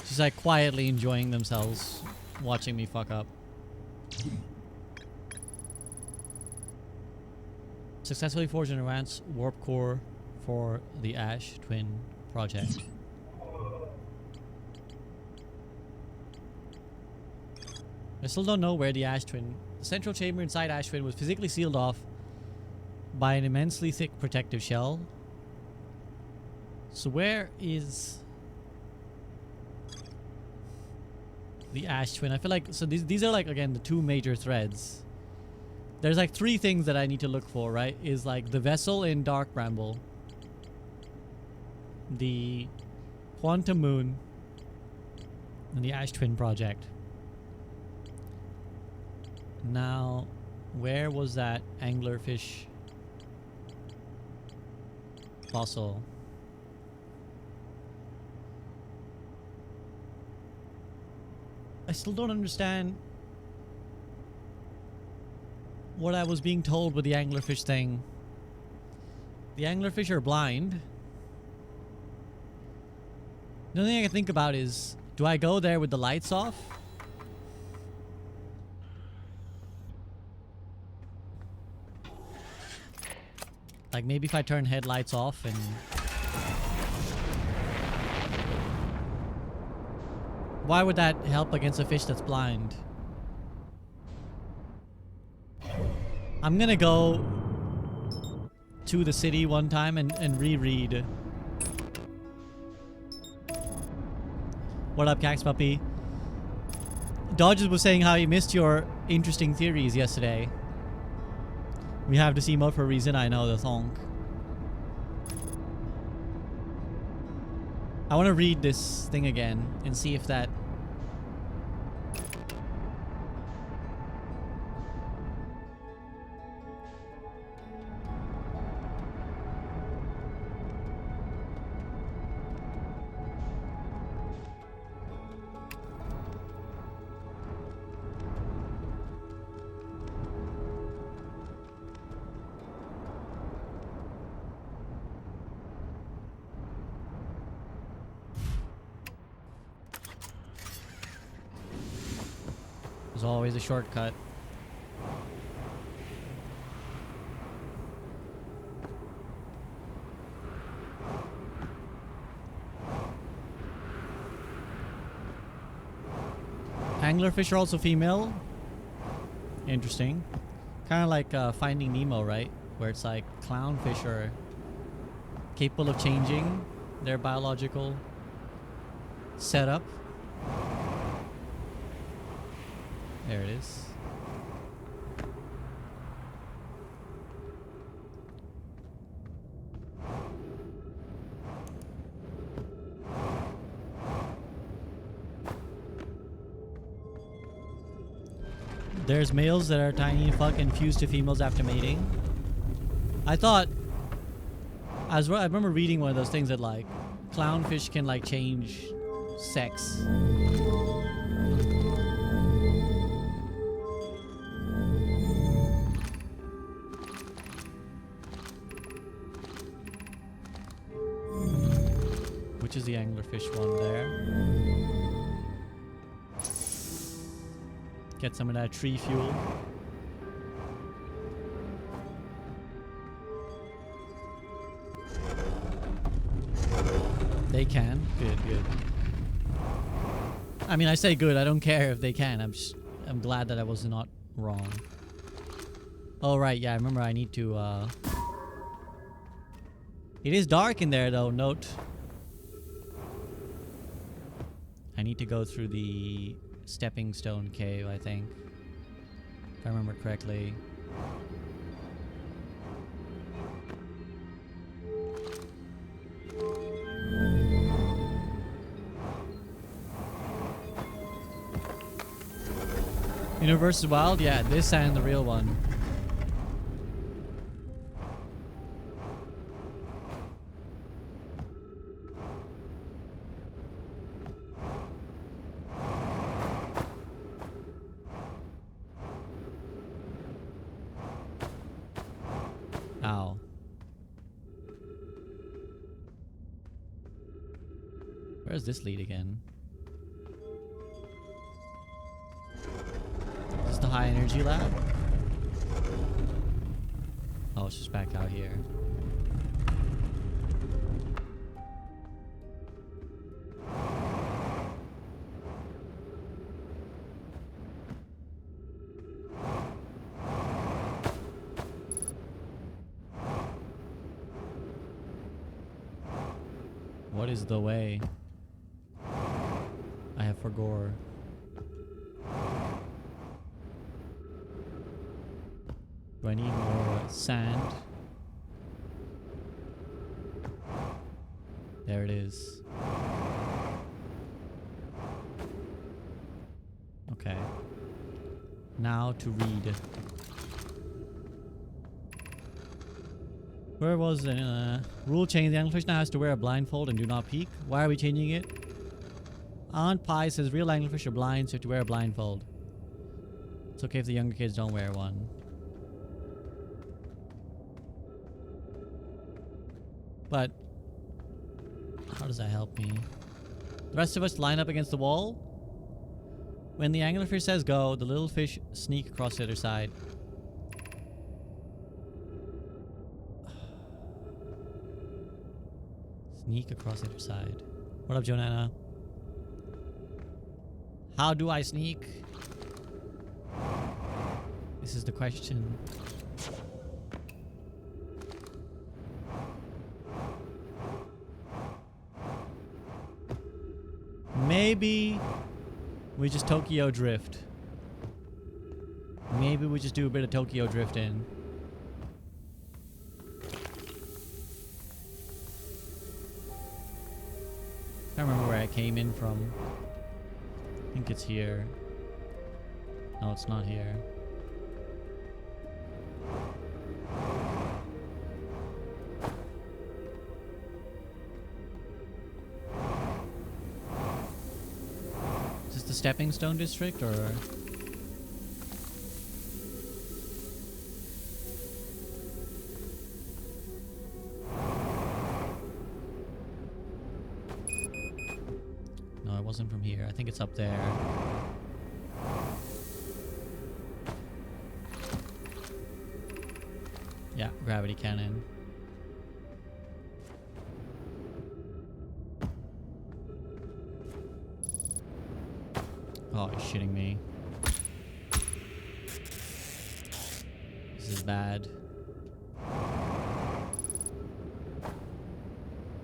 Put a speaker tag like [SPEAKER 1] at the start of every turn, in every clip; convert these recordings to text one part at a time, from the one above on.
[SPEAKER 1] Just like quietly enjoying themselves, watching me fuck up. Successfully forged an advanced warp core for the Ash Twin project. I still don't know where the Ash Twin... The central chamber inside Ash Twin was physically sealed off by an immensely thick protective shell. So where is the Ash Twin? I feel like... So these are like, again, the two major threads. There's like three things that I need to look for, right? Is like the vessel in Dark Bramble, the Quantum Moon, and the Ash Twin project. Now, where was that anglerfish fossil? I still don't understand what I was being told with the anglerfish thing. The anglerfish are blind. The only thing I can think about is, do I go there with the lights off? Like maybe if I turn headlights off and... Why would that help against a fish that's blind? I'm gonna go to the city one time and reread. What up, Cax Puppy? Dodges was saying how he missed your interesting theories yesterday. We have the C-mode for a reason, I know the song. I want to read this thing again and see if that... There's always a shortcut. Anglerfish are also female. Interesting. Kind of like Finding Nemo, right? Where it's like clownfish are capable of changing their biological setup. There it is. There's males that are tiny and fuck and fuse to females after mating. I thought... I remember reading one of those things that like clownfish can like change sex. Which is the anglerfish one there. Get some of that tree fuel. They can. Good, good. I mean, I say good. I don't care if they can. I'm glad that I was not wrong. Oh, right. Yeah, I remember I need to, It is dark in there, though. Note. I need to go through the Stepping Stone Cave, I think. If I remember correctly. Universe is wild? Yeah, this and the real one. Ow. Where's this lead again? Is this the high energy lab? Oh, it's just back out here. What is the way? I have forgore. Do I need more sand? There it is. Okay. Now to read. Where was the rule change? The anglerfish now has to wear a blindfold and do not peek. Why are we changing it? Aunt Pie says real anglerfish are blind, so you have to wear a blindfold. It's okay if the younger kids don't wear one. But how does that help me? The rest of us line up against the wall. When the anglerfish says go, the little fish sneak across the other side. Sneak across the other side. What up, Jonana? How do I sneak? This is the question. Maybe we just Tokyo drift. Maybe we just do a bit of Tokyo drifting. I can't remember where I came in from. I think it's here. No, it's not here. Is this the Stepping Stone district or? No, it wasn't from here. I think it's up there. Yeah, gravity cannon. Oh, you're shitting me. This is bad.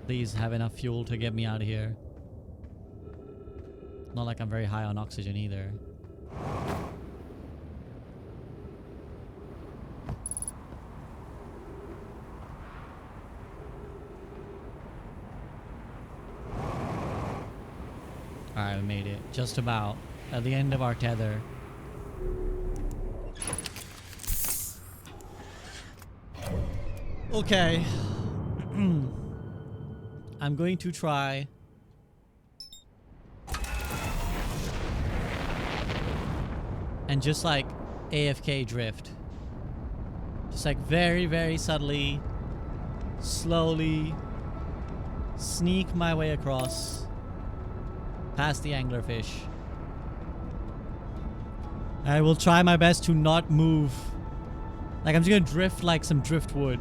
[SPEAKER 1] Please have enough fuel to get me out of here. Not like I'm very high on oxygen either. Alright, we made it. Just about. At the end of our tether. Okay. I'm going to try and just like AFK drift. Just like very, very subtly, slowly sneak my way across past the anglerfish. I will try my best to not move. Like I'm just gonna drift like some driftwood.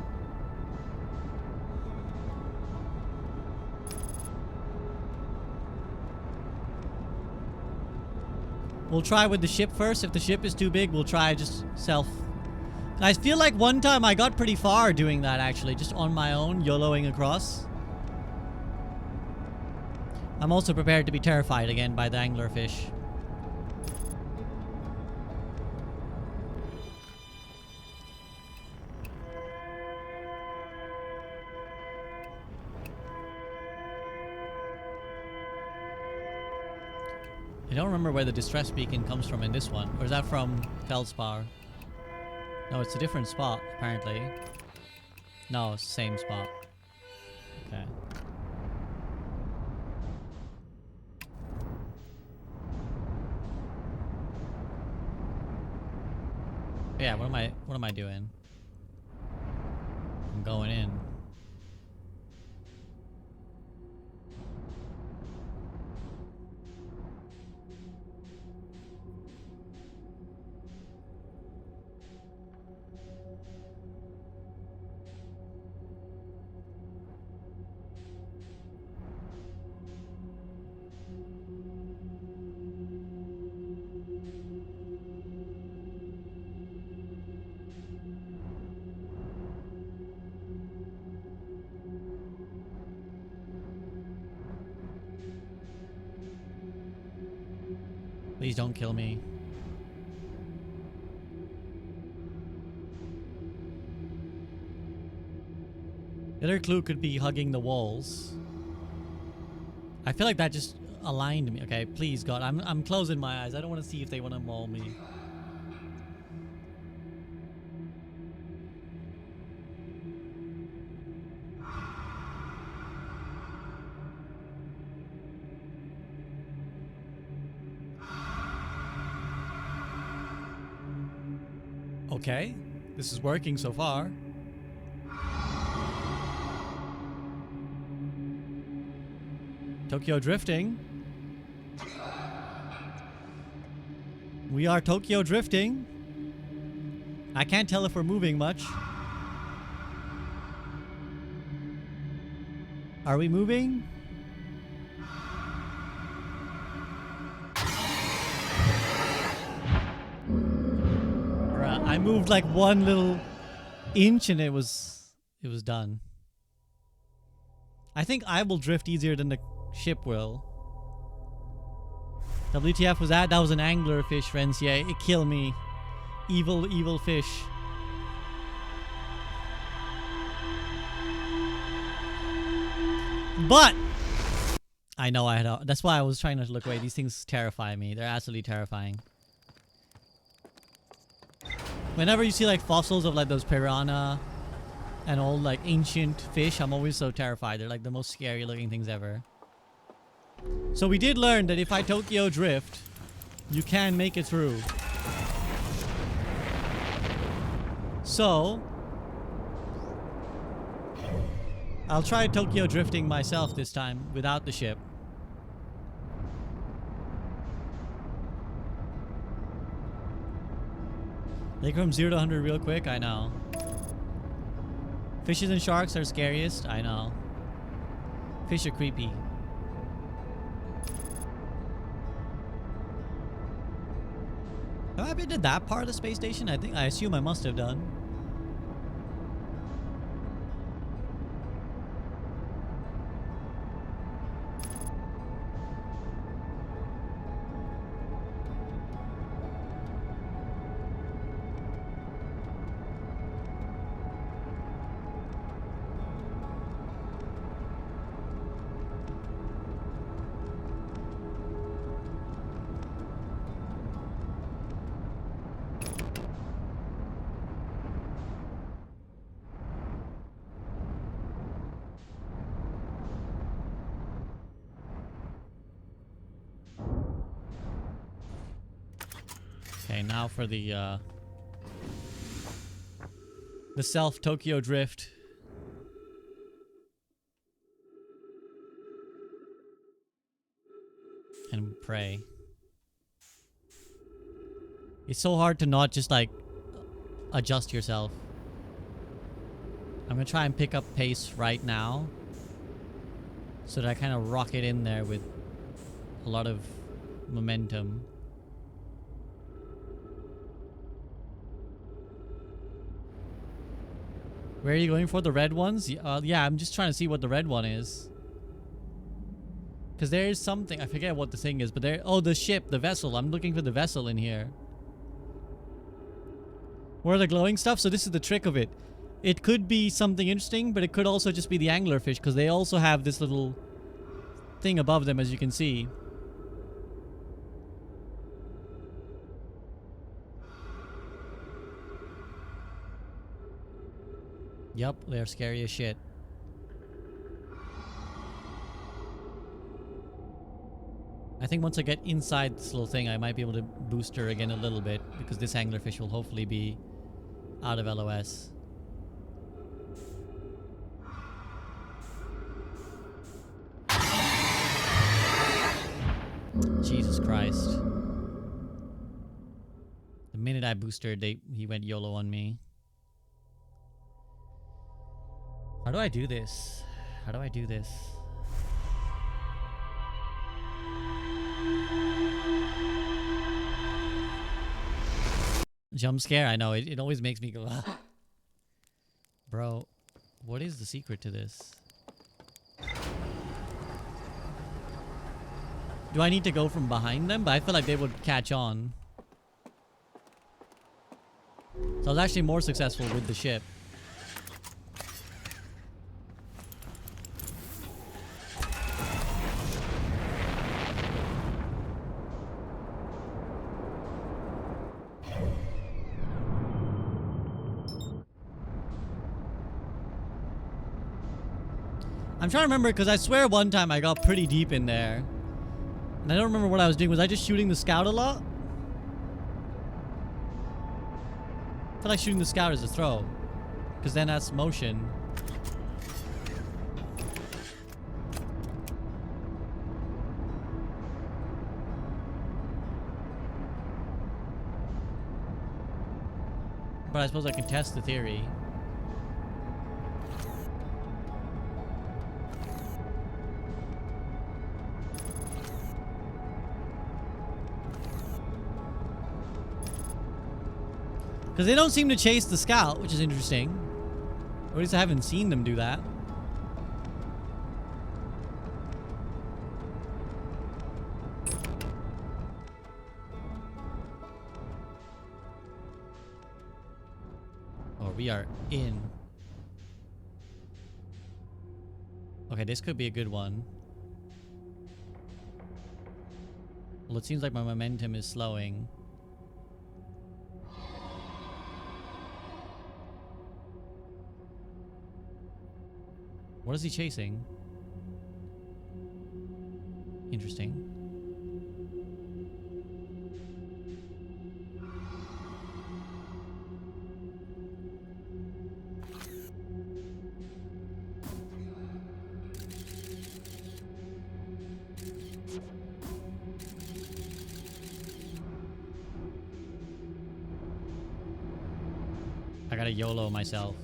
[SPEAKER 1] We'll try with the ship first. If the ship is too big, we'll try just self. I feel like one time I got pretty far doing that actually, just on my own, YOLOing across. I'm also prepared to be terrified again by the anglerfish. I don't remember where the distress beacon comes from in this one. Or is that from Feldspar? No, it's a different spot, apparently. No, it's the same spot. Okay. Yeah, what am I doing? I'm going in. Please don't kill me. The other clue could be hugging the walls. I feel like that just aligned me. Okay, please God, I'm closing my eyes. I don't want to see if they want to maul me. Okay, this is working so far. Tokyo drifting. We are Tokyo drifting. I can't tell if we're moving much. Are we moving? Bruh, I moved like one little inch and it was done. I think I will drift easier than the ship will. WTF was that? That was an angler fish, friends. Yeah, it killed me. Evil, evil fish. But I know I had. That's why I was trying not to look away. These things terrify me. They're absolutely terrifying. Whenever you see like fossils of like those piranha and old like ancient fish, I'm always so terrified. They're like the most scary looking things ever. So we did learn that if I Tokyo drift, you can make it through. So I'll try Tokyo drifting myself this time without the ship. They go from 0 to 100 real quick, I know. Fishes and sharks are scariest, I know. Fish are creepy. Have I been to that part of the space station? I assume I must have done. Okay, now for the self Tokyo drift. And pray. It's so hard to not just like adjust yourself. I'm gonna try and pick up pace right now so that I kind of rocket in there with a lot of momentum. Where are you going for? The red ones? Yeah, I'm just trying to see what the red one is. Because there is something, I forget what the thing is, but there, oh, the ship, the vessel. I'm looking for the vessel in here. Where are the glowing stuff? So this is the trick of it. It could be something interesting, but it could also just be the anglerfish, because they also have this little thing above them, as you can see. Yup, they're scary as shit. I think once I get inside this little thing, I might be able to boost her again a little bit, because this anglerfish will hopefully be out of LOS. Jesus Christ. The minute I boosted, he went YOLO on me. How do I do this? How do I do this? Jump scare? I know, it always makes me go, ah. Bro, what is the secret to this? Do I need to go from behind them? But I feel like they would catch on. So I was actually more successful with the ship. I'm trying to remember because I swear one time I got pretty deep in there. And I don't remember what I was doing. Was I just shooting the scout a lot? I feel like shooting the scout is a throw. Because then that's motion. But I suppose I can test the theory. Because they don't seem to chase the scout, which is interesting. Or at least I haven't seen them do that. Oh, we are in. Okay, this could be a good one. Well, it seems like my momentum is slowing. What is he chasing? Interesting. I gotta YOLO myself.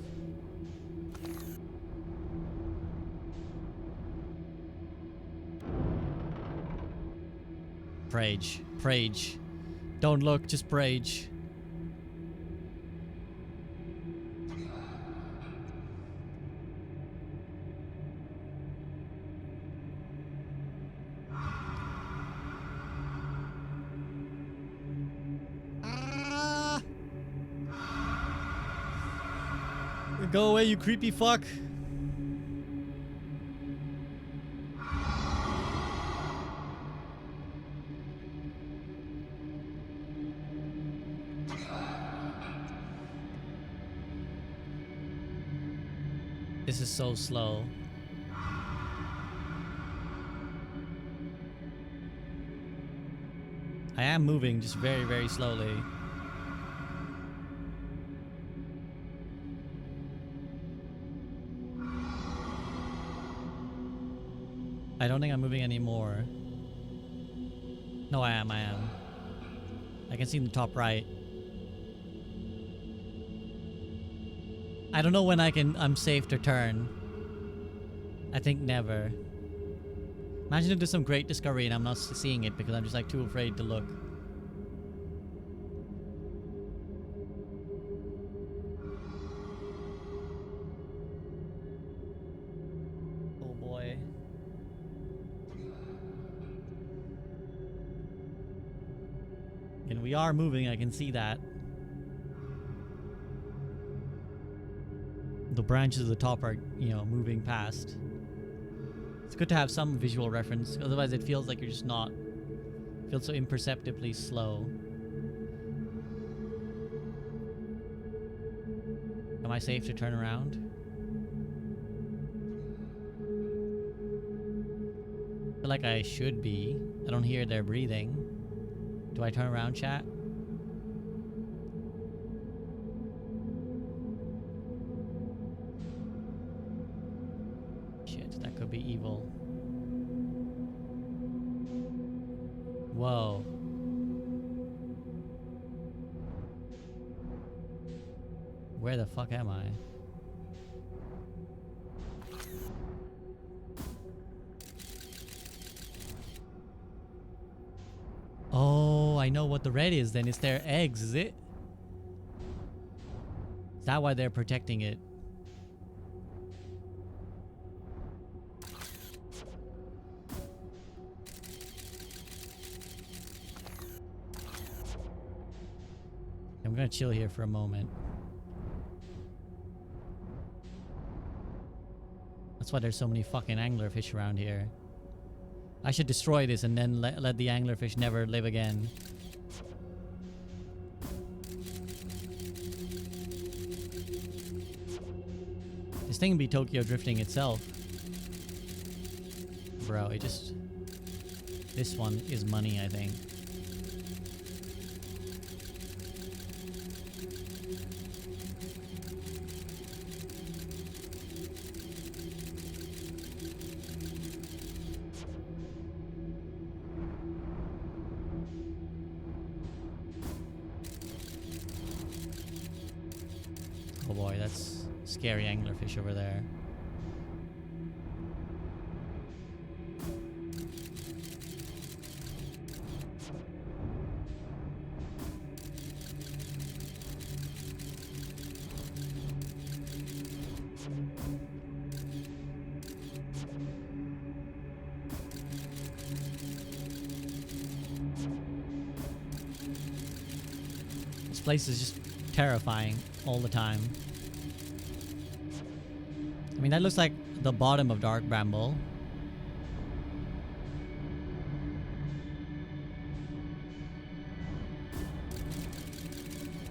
[SPEAKER 1] Prage. Prage. Don't look, just Prage. Ah! Go away, you creepy fuck. This is so slow. I am moving just very, very slowly. I don't think I'm moving anymore. No, I am. I can see in the top right. I don't know when I'm safe to turn. I think never. Imagine if there's some great discovery and I'm not seeing it because I'm just like too afraid to look. Oh boy. And we are moving, I can see that. The branches at the top are, you know, moving past. It's good to have some visual reference, otherwise it feels like you're just not. It feels so imperceptibly slow. Am I safe to turn around? I feel like I should be. I don't hear their breathing. Do I turn around, chat? That could be evil. Whoa. Where the fuck am I? Oh, I know what the red is then. It's their eggs, is it? Is that why they're protecting it? I'm gonna chill here for a moment. That's why there's so many fucking anglerfish around here. I should destroy this and then let the anglerfish never live again. This thing be Tokyo drifting itself. Bro, it just... This one is money, I think. Oh boy, that's scary anglerfish over there. This place is just terrifying all the time. I mean, that looks like the bottom of Dark Bramble.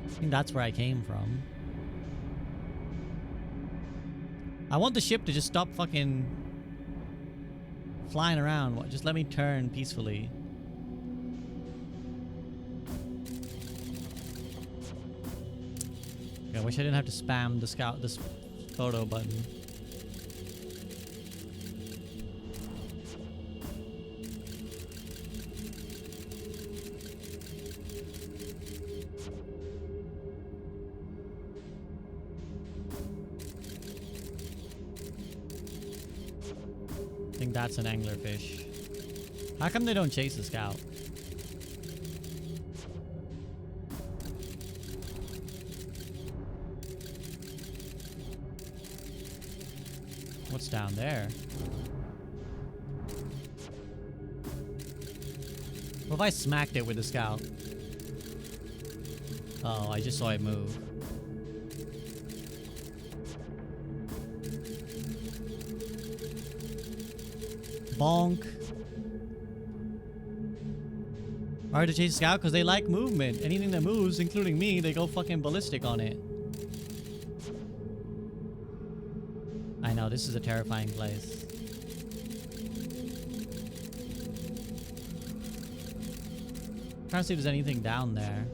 [SPEAKER 1] I think that's where I came from. I want the ship to just stop fucking flying around. Just let me turn peacefully. Okay, I wish I didn't have to spam this photo button. I think that's an anglerfish. How come they don't chase the scout? What's down there? What if I smacked it with the scout? Oh, I just saw it move. Bonk. Hard to chase a scout because they like movement. Anything that moves, including me, they go fucking ballistic on it. I know, this is a terrifying place. Trying to see if there's anything down there.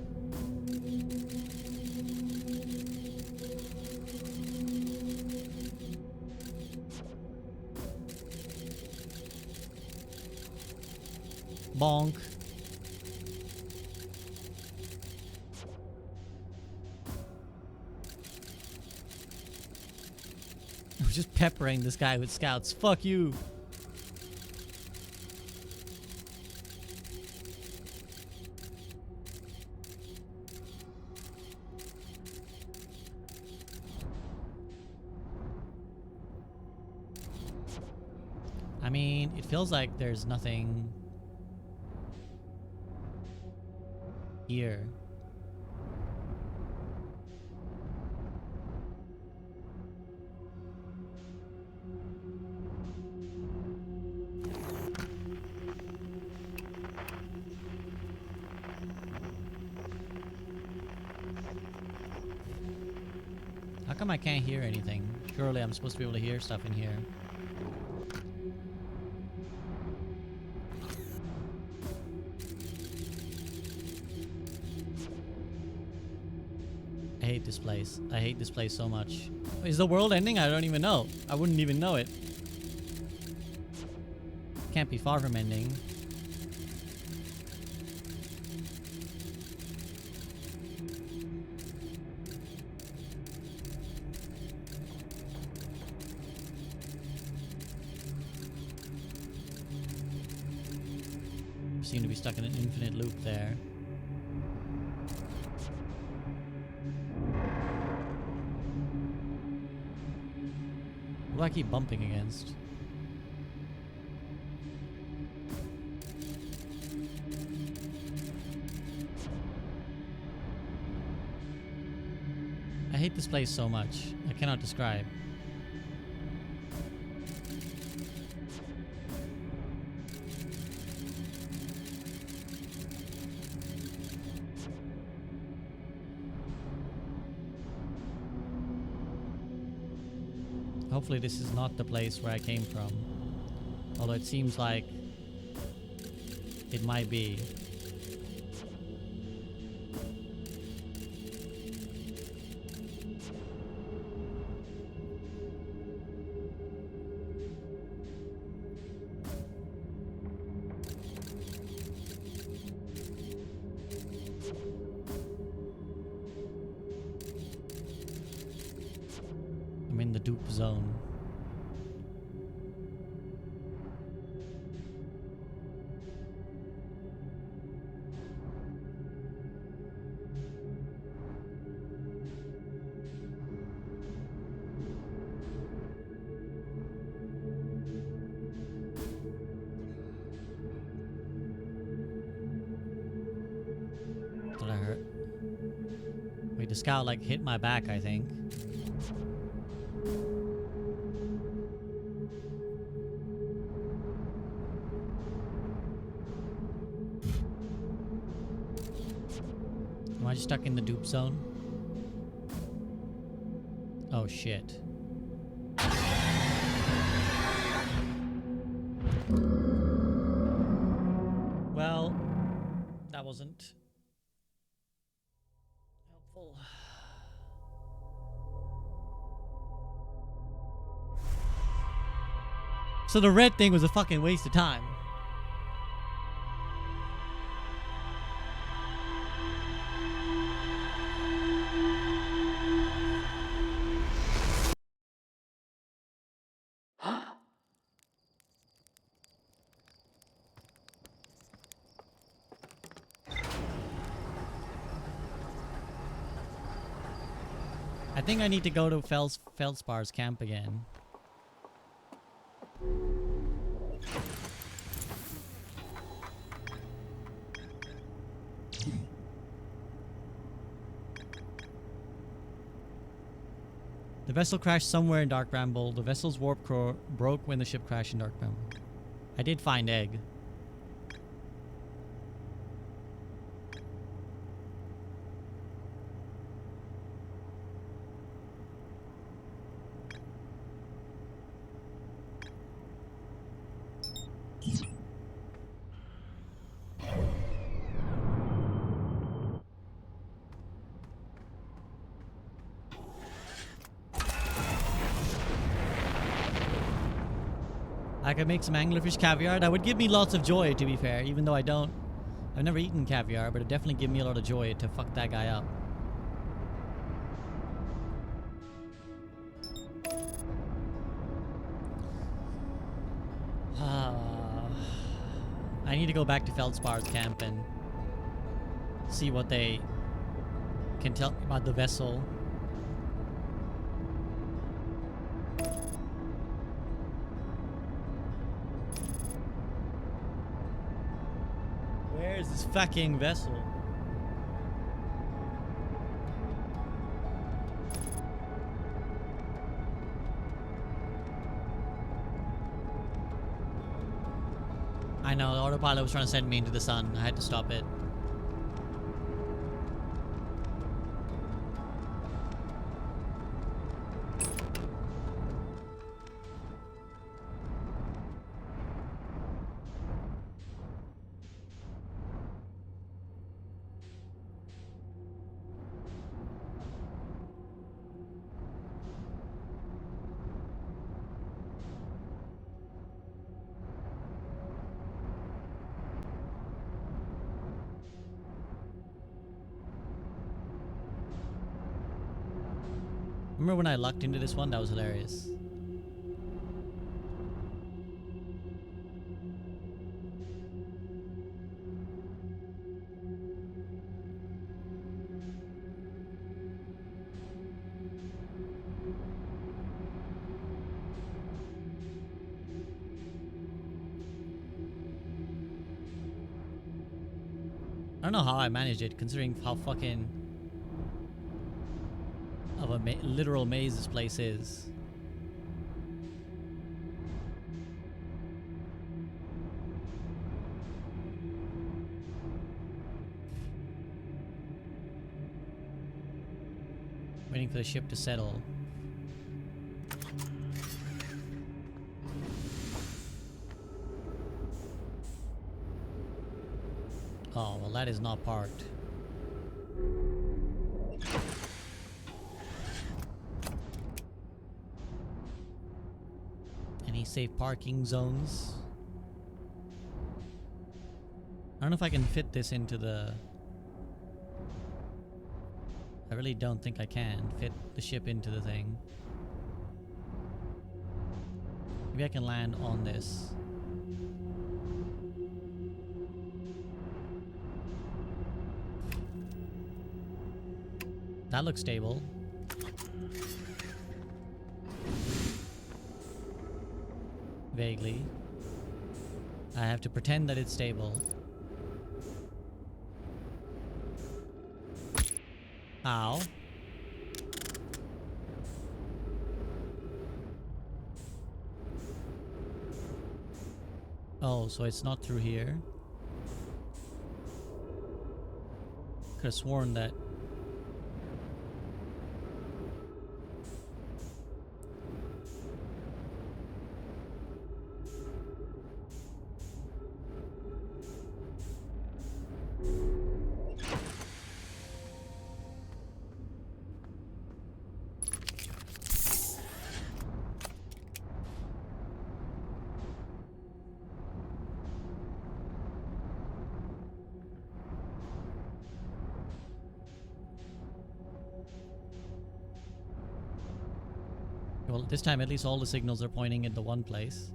[SPEAKER 1] Bonk. I'm just peppering this guy with scouts. Fuck you. I mean, it feels like there's nothing here. How come I can't hear anything? Surely I'm supposed to be able to hear stuff in here. I hate this place. I hate this place so much. Is the world ending? I don't even know. I wouldn't even know it. Can't be far from ending. Seem to be stuck in an infinite loop there. What do I keep bumping against? hate this place so much. I cannot describe. Hopefully this is not the place where I came from. Although it seems like it might be. I'm in the dupe zone. Did I hurt? Wait, the scout like hit my back, I think. Am I just stuck in the dupe zone? Oh shit. Well, that wasn't helpful. So the red thing was a fucking waste of time. I think I need to go to Feldspar's camp again. The vessel crashed somewhere in Dark Bramble. The vessel's warp core broke when the ship crashed in Dark Bramble. I did find egg. I could make some anglerfish caviar. That would give me lots of joy, to be fair, even though I've never eaten caviar, but it'd definitely give me a lot of joy to fuck that guy up. I need to go back to Feldspar's camp and see what they can tell me about the vessel. Where is this fucking vessel? I know, the autopilot was trying to send me into the sun. I had to stop it. Remember when I lucked into this one? That was hilarious. I don't know how I managed it, considering how fucking of a a literal maze this place is. Waiting for the ship to settle. Oh, well, that is not parked. Any safe parking zones? I don't know if I can fit this into the... I really don't think I can fit the ship into the thing. Maybe I can land on this. That looks stable. Vaguely. I have to pretend that it's stable. Ow. Oh, so it's not through here. Could have sworn that. Well, this time at least all the signals are pointing in the one place.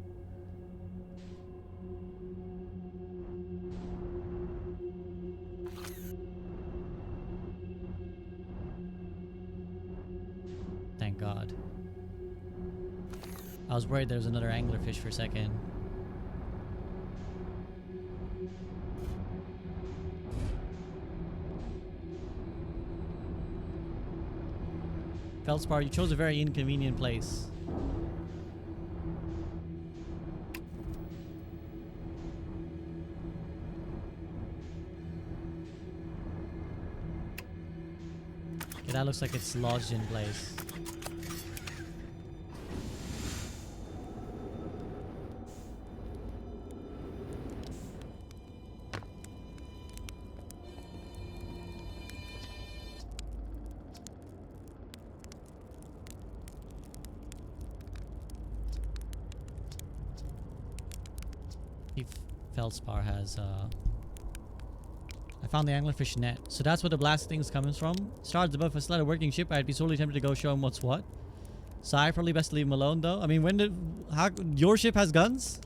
[SPEAKER 1] Thank God. I was worried there was another anglerfish for a second. Feldspar, you chose a very inconvenient place. Okay, that looks like it's lodged in place. Feldspar has I found the anglerfish net. So that's where the blast thing's coming from. Stars above. If I still had a working ship, I'd be sorely tempted to go show him what's what. Sigh, probably best to leave him alone though. I mean, when did... How... Your ship has guns?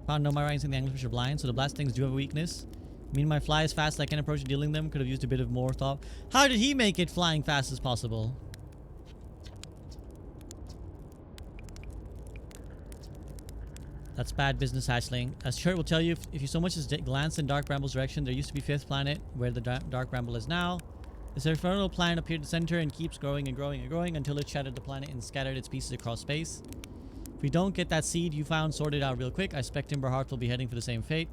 [SPEAKER 1] Found no marines in the anglerfish are blind, so the blast things do have a weakness. I mean, my fly is fast, I can approach dealing them. Could have used a bit of more thought. How did he make it flying fast as possible? That's bad business, hatchling. As Shirt will tell you, if you so much as glance in Dark Bramble's direction, there used to be Fifth Planet, where the Dark Bramble is now. This infernal planet appeared at the center and keeps growing and growing and growing until it shattered the planet and scattered its pieces across space. If we don't get that seed you found sorted out real quick, I suspect Timberheart will be heading for the same fate.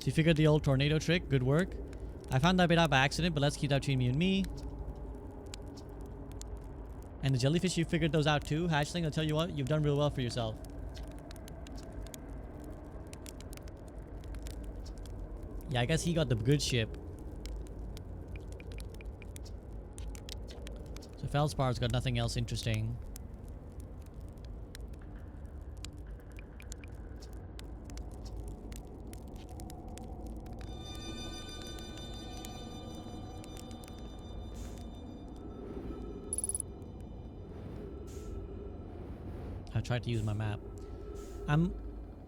[SPEAKER 1] So you figured the old tornado trick. Good work. I found that bit out by accident, but let's keep that between you and me. And the jellyfish, you figured those out too. Hatchling, I'll tell you what, you've done real well for yourself. Yeah, I guess he got the good ship. So Feldspar's got nothing else interesting. I tried to use my map. I'm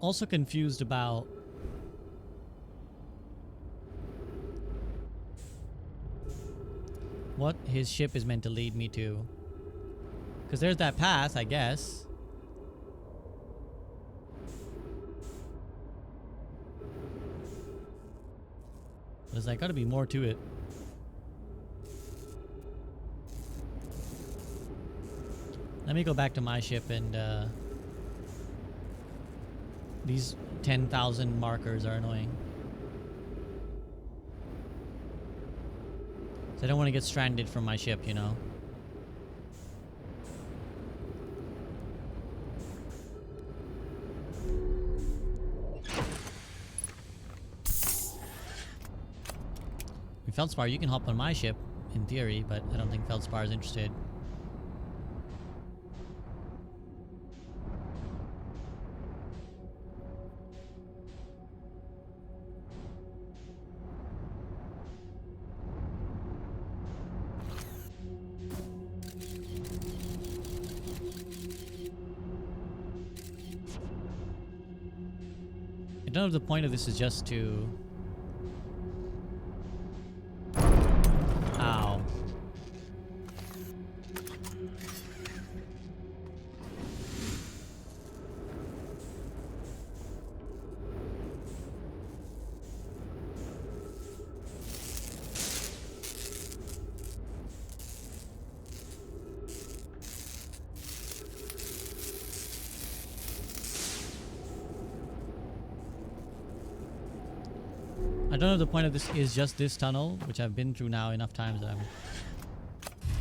[SPEAKER 1] also confused about what his ship is meant to lead me to. Because there's that path, I guess. There's like gotta be more to it. Let me go back to my ship and these 10,000 markers are annoying. So I don't want to get stranded from my ship, you know. In Feldspar, you can hop on my ship, in theory, but I don't think Feldspar is interested. I don't know if the point of this is just to... Ow. I don't know if the point of this is just this tunnel, which I've been through now enough times that I'm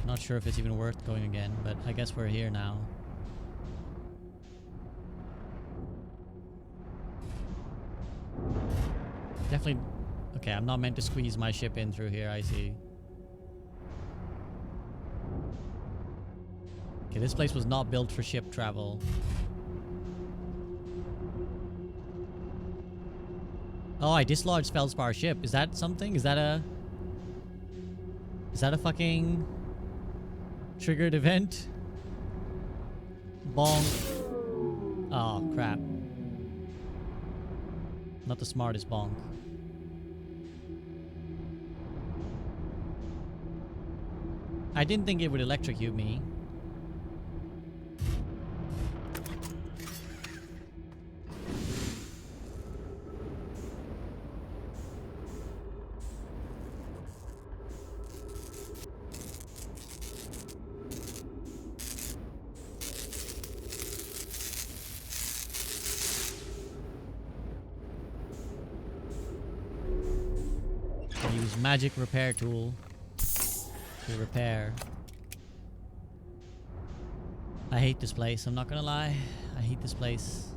[SPEAKER 1] not sure if it's even worth going again, but I guess we're here now. Definitely... Okay, I'm not meant to squeeze my ship in through here, I see. Okay, this place was not built for ship travel. Oh, I dislodged Feldspar ship. Is that something? Is that a fucking triggered event? Bong. Oh, crap. Not the smartest bonk. I didn't think it would electrocute me. Use magic repair tool to repair. I hate this place, I'm not gonna lie. I hate this place.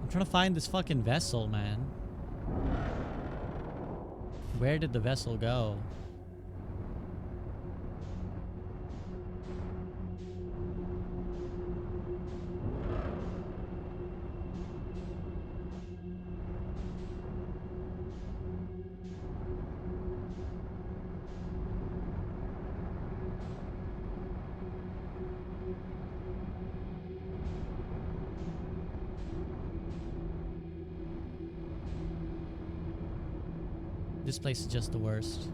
[SPEAKER 1] I'm trying to find this fucking vessel, man. Where did the vessel go? This place is just the worst.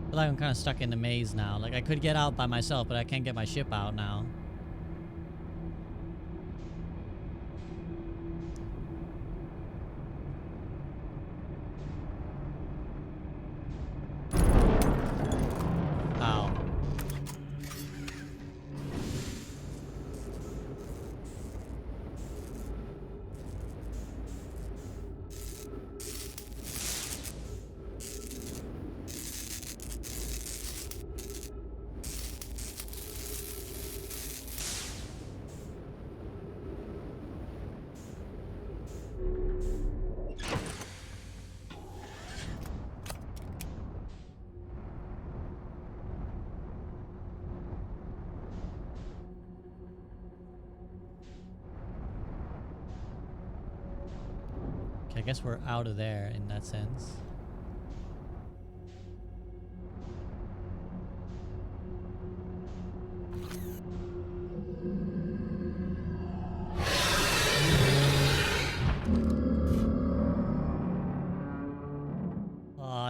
[SPEAKER 1] I feel like I'm kind of stuck in the maze now. Like I could get out by myself, but I can't get my ship out now. Ow. I guess we're out of there in that sense.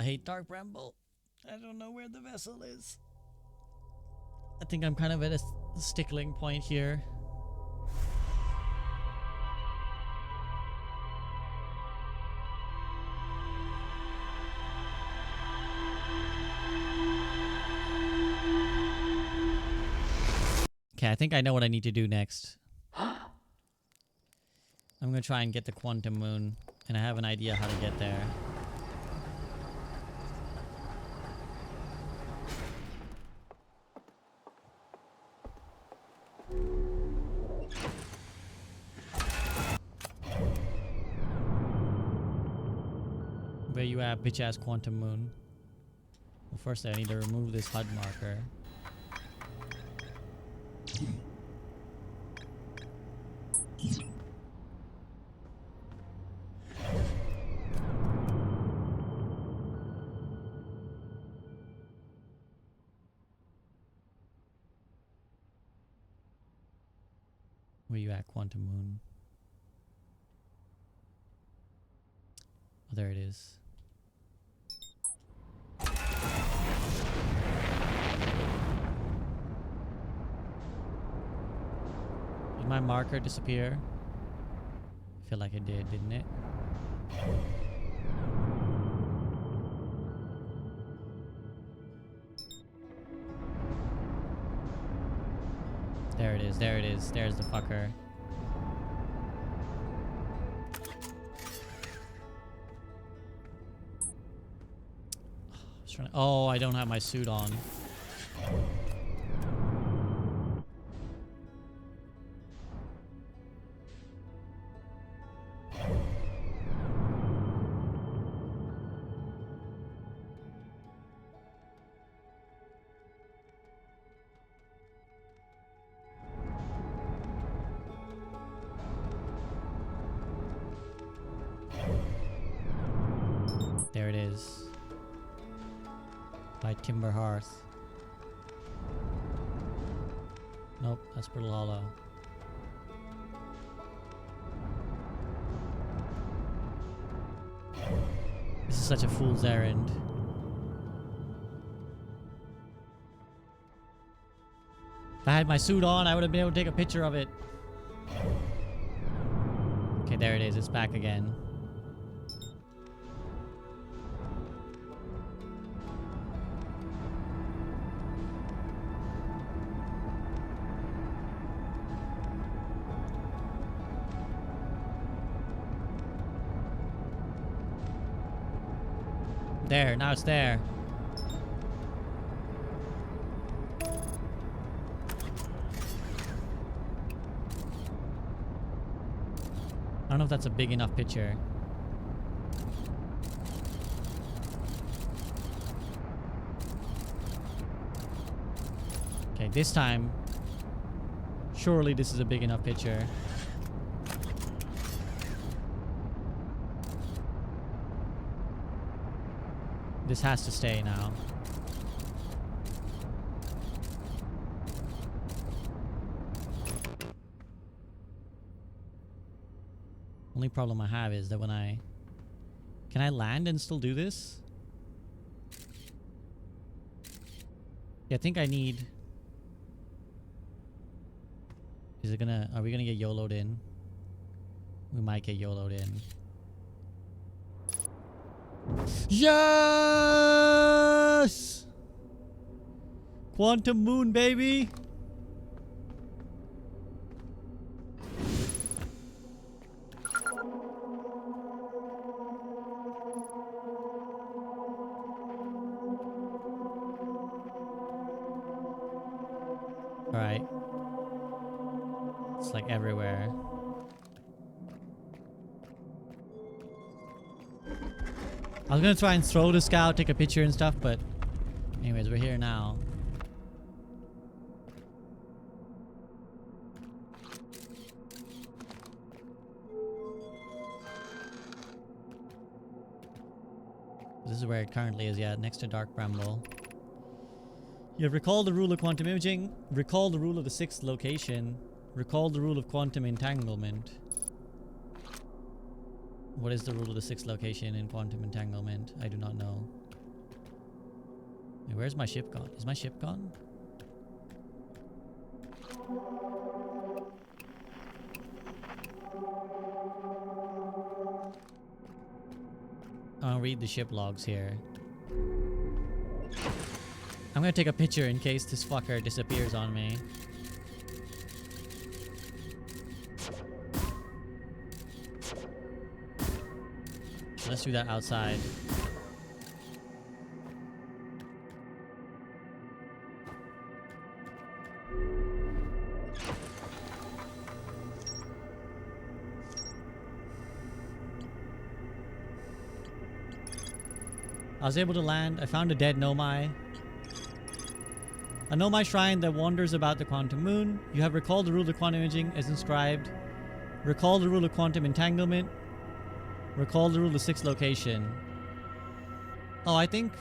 [SPEAKER 1] hate Dark Bramble. I don't know where the vessel is. I think I'm kind of at a stickling point here. Okay, I think I know what I need to do next. I'm gonna try and get the Quantum Moon, and I have an idea how to get there. Where you at, bitch ass Quantum Moon? Well, first I need to remove this HUD marker. Where you at, Quantum Moon? Oh, there it is. Did my marker disappear? I feel like it did, didn't it? There it is, there it is. There's the fucker. Oh, I don't have my suit on. There it is. By Timber Hearth. Nope, that's Brittle Hollow. This is such a fool's errand. If I had my suit on, I would have been able to take a picture of it. Okay, there it is. It's back again. There, now it's there. I don't know if that's a big enough picture. Okay, this time, surely this is a big enough picture. This has to stay now. Only problem I have is that when I... Can I land and still do this? Yeah, I think I need... Is it gonna... Are we gonna get YOLO'd in? We might get YOLO'd in. Yes! Quantum Moon, baby! Alright. It's like everywhere. I was gonna try and throw the scout, take a picture and stuff, but anyways, we're here now. This is where it currently is, yeah, next to Dark Bramble. You have recalled the rule of quantum imaging, recall the rule of the sixth location, recall the rule of quantum entanglement. What is the rule of the sixth location in quantum entanglement? I do not know. Wait, where's my ship gone? Is my ship gone? I'll read the ship logs here. I'm gonna take a picture in case this fucker disappears on me. Let's do that outside. I was able to land. I found a dead Nomai. A Nomai shrine that wanders about the quantum moon. You have recalled the rule of quantum imaging as inscribed. Recall the rule of quantum entanglement. Recall the rule of 6 location. Oh, I think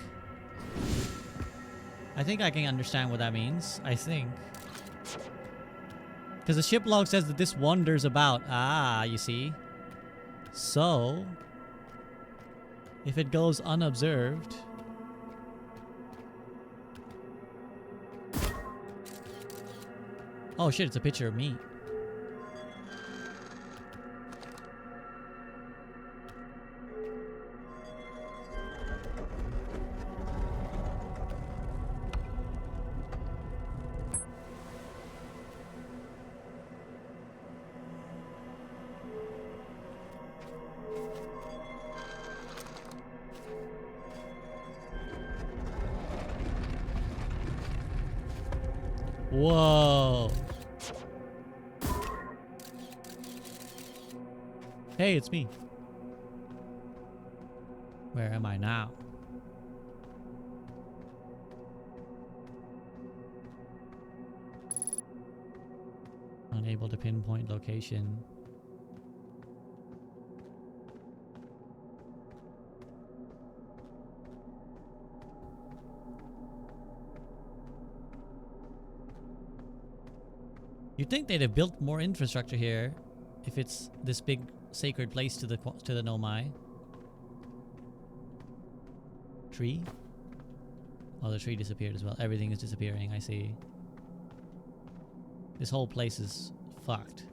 [SPEAKER 1] I can understand what that means. I think. Because the ship log says that this wanders about. Ah, you see. So, if it goes unobserved... Oh shit, it's a picture of me. Whoa. Hey, it's me. Where am I now? Unable to pinpoint location. You'd think they'd have built more infrastructure here if it's this big sacred place to the Nomai. Tree? Oh, the tree disappeared as well. Everything is disappearing, I see. This whole place is fucked.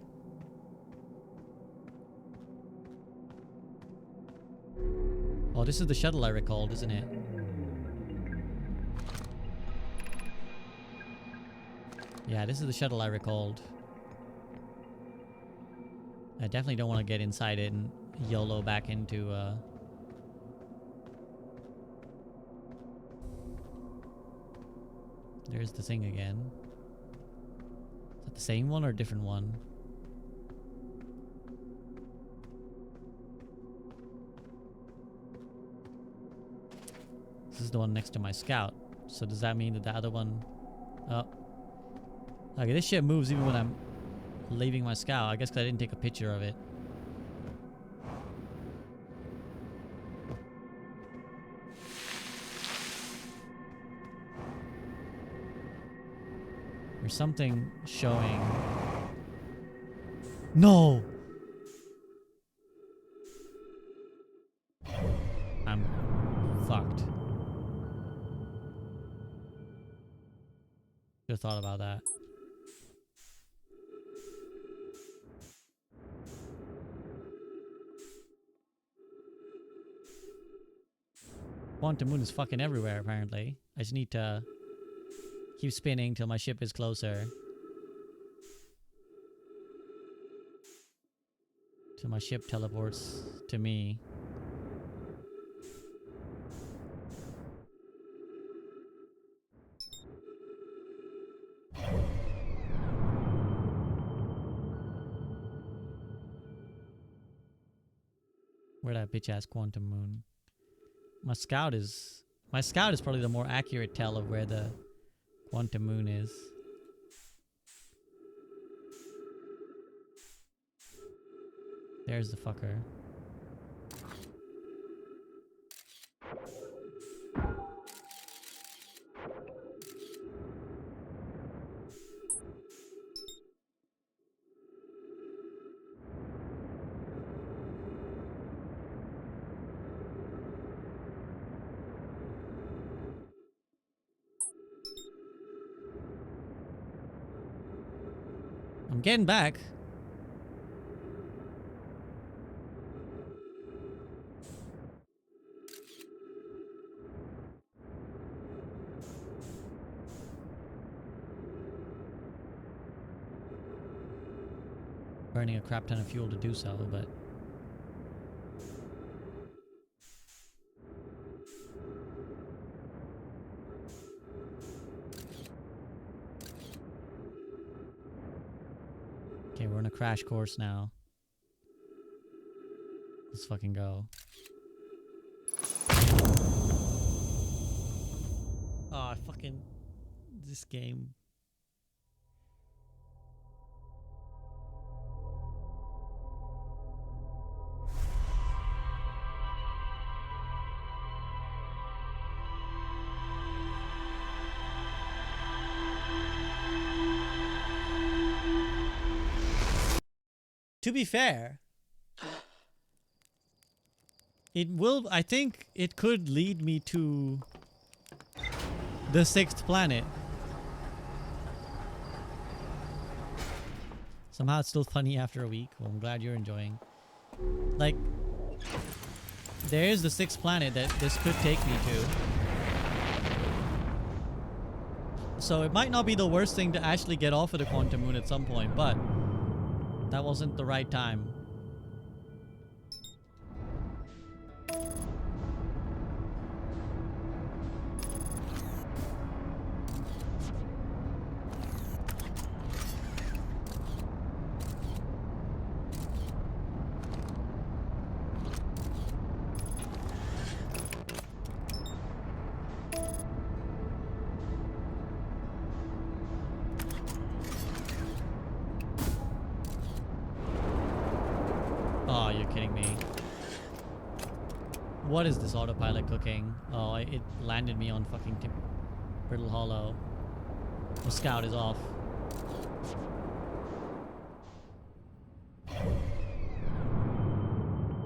[SPEAKER 1] Oh, this is the shuttle I recalled, isn't it? Yeah, this is the shuttle I recalled. I definitely don't want to get inside it and YOLO back into, There's the thing again. Is that the same one or a different one? This is the one next to my scout. So does that mean that the other one... Oh. Okay, this shit moves even when I'm leaving my scout. I guess because I didn't take a picture of it. There's something showing. No! I'm fucked. Should have thought about that. Quantum moon is fucking everywhere, apparently. I just need to keep spinning till my ship is closer. Till my ship teleports to me. Where that bitch ass quantum moon? My scout is probably the more accurate tell of where the quantum moon is. There's the fucker. getting back. Burning a crap ton of fuel to do so, but okay, we're on a crash course now. Let's fucking go. Oh, fucking this game. To be fair, it will, I think it could lead me to the 6th planet. Somehow it's still funny after a week. Well, I'm glad you're enjoying. Like, there's the 6th planet that this could take me to. So it might not be the worst thing to actually get off of the quantum moon at some point, but that wasn't the right time. Oh, you're kidding me. What is this autopilot cooking? Oh, it landed me on fucking Brittle Hollow. The scout is off.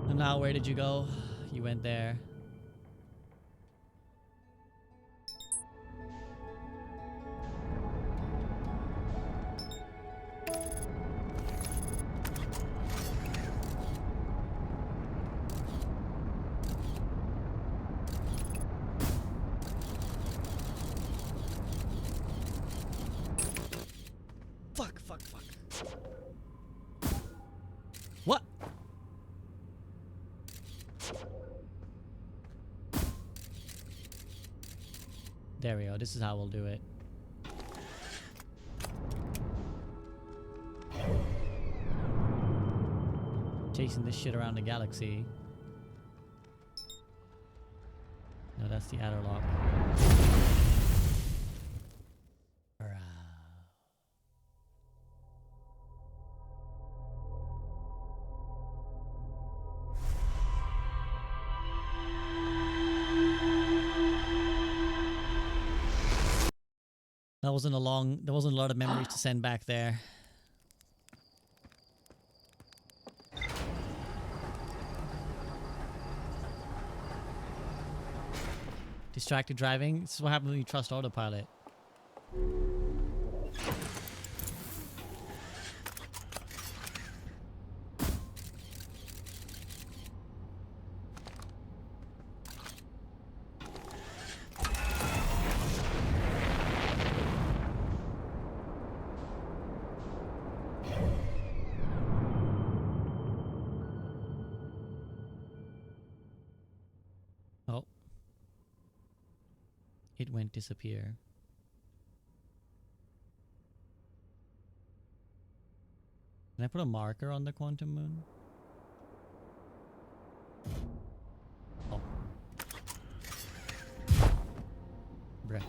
[SPEAKER 1] And now where did you go? You went there. Fuck. What? There we go. This is how we'll do it. Chasing this shit around the galaxy. No, that's the airlock. There wasn't a lot of memories to send back there. Distracted driving. This is what happens when you trust autopilot. Oh. It went disappear. Can I put a marker on the quantum moon? Oh. Bruh.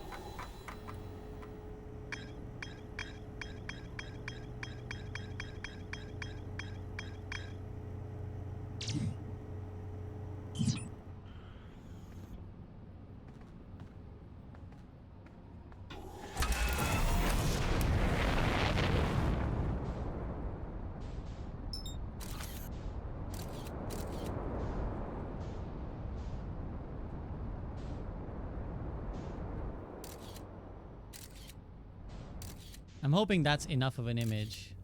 [SPEAKER 1] I'm hoping that's enough of an image.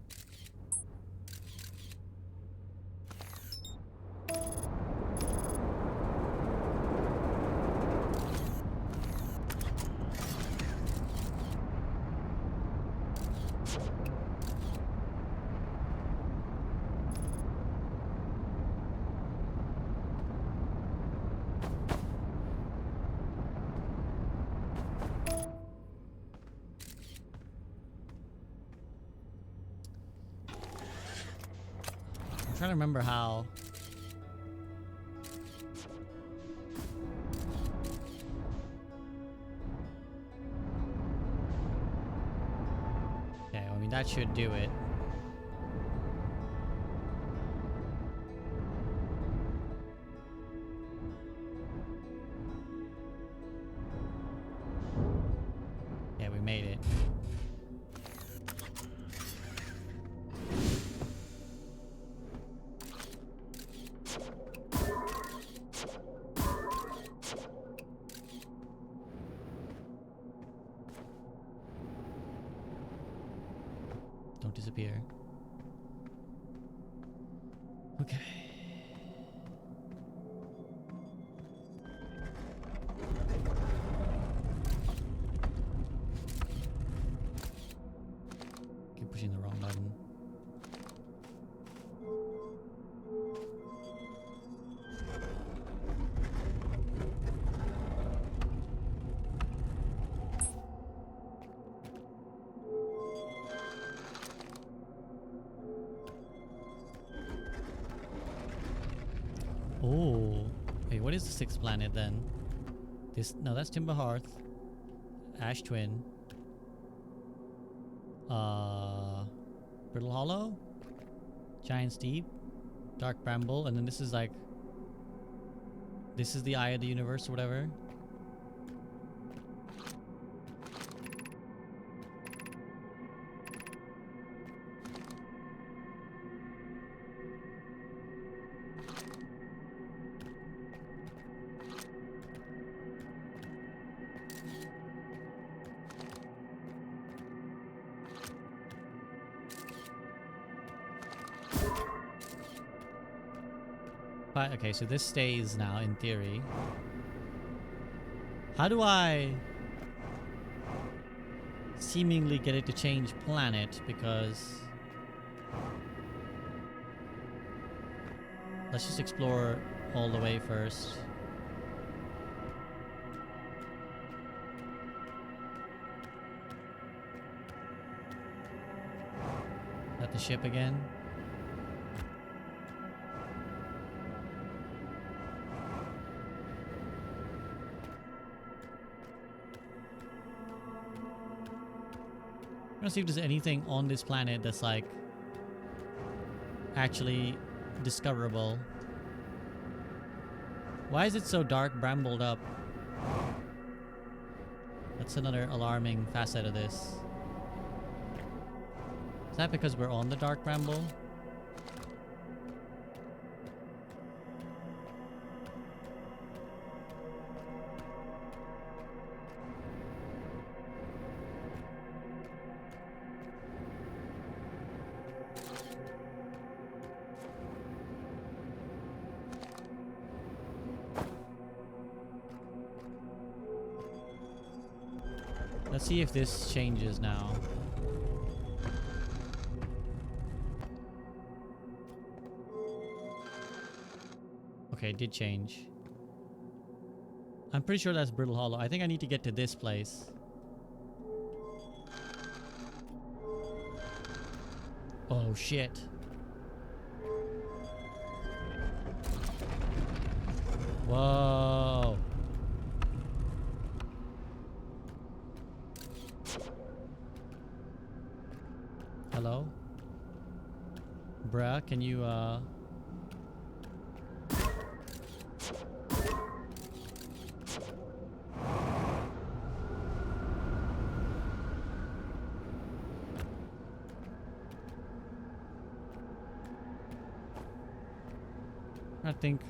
[SPEAKER 1] I'm trying to remember how. Okay, I mean that should do it. Yeah, we made it. Don't disappear. Okay. Keep pushing the wrong button. Oh, wait, what is the sixth planet then? This, no, that's Timber Hearth, Ash Twin, Brittle Hollow, Giant's Deep, Dark Bramble, and then this is like, this is the Eye of the Universe or whatever. But, okay, so this stays now, in theory. How do I seemingly get it to change planet? Because let's just explore all the way first. Is that the ship again? I'm gonna see if there's anything on this planet that's like actually discoverable. Why is it so dark brambled up? That's another alarming facet of this. Is that because we're on the dark bramble? Let's see if this changes now. Okay, it did change. I'm pretty sure that's Brittle Hollow. I think I need to get to this place. Oh shit. Whoa. Hello? Bruh, can you I think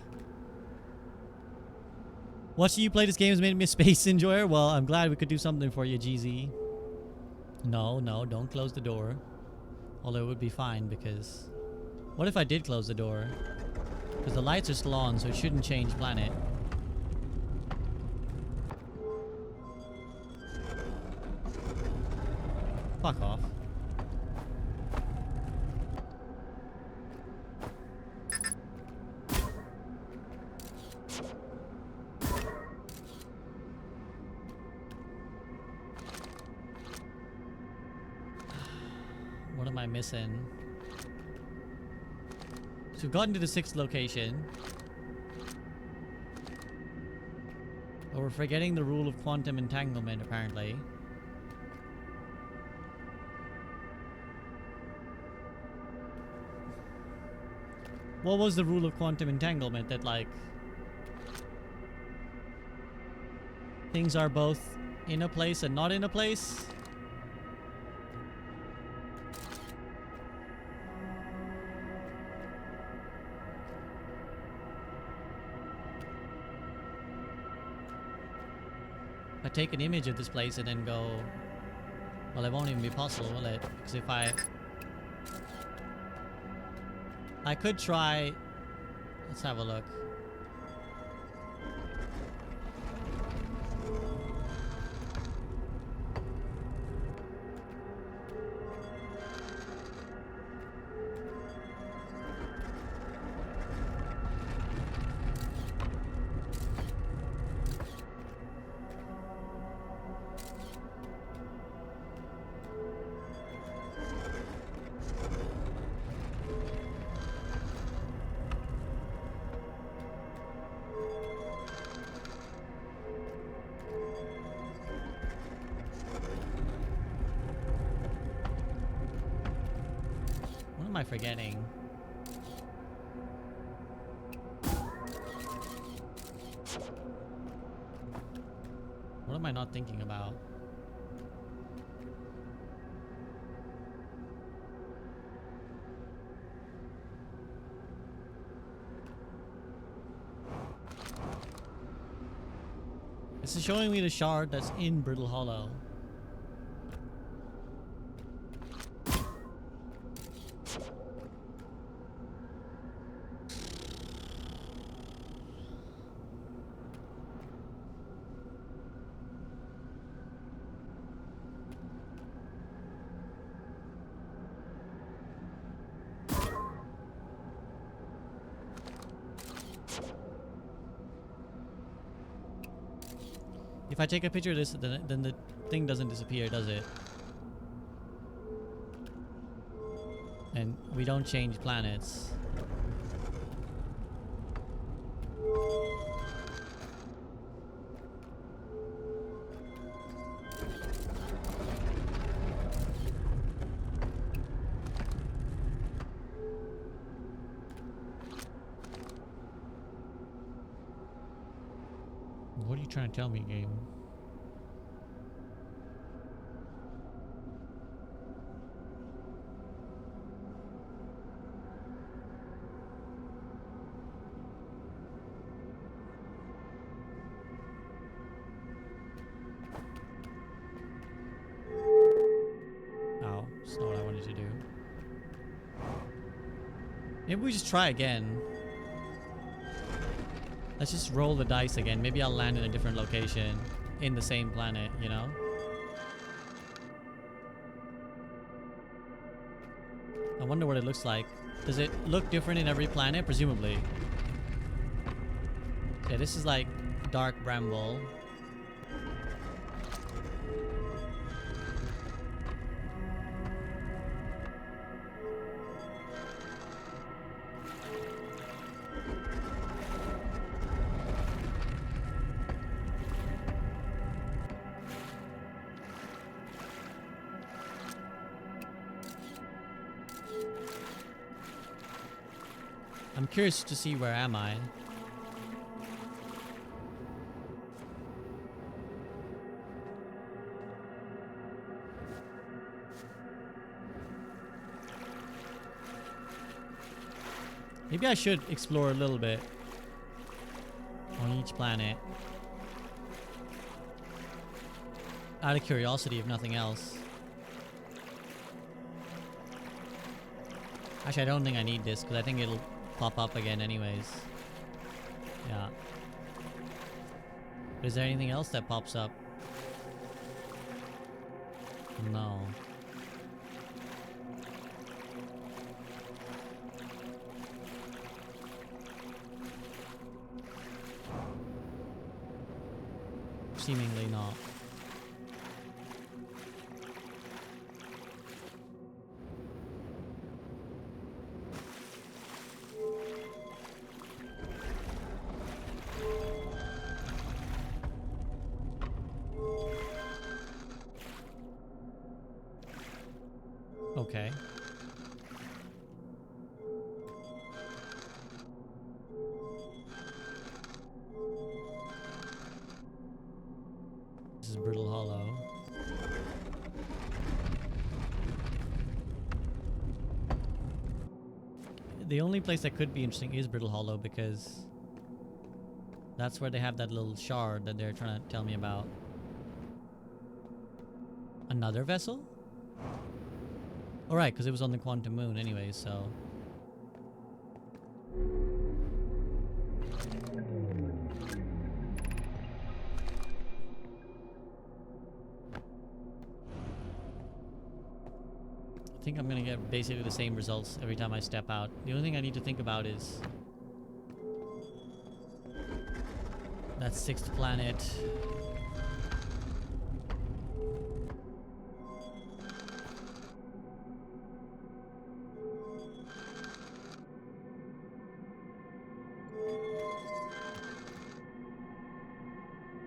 [SPEAKER 1] watching you play this game has made me a space enjoyer. Well, I'm glad we could do something for you, GZ. No, no, don't close the door. Although it would be fine because... What if I did close the door? Because the lights are still on, so it shouldn't change planet. Fuck off. What am I missing? we've gotten to the 6th location. But we're forgetting the rule of quantum entanglement, apparently. What was the rule of quantum entanglement? That, like, things are both in a place and not in a place? If I take an image of this place and then go... Well, it won't even be possible, will it? Because if I could try... Let's have a look. What am I forgetting? What am I not thinking about? This is showing me the shard that's in Brittle Hollow. If I take a picture of this, then the thing doesn't disappear, does it? And we don't change planets. What are you trying to tell me, game? Oh, that's not what I wanted to do. Maybe we just try again. Let's just roll the dice again. Maybe I'll land in a different location in the same planet, you know? I wonder what it looks like. Does it look different in every planet? Presumably. Yeah, this is like dark bramble. I'm curious to see where am I. Maybe I should explore a little bit on each planet. Out of curiosity, if nothing else. Actually, I don't think I need this because I think it'll pop up again anyways. Yeah. Is there anything else that pops up? No. Seemingly not. Okay. This is Brittle Hollow. The only place that could be interesting is Brittle Hollow because that's where they have that little shard that they're trying to tell me about. Another vessel? Alright, because it was on the Quantum Moon anyway, so... I think I'm gonna get basically the same results every time I step out. The only thing I need to think about is that 6th planet.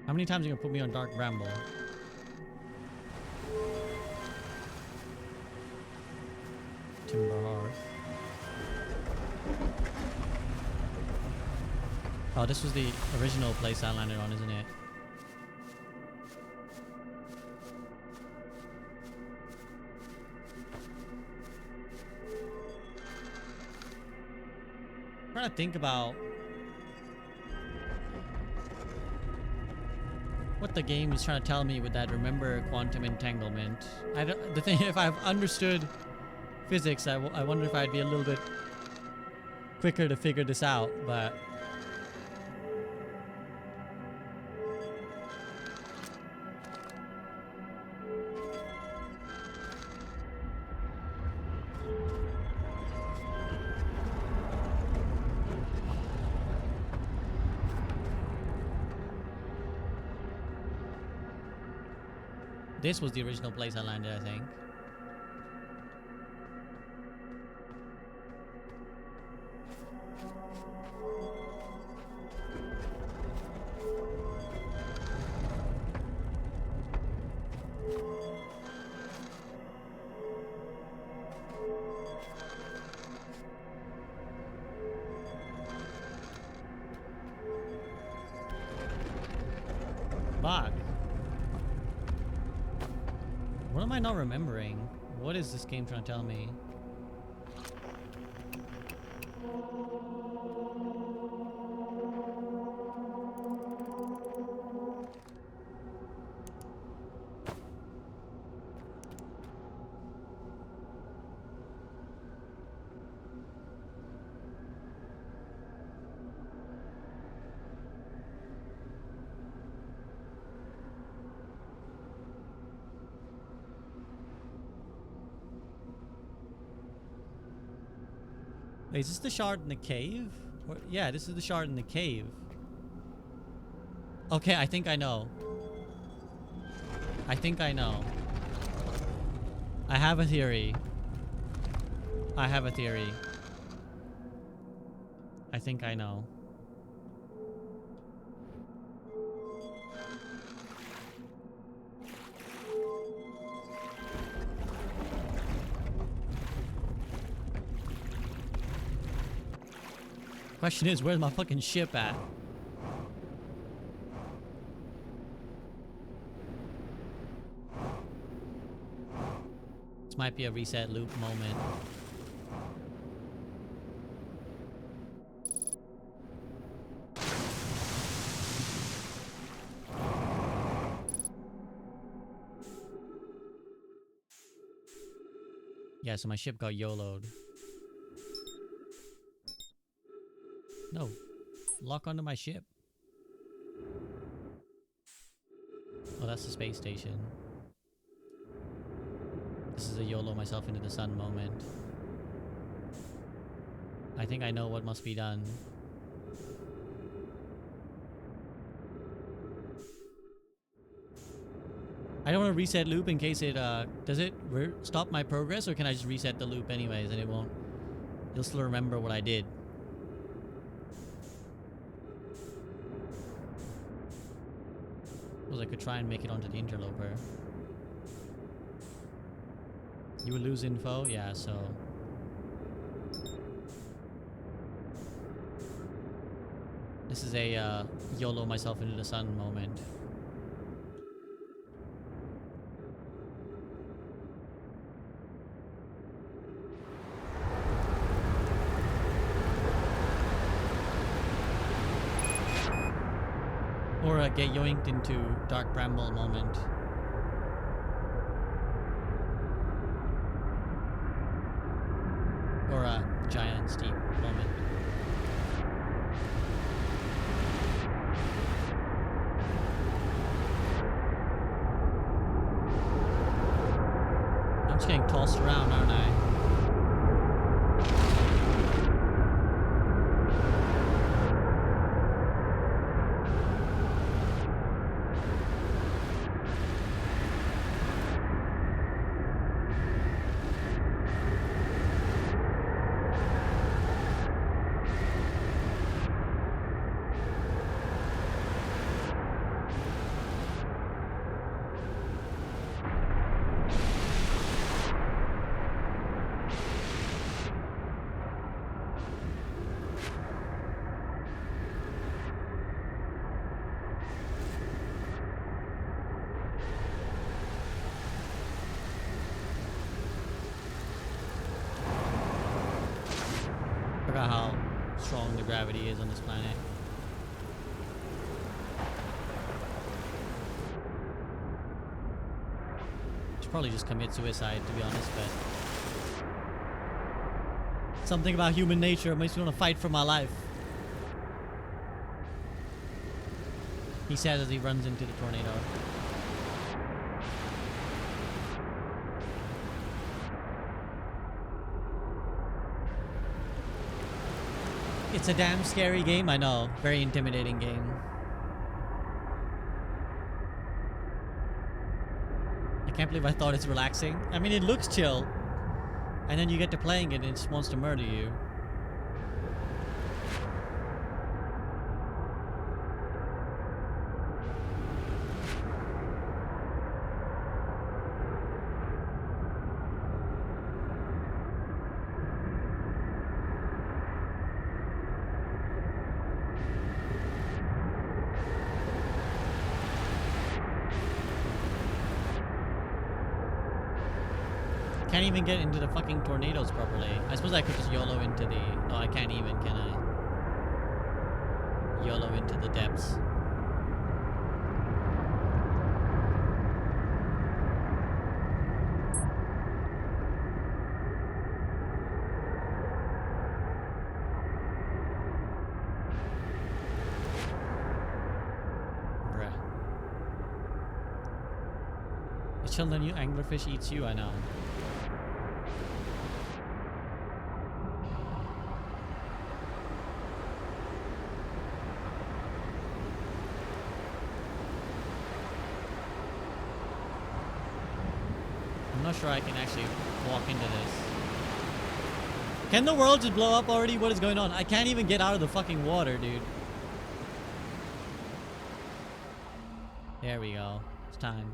[SPEAKER 1] How many times are you gonna put me on Dark Bramble? Timber Hearth. Oh, this was the original place I landed on, isn't it? I'm trying to think about what the game is trying to tell me with that remember quantum entanglement. The thing, if I've understood physics, I wonder if I'd be a little bit quicker to figure this out, but this was the original place I landed, I think. Fuck. What am I not remembering? What is this game trying to tell me? Wait, is this the shard in the cave? Or, yeah, this is the shard in the cave. Okay, I think I know. I think I know. I have a theory. I have a theory. I think I know. Question is, where's my fucking ship at? This might be a reset loop moment. Yeah, so my ship got YOLO'd. No. Lock onto my ship. Oh, that's the space station. This is a YOLO myself into the sun moment. I think I know what must be done. I don't want to reset loop in case it, does it stop my progress, or can I just reset the loop anyways and it won't, you'll still remember what I did. Suppose I could try and make it onto the interloper. You will lose info? Yeah, so... This is a YOLO myself into the sun moment. Or a get yoinked into dark bramble moment. Or a giant steep moment. I'm just getting tossed around, aren't I? Forgot how strong the gravity is on this planet. Should probably just commit suicide, to be honest, but something about human nature makes me want to fight for my life. He says as he runs into the tornado. It's a damn scary game, I know. Very intimidating game. I can't believe I thought it's relaxing. I mean, it looks chill. And then you get to playing it and it just wants to murder you. Can't even get into the fucking tornadoes properly. I suppose I could just YOLO into the... No, I can't even, can I? YOLO into the depths. Bruh. It's chill the new anglerfish eats you, I know. I'm not sure I can actually walk into this. Can the world just blow up already? What is going on? I can't even get out of the fucking water, dude. There we go. It's time.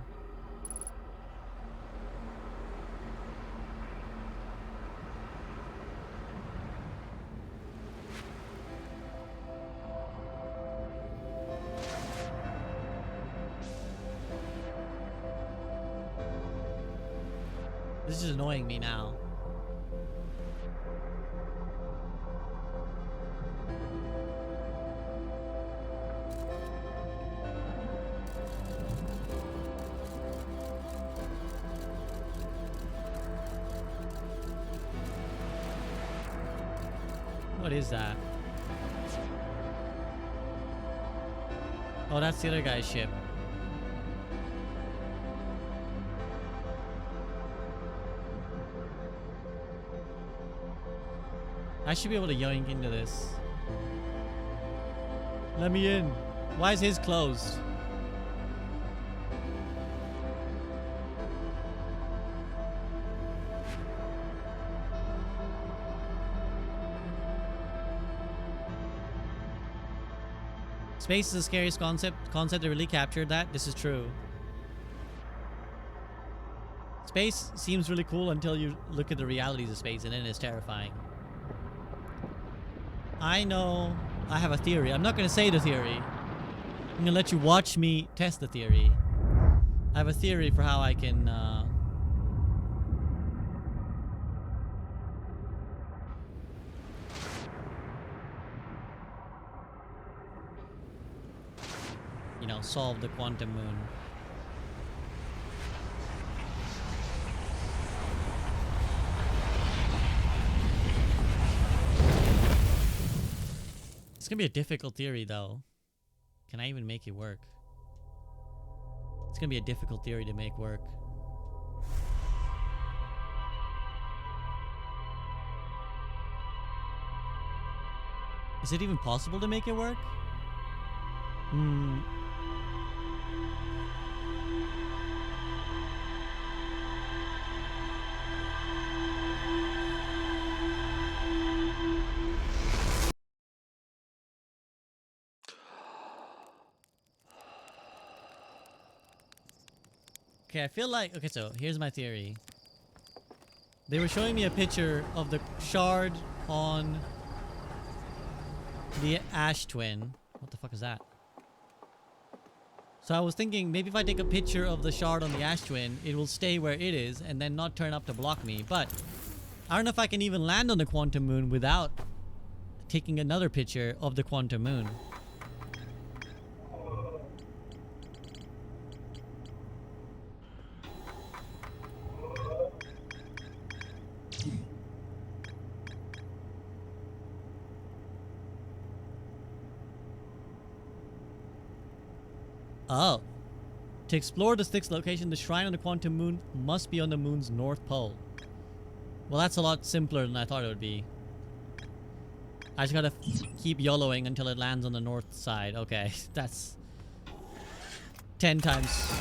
[SPEAKER 1] This is annoying me now. What is that? Oh, that's the other guy's ship. I should be able to yoink into this. Let me in. Why is his closed? Space is the scariest concept. They really captured that. This is true. Space seems really cool until you look at the realities of space, and then it's terrifying. I know I have a theory. I'm not going to say the theory. I'm going to let you watch me test the theory. I have a theory for how I can you know, solve the quantum moon. It's gonna be a difficult theory though. Can I even make it work? It's gonna be a difficult theory to make work. Is it even possible to make it work? Okay, I feel like... Okay, so here's my theory. They were showing me a picture of the shard on the ash twin. What the fuck is that? So I was thinking maybe if I take a picture of the shard on the ash twin, it will stay where it is and then not turn up to block me. But I don't know if I can even land on the quantum moon without taking another picture of the quantum moon. Oh. To explore the sixth location, the shrine on the quantum moon must be on the moon's north pole. Well, that's a lot simpler than I thought it would be. I just gotta keep YOLOing until it lands on the north side. Okay, that's 10 times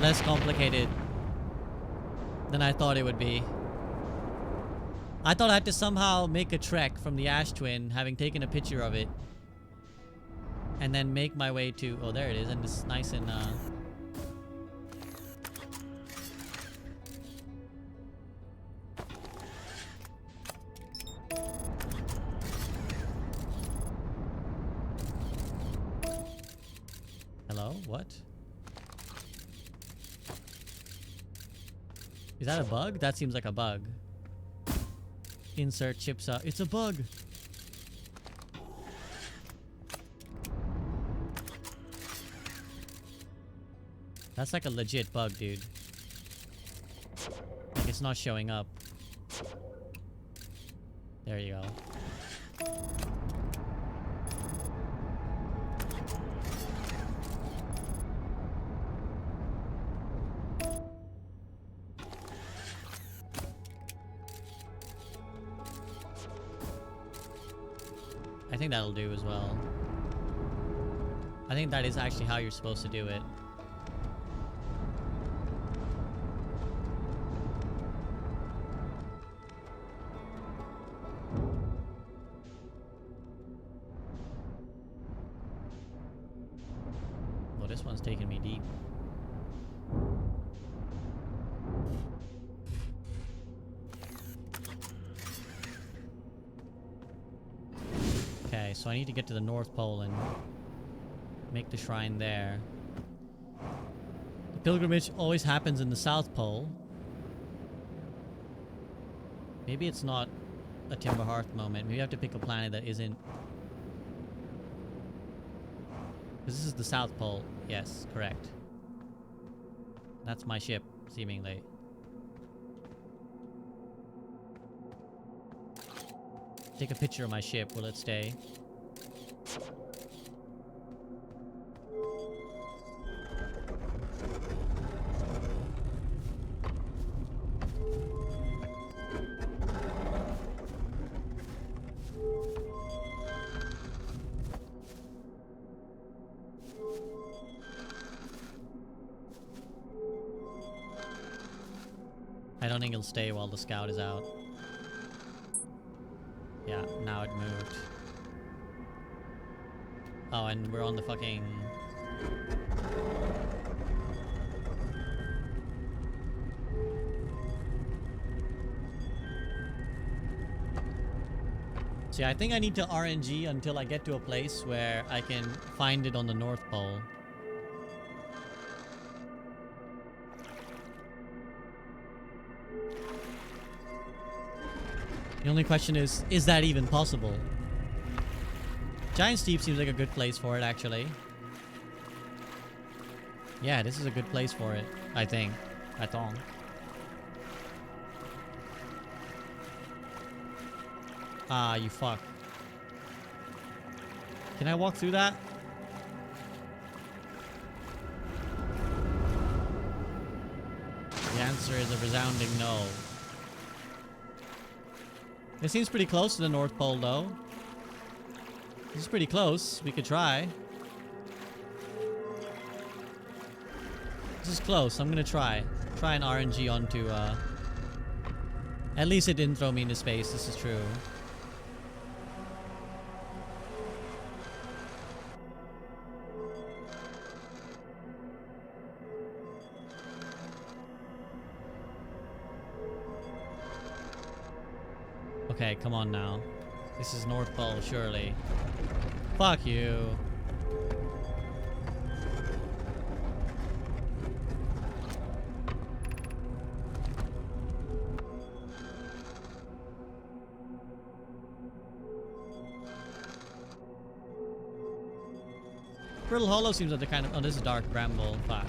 [SPEAKER 1] less complicated than I thought it would be. I thought I had to somehow make a trek from the ash twin, having taken a picture of it, and then make my way to... Oh, there it is, and it's nice and... Hello? What? Is that a bug? That seems like a bug. Insert chips out. It's a bug! That's like a legit bug, dude. Like, it's not showing up. There you go. I think that'll do as well. I think that is actually how you're supposed to do it. Well, this one's taking me deep. Okay, so I need to get to the North Pole and make the shrine there. The pilgrimage always happens in the South Pole. Maybe it's not a Timber Hearth moment. Maybe I have to pick a planet that isn't... Because this is the South Pole. Yes, correct. That's my ship, seemingly. Take a picture of my ship. Will it stay? I don't think it'll stay while the scout is out. Yeah, now it moved. Oh, and we're on the fucking... See, I think I need to RNG until I get to a place where I can find it on the North Pole. The only question is that even possible? Giant Steep seems like a good place for it, actually. Yeah, this is a good place for it, I think. Atong. Ah, you fuck. Can I walk through that? The answer is a resounding no. It seems pretty close to the North Pole, though. This is pretty close. We could try. This is close. I'm gonna try. Try an RNG onto, At least it didn't throw me into space. This is true. Okay, come on now. This is North Pole, surely. Fuck you. Brittle Hollow seems like the kind of... Oh, this is Dark Bramble. Fuck.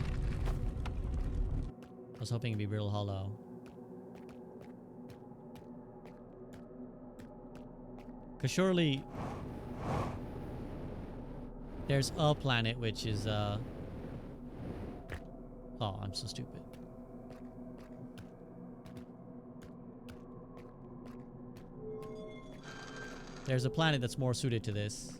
[SPEAKER 1] I was hoping it'd be Brittle Hollow. Because surely... there's a planet which is, Oh, I'm so stupid. There's a planet that's more suited to this.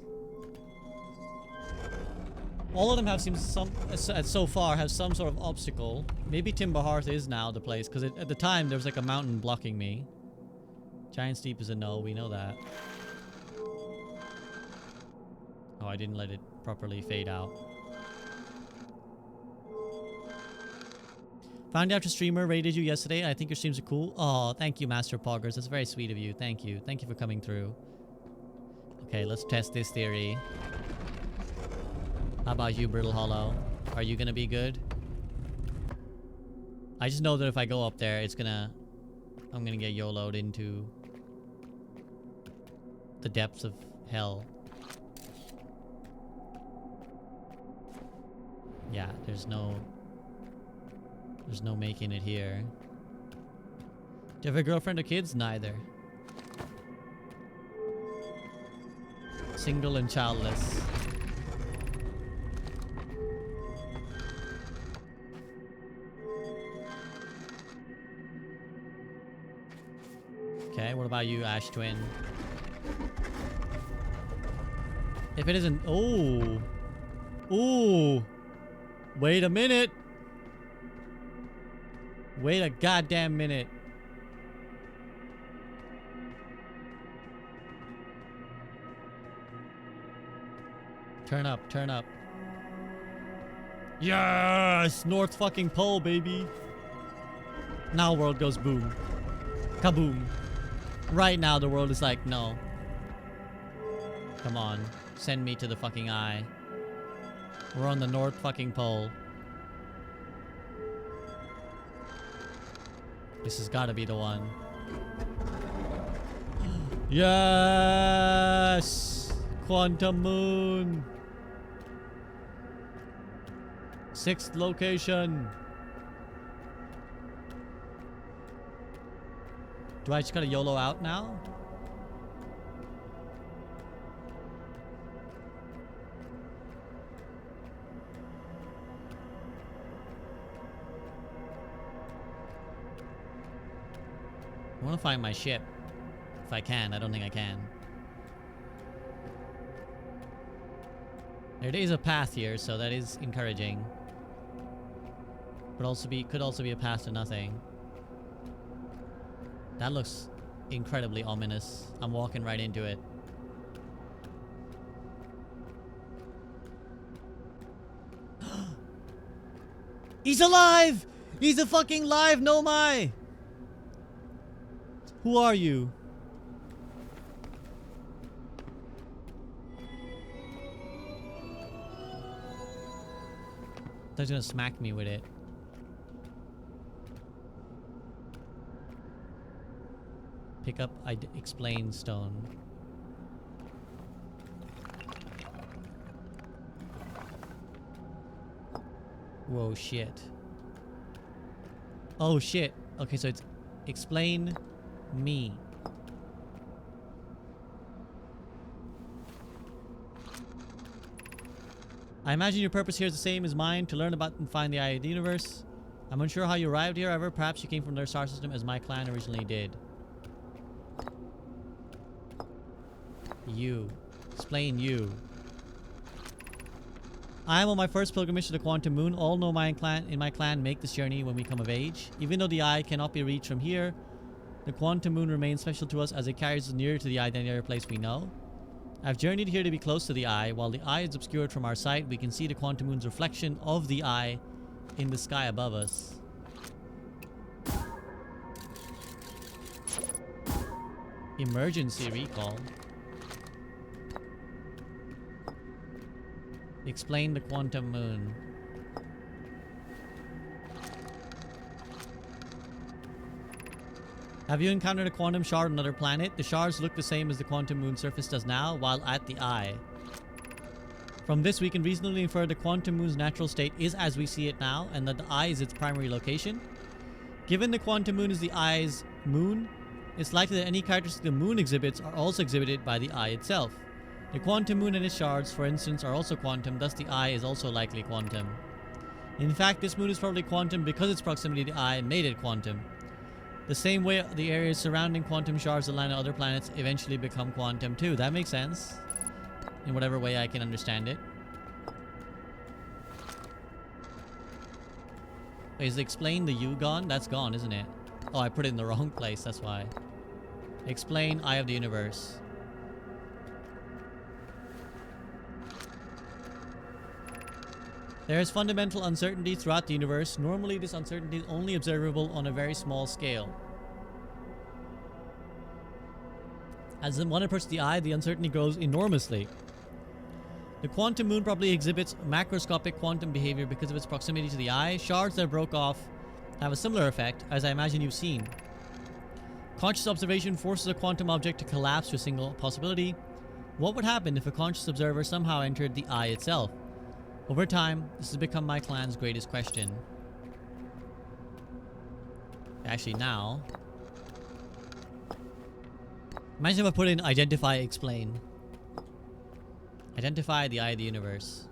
[SPEAKER 1] All of them have seemed so far have some sort of obstacle. Maybe Timberhearth is now the place, because at the time there was like a mountain blocking me. Giant Steep is a no, we know that. Oh, I didn't let it properly fade out. Found you after streamer rated you yesterday. I think your streams are cool. Oh, thank you, Master Poggers. That's very sweet of you. Thank you. Thank you for coming through. Okay, let's test this theory. How about you, Brittle Hollow? Are you gonna be good? I just know that if I go up there, I'm gonna get YOLO'd into the depths of hell. Yeah, there's no making it here. Do you have a girlfriend or kids? Neither. Single and childless. Okay, what about you, Ash Twin? If it isn't... Oh! Ooh! Wait a minute! Wait a goddamn minute. Turn up, turn up. Yes! North fucking Pole, baby! Now world goes boom. Kaboom. Right now the world is like, no. Come on. Send me to the fucking eye. We're on the North fucking Pole. This has got to be the one. Yes! Quantum Moon! 6th location. Do I just gotta YOLO out now? I want to find my ship. If I can. I don't think I can. There is a path here, so that is encouraging. But could also be a path to nothing. That looks incredibly ominous. I'm walking right into it. He's alive! He's a fucking live Nomai! Who are you? They're gonna smack me with it. Pick up, explain stone. Whoa, shit. Oh, shit. Okay, so it's explain me. I imagine your purpose here is the same as mine, to learn about and find the eye of the universe. I'm unsure how you arrived here, however, perhaps you came from their star system as my clan originally did. You. Explain you. I am on my first pilgrimage to the Quantum Moon. All know in my clan make this journey when we come of age. Even though the eye cannot be reached from here, the Quantum Moon remains special to us as it carries us nearer to the eye than any other place we know. I've journeyed here to be close to the eye. While the eye is obscured from our sight, we can see the Quantum Moon's reflection of the eye in the sky above us. Emergency recall. Explain the Quantum Moon. Have you encountered a quantum shard on another planet? The shards look the same as the Quantum Moon surface does now, while at the eye. From this, we can reasonably infer the Quantum Moon's natural state is as we see it now, and that the eye is its primary location. Given the Quantum Moon is the eye's moon, it's likely that any characteristics the moon exhibits are also exhibited by the eye itself. The Quantum Moon and its shards, for instance, are also quantum, thus the eye is also likely quantum. In fact, this moon is probably quantum because its proximity to the eye made it quantum. The same way the areas surrounding quantum shards that land on other planets eventually become quantum too. That makes sense. In whatever way I can understand it. Wait, is explain the U gone? That's gone, isn't it? Oh, I put it in the wrong place, that's why. Explain Eye of the Universe. There is fundamental uncertainty throughout the universe. Normally, this uncertainty is only observable on a very small scale. As one approaches the eye, the uncertainty grows enormously. The Quantum Moon probably exhibits macroscopic quantum behavior because of its proximity to the eye. Shards that broke off have a similar effect, as I imagine you've seen. Conscious observation forces a quantum object to collapse to a single possibility. What would happen if a conscious observer somehow entered the eye itself? Over time, this has become my clan's greatest question. Actually, now... Imagine if I put in identify, explain. Identify the eye of the universe.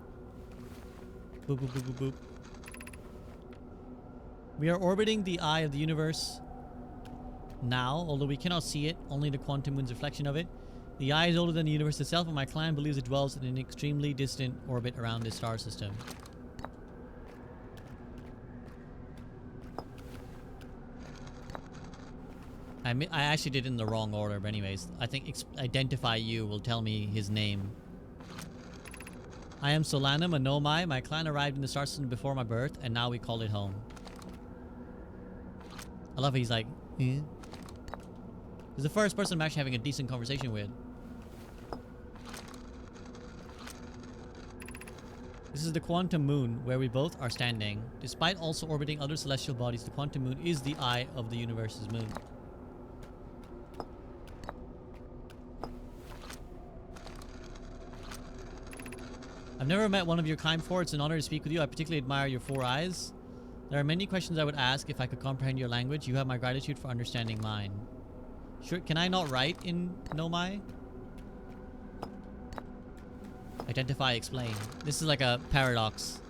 [SPEAKER 1] Boop, boop, boop, boop, boop. We are orbiting the eye of the universe now, although we cannot see it, only the Quantum Moon's reflection of it. The eye is older than the universe itself, and my clan believes it dwells in an extremely distant orbit around this star system. I actually did it in the wrong order, but anyways, I think identify you will tell me his name. I am Solanum, a Nomai. My clan arrived in the star system before my birth, and now we call it home. I love how he's like, eh? He's the first person I'm actually having a decent conversation with. This is the Quantum Moon, where we both are standing. Despite also orbiting other celestial bodies, the Quantum Moon is the eye of the universe's moon. I've never met one of your kind before. It's an honor to speak with you. I particularly admire your 4 eyes. There are many questions I would ask if I could comprehend your language. You have my gratitude for understanding mine. Sure, can I not write in Nomai? Identify, explain. This is like a paradox.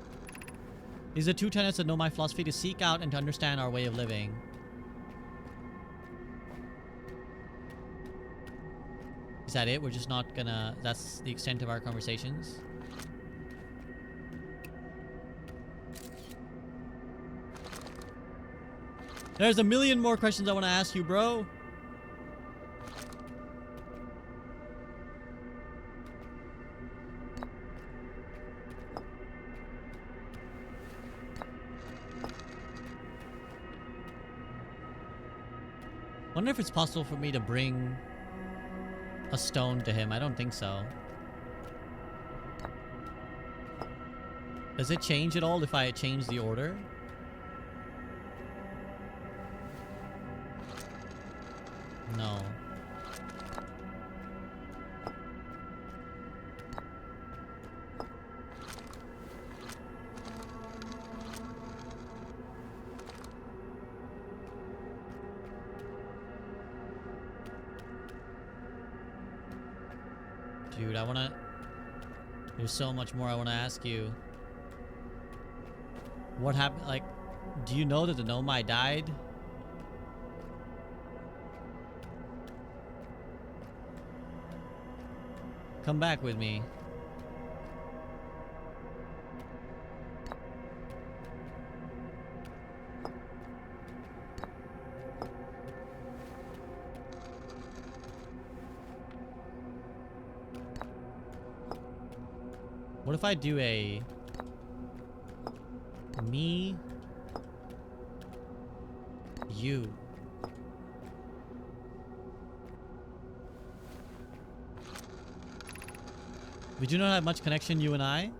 [SPEAKER 1] These are 2 tenets of Nomai philosophy: to seek out and to understand our way of living. Is that it? We're just not gonna... That's the extent of our conversations? There's a million more questions I want to ask you, bro. Wonder if it's possible for me to bring a stone to him. I don't think so. Does it change at all if I change the order? No. Dude, I wanna... There's so much more I wanna ask you. What happened? Like, do you know that the Nomai died? Come back with me. What if I do a... Me... You... We do not have much connection, you and I.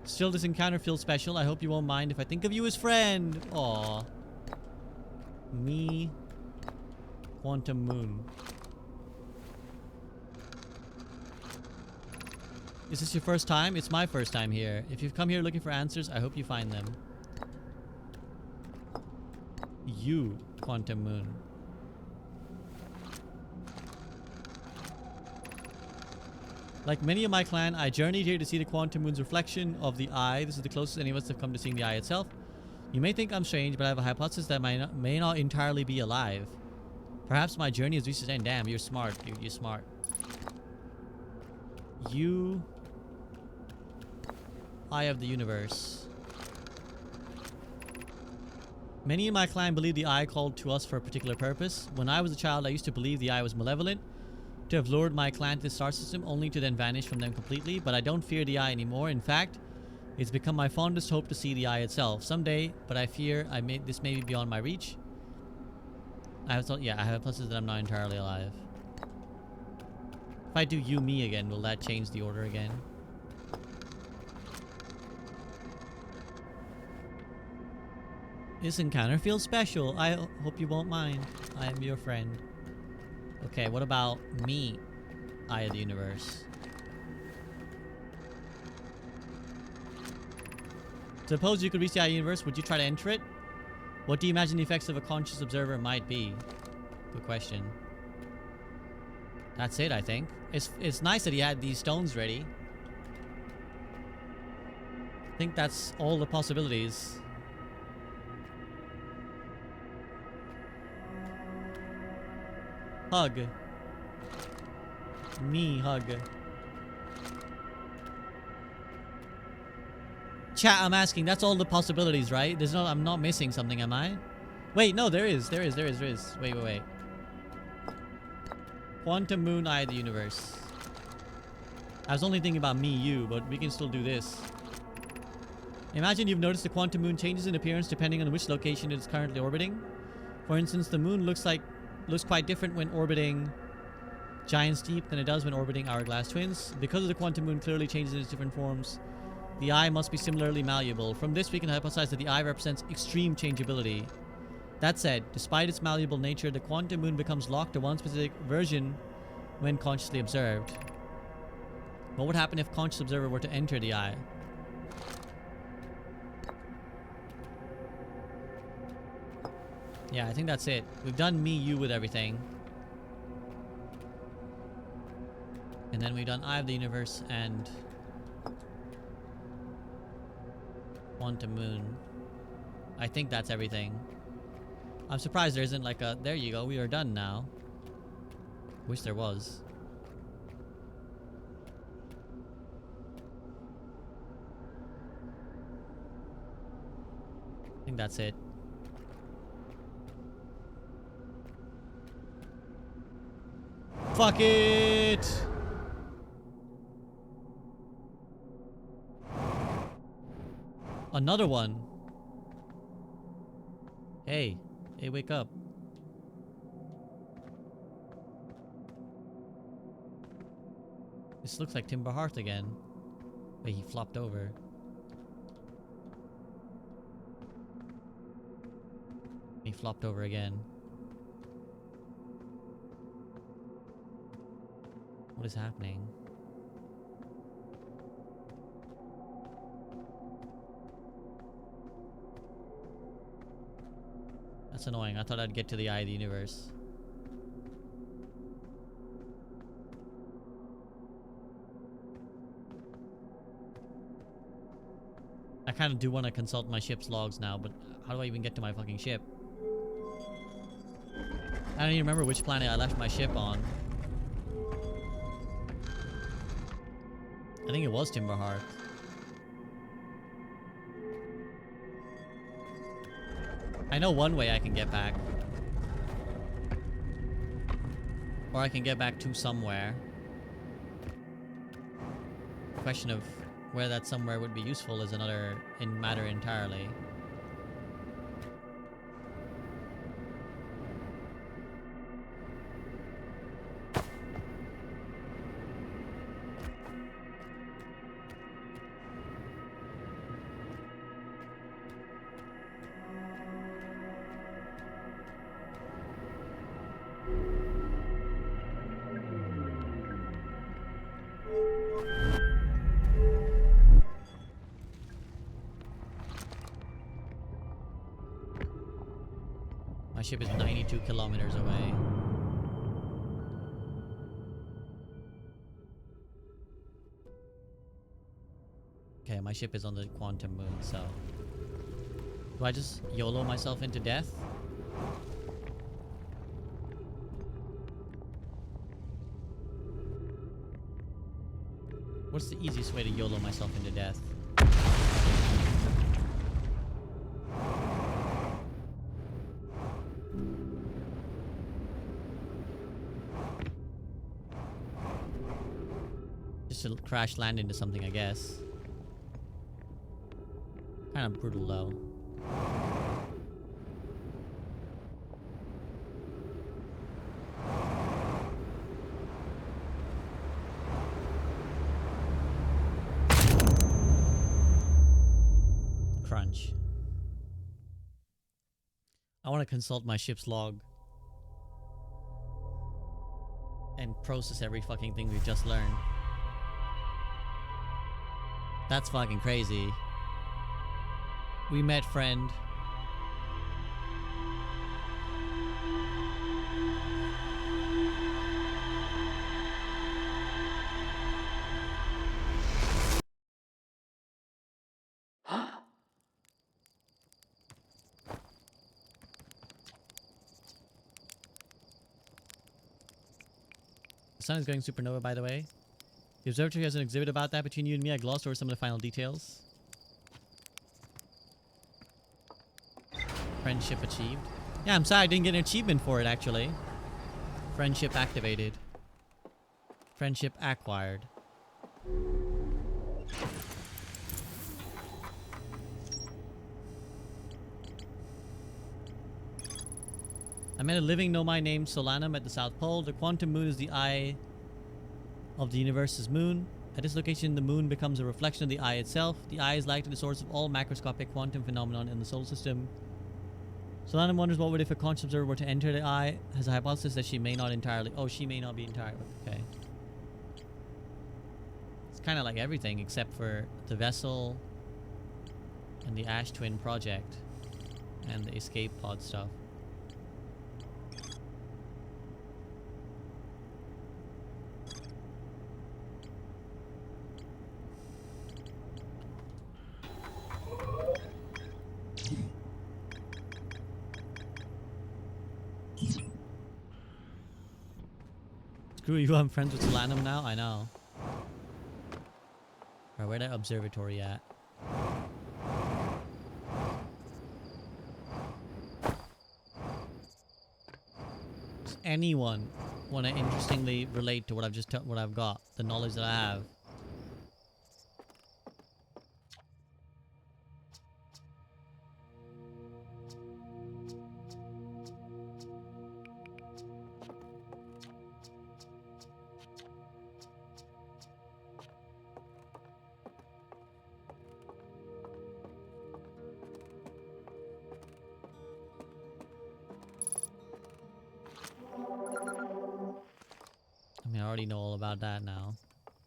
[SPEAKER 1] Still, this encounter feels special. I hope you won't mind if I think of you as friend. Aww. Me... Quantum Moon. Is this your first time? It's my first time here. If you've come here looking for answers, I hope you find them. You, Quantum Moon. Like many of my clan, I journeyed here to see the Quantum Moon's reflection of the eye. This is the closest any of us have come to seeing the eye itself. You may think I'm strange, but I have a hypothesis that may not entirely be alive. Perhaps my journey has reached its end. Damn, you're smart, dude. You're smart. You... Eye of the Universe. Many in my clan believe the eye called to us for a particular purpose. When I was a child, I used to believe the eye was malevolent, to have lured my clan to the star system only to then vanish from them completely, but I don't fear the eye anymore. In fact, it's become my fondest hope to see the eye itself someday, but I fear this may be beyond my reach. I have pluses that I'm not entirely alive. If I do you me again, will that change the order again? This encounter feels special. I hope you won't mind. I am your friend. Okay, what about me, Eye of the Universe? Suppose you could reach the Eye of the Universe, would you try to enter it? What do you imagine the effects of a conscious observer might be? Good question. That's it, I think. It's nice that he had these stones ready. I think that's all the possibilities. Hug. Me hug. Chat, I'm asking, that's all the possibilities, right? I'm not missing something, am I? Wait, no, there is. Wait. Quantum Moon, Eye of the Universe. I was only thinking about me, you, but we can still do this. Imagine you've noticed the Quantum Moon changes in appearance depending on which location it is currently orbiting. For instance, the moon looks quite different when orbiting Giant's Deep than it does when orbiting Hourglass Twins. Because of the Quantum Moon clearly changes in its different forms, the eye must be similarly malleable. From this, we can hypothesize that the eye represents extreme changeability. That said, despite its malleable nature, the Quantum Moon becomes locked to one specific version when consciously observed. What would happen if conscious observer were to enter the eye? Yeah, I think that's it. We've done me, you with everything. And then we've done Eye of the Universe and Quantum Moon. I think that's everything. I'm surprised there isn't like a... There you go, we are done now. Wish there was. I think that's it. Fuck it! Another one. Hey, wake up. This looks like Timber Hearth again. Wait, he flopped over. He flopped over again. What is happening? That's annoying. I thought I'd get to the eye of the universe. I kind of do want to consult my ship's logs now, but how do I even get to my fucking ship? I don't even remember which planet I left my ship on. I think it was Timberhearth. I know one way I can get back. Or I can get back to somewhere. The question of where that somewhere would be useful is another matter entirely. My ship is 92 kilometers away. Okay, my ship is on the quantum moon, so... Do I just YOLO myself into death? What's the easiest way to YOLO myself into death? Just to crash land into something, I guess. Kind of brutal though. Crunch. I want to consult my ship's log and process every fucking thing we've just learned. That's fucking crazy. We met, friend. The sun is going supernova, by the way. The observatory has an exhibit about that. Between you and me, I glossed over some of the final details. Friendship achieved. Yeah, I'm sorry I didn't get an achievement for it, actually. Friendship activated. Friendship acquired. I met a living nomai named Solanum at the South Pole. The quantum moon is the eye of the universe's moon. At this location, the moon becomes a reflection of the eye itself. The eye is likely the source of all macroscopic quantum phenomenon in the solar system. Solanum wonders what would if a conscious observer were to enter the eye. Has a hypothesis that she may not entirely... Oh, she may not be entirely... Okay. It's kind of like everything except for the vessel and the Ash Twin project and the escape pod stuff. Screw you, I'm friends with Solanum now? I know. Alright, where that observatory at? Does anyone want to interestingly relate to what I've just what I've got? The knowledge that I have? already know all about that now.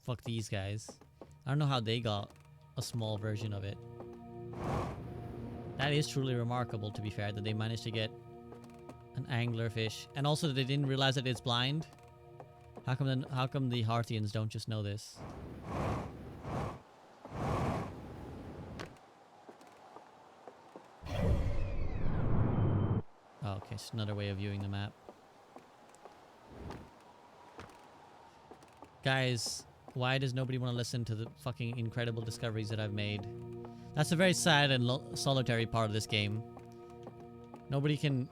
[SPEAKER 1] Fuck these guys. I don't know how they got a small version of it. That is truly remarkable, to be fair, that they managed to get an anglerfish. And also that they didn't realize that it's blind. How come the Harthians don't just know this? Oh, okay, it's another way of viewing the map. Guys, why does nobody want to listen to the fucking incredible discoveries that I've made? That's a very sad and solitary part of this game. Nobody can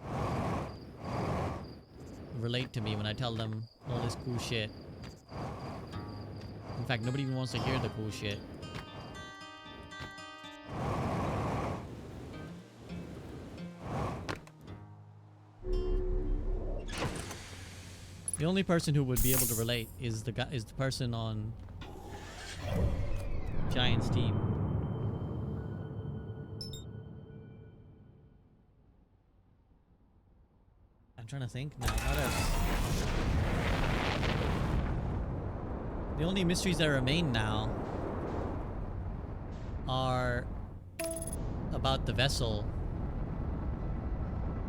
[SPEAKER 1] relate to me when I tell them all this cool shit. In fact, nobody even wants to hear the cool shit. The only person who would be able to relate is the person on Giant's team. I'm trying to think. No, not us. The only mysteries that remain now are about the vessel.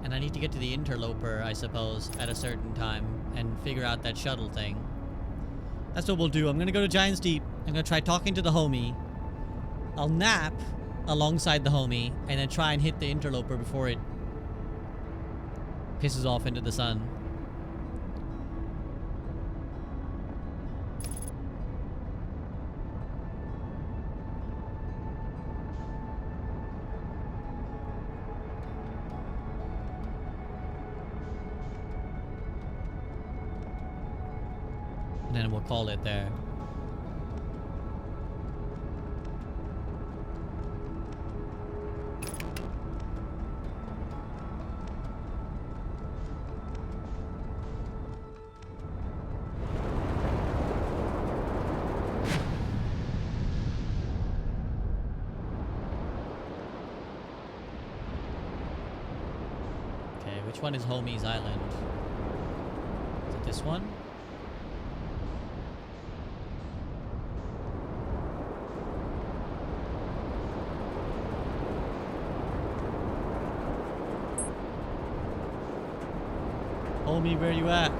[SPEAKER 1] And I need to get to the interloper, I suppose, at a certain time and figure out that shuttle thing. That's what we'll do. I'm going to go to Giant's Deep. I'm going to try talking to the homie. I'll nap alongside the homie and then try and hit the interloper before it pisses off into the sun. And then we'll call it there. Okay, which one is Homie's Island? Is it this one? Homie, where you at?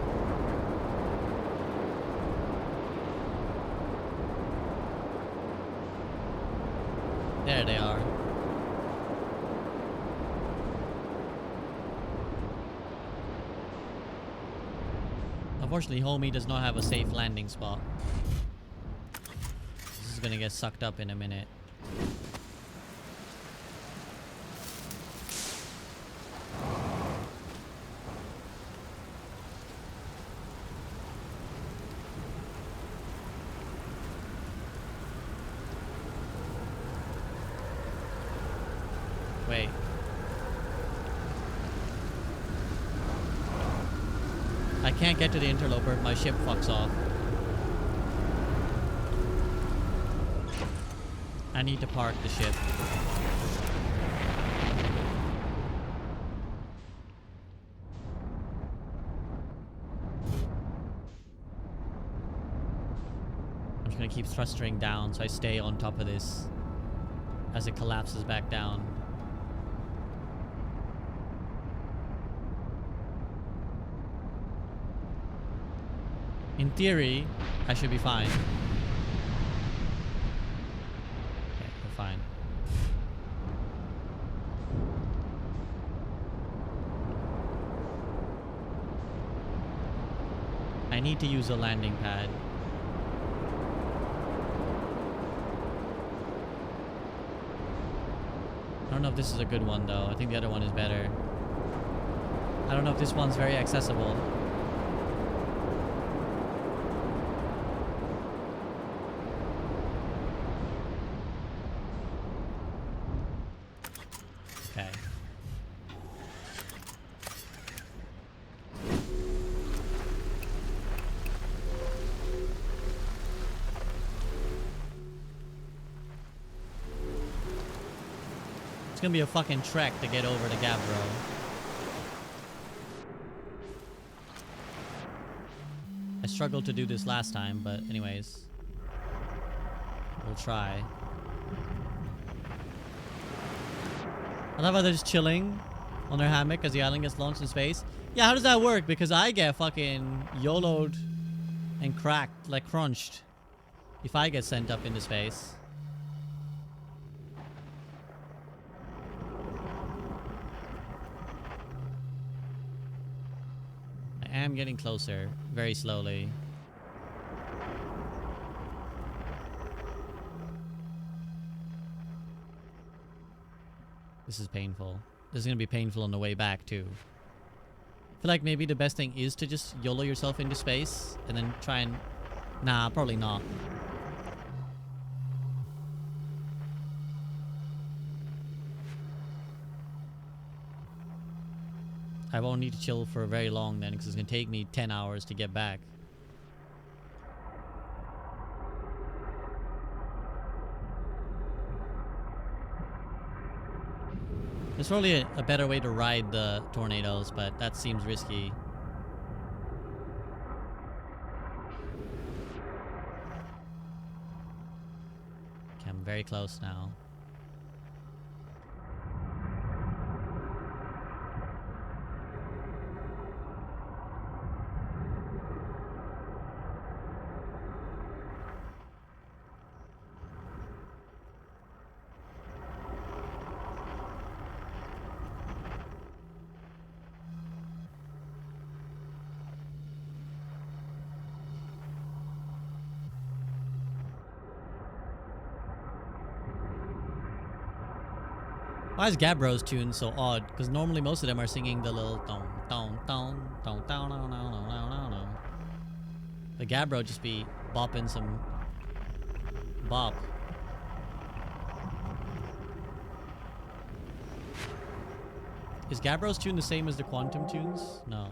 [SPEAKER 1] There they are. Unfortunately, Homie does not have a safe landing spot. This is gonna get sucked up in a minute. Wait. I can't get to the interloper if my ship fucks off. I need to park the ship. I'm just gonna keep thrusting down so I stay on top of this as it collapses back down. In theory, I should be fine. Okay, we're fine. I need to use a landing pad. I don't know if this is a good one though. I think the other one is better. I don't know if this one's very accessible. Okay. It's gonna be a fucking trek to get over to Gavro. I struggled to do this last time, but anyways. We'll try. I love how they're just chilling on their hammock as the island gets launched in space. Yeah, how does that work? Because I get fucking YOLO'd and cracked, like crunched, if I get sent up into space. I am getting closer, very slowly. This is painful. This is gonna be painful on the way back too. I feel like maybe the best thing is to just YOLO yourself into space and then try and... Nah, probably not. I won't need to chill for very long then, because it's gonna take me 10 hours to get back. There's probably a better way to ride the tornadoes, but that seems risky. Okay, I'm very close now. Why is Gabro's tune so odd? Because normally most of them are singing the little don don don don don don don don don. The Gabro just be bopping some bop. Is Gabro's tune the same as the Quantum tunes? No.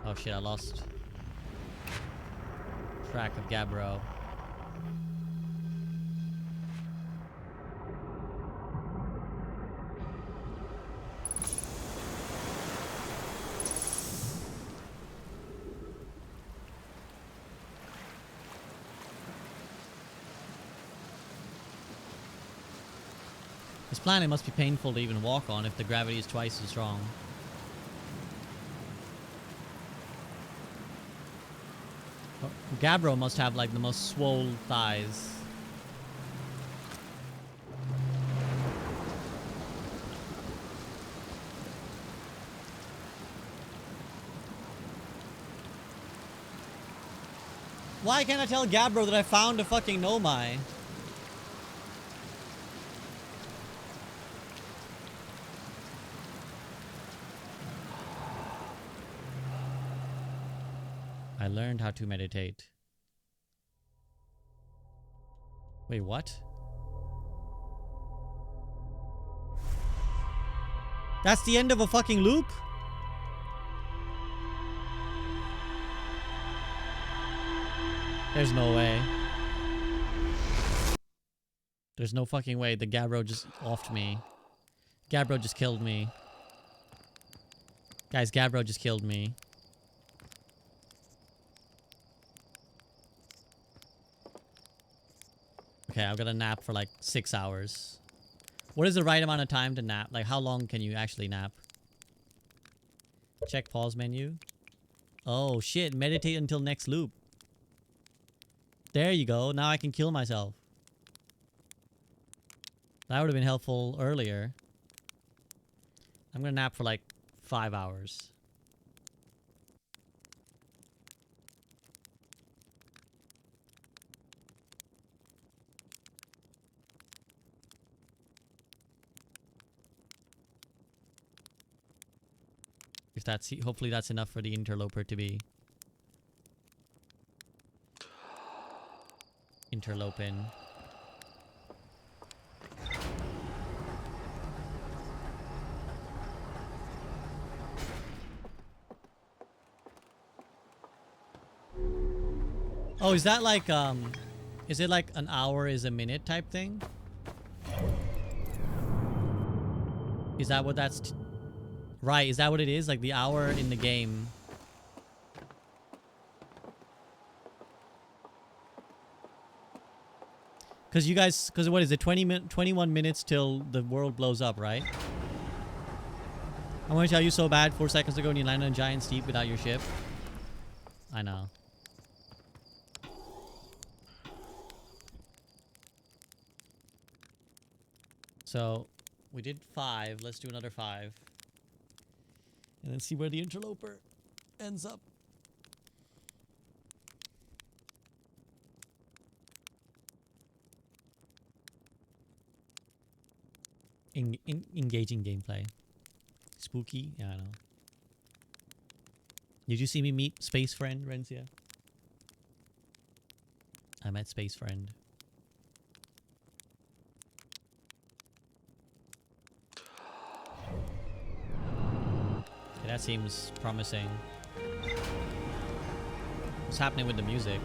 [SPEAKER 1] Oh shit, I lost track of Gabro. This planet must be painful to even walk on if the gravity is twice as strong. Oh, Gabro must have like the most swole thighs. Why can't I tell Gabro that I found a fucking Nomai? I learned how to meditate. Wait, what? That's the end of a fucking loop? There's no way. There's no fucking way. The Gabro just offed me. Gabro just killed me. Guys, Gabro just killed me. Okay, I've got to nap for like 6 hours. What is the right amount of time to nap? Like, how long can you actually nap? Check pause menu. Oh, shit. Meditate until next loop. There you go. Now I can kill myself. That would have been helpful earlier. I'm going to nap for like 5 hours. If that's, hopefully that's enough for the interloper to be interloping. Oh, is that like is it like an hour is a minute type thing? Is that what that's right, is that what it is? Like the hour in the game Cause you guys, cause what is it? 21 minutes till the world blows up, right? I'm gonna tell you so bad. 4 seconds ago, and you landed on a giant steep without your ship. I know. So we did 5. Let's do another 5, and then see where the interloper ends up. Engaging gameplay. Spooky? Yeah, I know. Did you see me meet Space Friend, Rencia? I met Space Friend. Okay, that seems promising. What's happening with the music?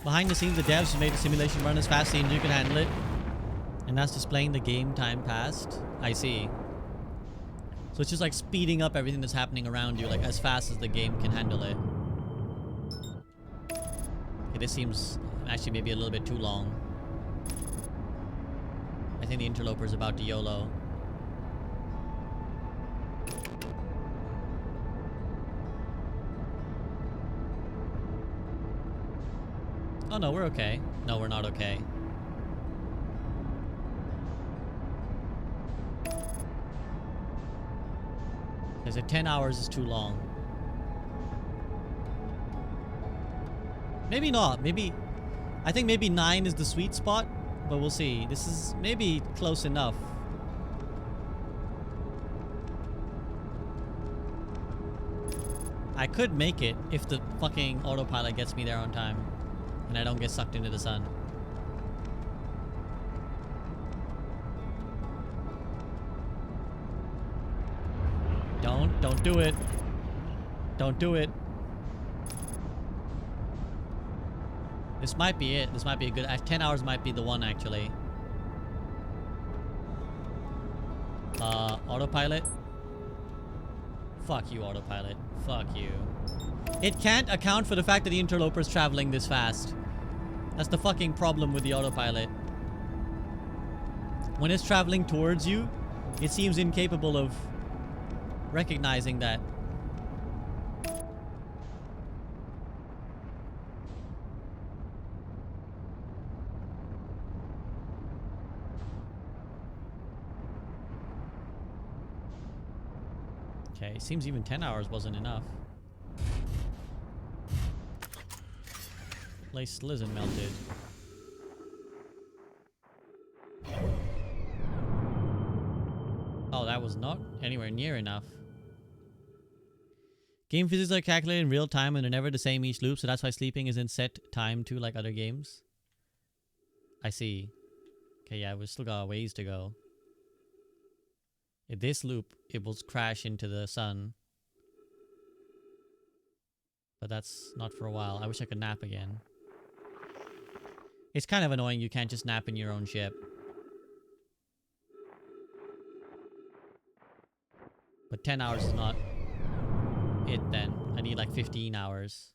[SPEAKER 1] Behind the scenes, the devs made the simulation run as fast as the engine could handle it. And that's displaying the game time passed. I see. So it's just like speeding up everything that's happening around you, like as fast as the game can handle it. Okay, this seems actually maybe a little bit too long. I think the interloper's about to YOLO. Oh no, we're okay. No, we're not okay. They said 10 hours is too long. Maybe not. Maybe... I think maybe 9 is the sweet spot, but we'll see. This is maybe close enough. I could make it if the fucking autopilot gets me there on time. And I don't get sucked into the sun. Don't do it. Don't do it. This might be it. This might be a good... 10 hours might be the one, actually. Autopilot. Fuck you, autopilot. Fuck you. It can't account for the fact that the interloper's traveling this fast. That's the fucking problem with the autopilot. When it's traveling towards you, it seems incapable of recognizing that. Okay, seems even 10 hours wasn't enough. Place still isn't melted. Oh, that was not anywhere near enough. Game physics are calculated in real time and they're never the same each loop, so that's why sleeping isn't set time too like other games. I see. Okay, yeah, we've still got a ways to go. In this loop, it will crash into the sun. But that's not for a while. I wish I could nap again. It's kind of annoying you can't just nap in your own ship. But 10 hours is not it then. I need like 15 hours.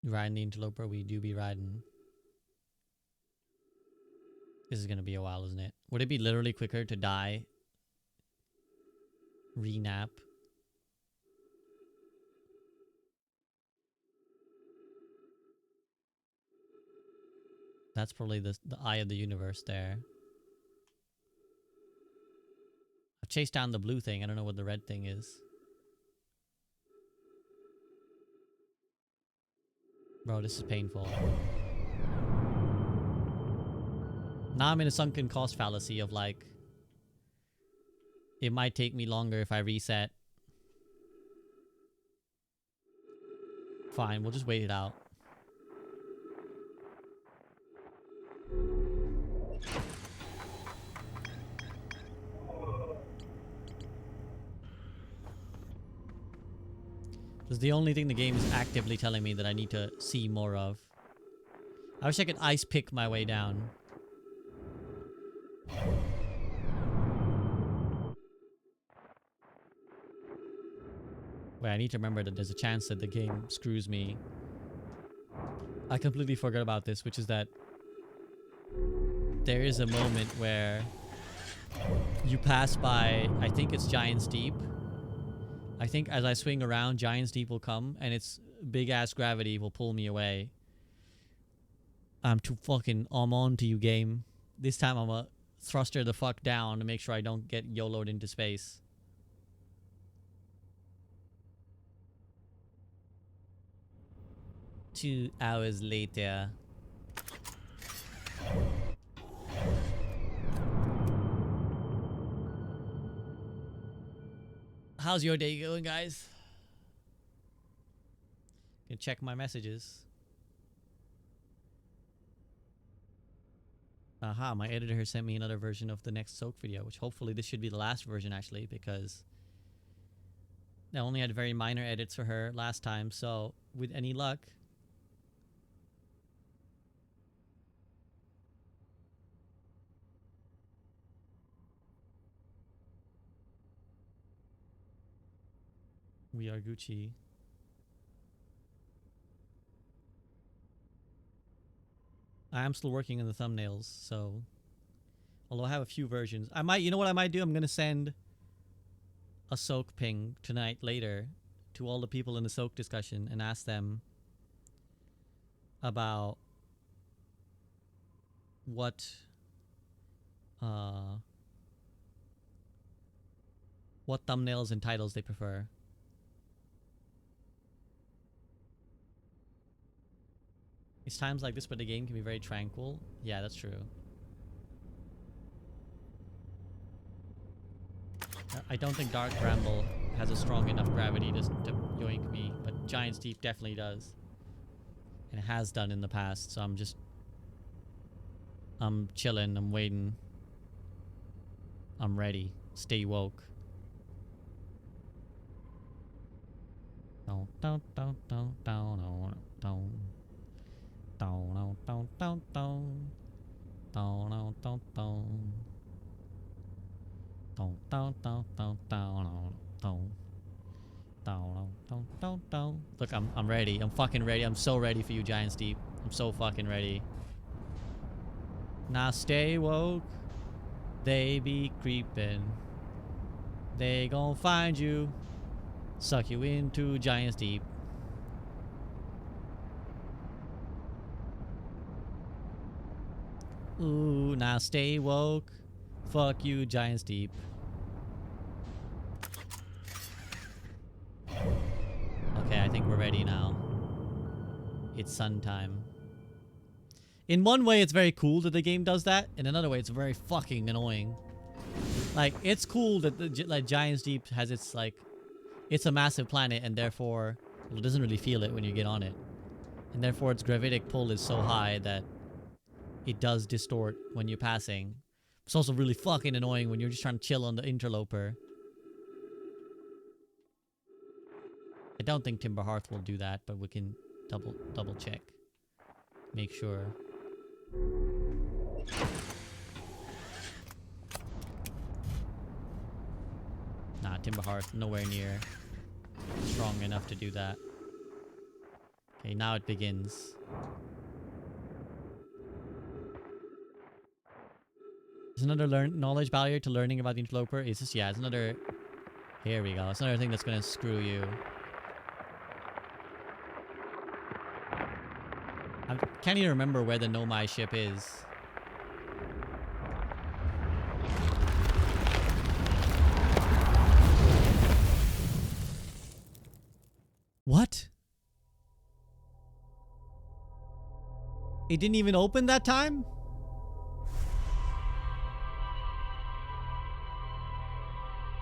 [SPEAKER 1] Riding the interloper, we do be riding. This is gonna be a while, isn't it? Would it be literally quicker to die? Re-nap? That's probably the eye of the universe there. I've chased down the blue thing. I don't know what the red thing is. Bro, this is painful. Now I'm in a sunken cost fallacy of like... It might take me longer if I reset. Fine, we'll just wait it out. That's the only thing the game is actively telling me that I need to see more of. I wish I could ice pick my way down. Wait, I need to remember that there's a chance that the game screws me. I completely forgot about this, which is that there is a moment where you pass by, I think it's Giant's Deep. I think as I swing around, Giant's Deep will come and its big ass gravity will pull me away. I'm on to you, game. This time I'm a thruster the fuck down to make sure I don't get YOLO'd into space. Two hours later. How's your day going, guys? Can check my messages. Aha, my editor sent me another version of the next soak video, which hopefully this should be the last version actually, because I only had very minor edits for her last time, so with any luck, we are Gucci. I am still working on the thumbnails, so although I have a few versions, I might, you know what I might do? I'm gonna send a soak ping tonight later to all the people in the soak discussion and ask them about what thumbnails and titles they prefer. It's times like this where the game can be very tranquil. Yeah, that's true. I don't think Dark Bramble has a strong enough gravity to yoink me, but Giant's Deep definitely does. And it has done in the past, so I'm chilling, I'm waiting. I'm ready. Stay woke. Don't. Look, I'm ready. I'm fucking ready. I'm so ready for you, Giants Deep. I'm so fucking ready. Now stay woke. They be creeping. They gon' find you. Suck you into Giants Deep. Ooh, now stay woke. Fuck you, Giants Deep. Okay, I think we're ready now. It's sun time. In one way, it's very cool that the game does that. In another way, it's very fucking annoying. Like, it's cool that the Giants Deep has its, like... It's a massive planet, and therefore... Well, it doesn't really feel it when you get on it. And therefore, its gravitic pull is so high that... It does distort when you're passing. It's also really fucking annoying when you're just trying to chill on the interloper. I don't think Timber Hearth will do that, but we can double check. Make sure. Nah, Timber Hearth nowhere near strong enough to do that. Okay, now it begins. Is another knowledge barrier to learning about the interloper? Is this? Yeah, it's another... Here we go. It's another thing that's gonna screw you. I can't even remember where the Nomai ship is. What? It didn't even open that time?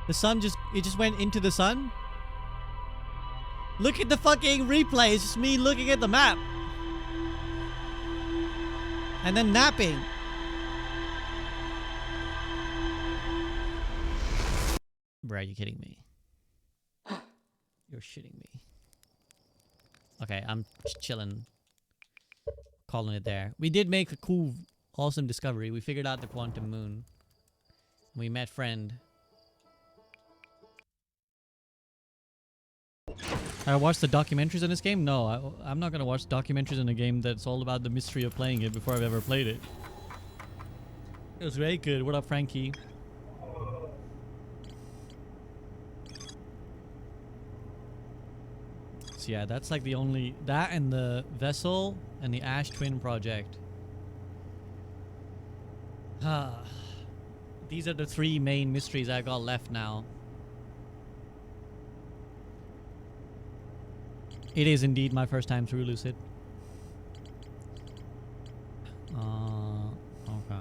[SPEAKER 1] The sun it just went into the sun? Look at the fucking replay. It's just me looking at the map. And then napping. Bro, are you kidding me? You're shitting me. Okay, I'm chilling. Calling it there. We did make a cool, awesome discovery. We figured out the quantum moon. We met friend. I watched the documentaries in this game? No, I'm not gonna watch documentaries in a game that's all about the mystery of playing it before I've ever played it. It was very good. What up, Frankie? So yeah, that's like the only... That and the Vessel and the Ash Twin project. These are the 3 main mysteries I got left now. It is indeed my first time through Lucid. Okay.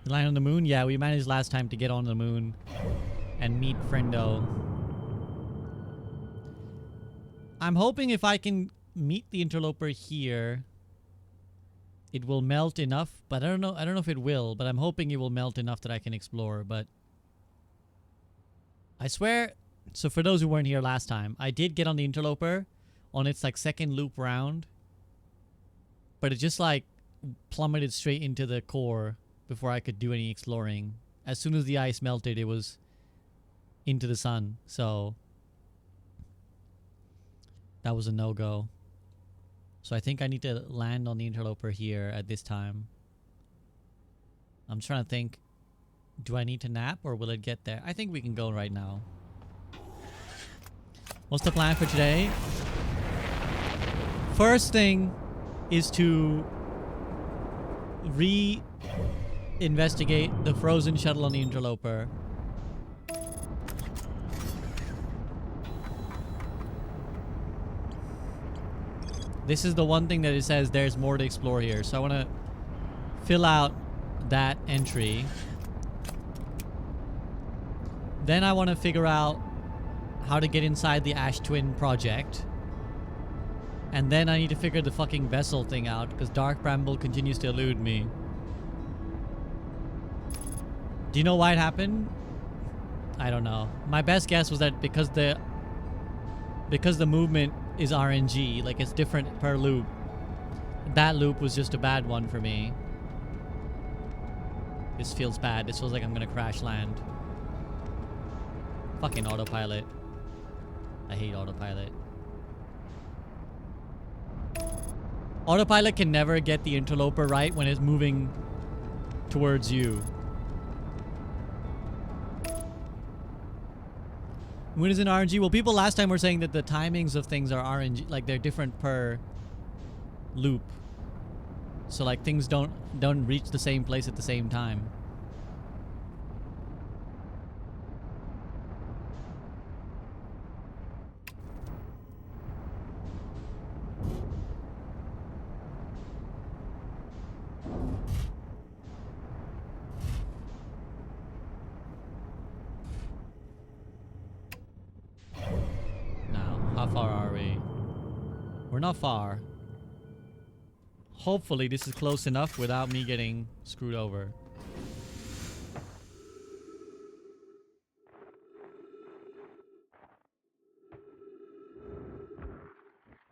[SPEAKER 1] Line on the moon? Yeah, we managed last time to get on the moon and meet Friendo. I'm hoping if I can meet the interloper here, it will melt enough, but I don't know if it will, but I'm hoping it will melt enough that I can explore, but I swear. So for those who weren't here last time, I did get on the interloper on its like second loop round, but it just like plummeted straight into the core before I could do any exploring. As soon as the ice melted, it was into the sun, so that was a no-go. So I think I need to land on the interloper here at this time. I'm trying to think, do I need to nap or will it get there? I think we can go right now. What's the plan for today? First thing is to investigate the frozen shuttle on the interloper. This is the one thing that it says there's more to explore here. So I want to fill out that entry. Then I want to figure out how to get inside the Ash Twin project. And then I need to figure the fucking vessel thing out because Dark Bramble continues to elude me. Do you know why it happened? I don't know. My best guess was that because the movement is RNG, like it's different per loop. That loop was just a bad one for me. This feels bad. This feels like I'm gonna crash land. Fucking autopilot. I hate autopilot. Autopilot can never get the interloper right when it's moving towards you. When is in RNG? Well, people last time were saying that the timings of things are RNG, like they're different per loop. So like things don't reach the same place at the same time. How far are we? We're not far. Hopefully this is close enough without me getting screwed over.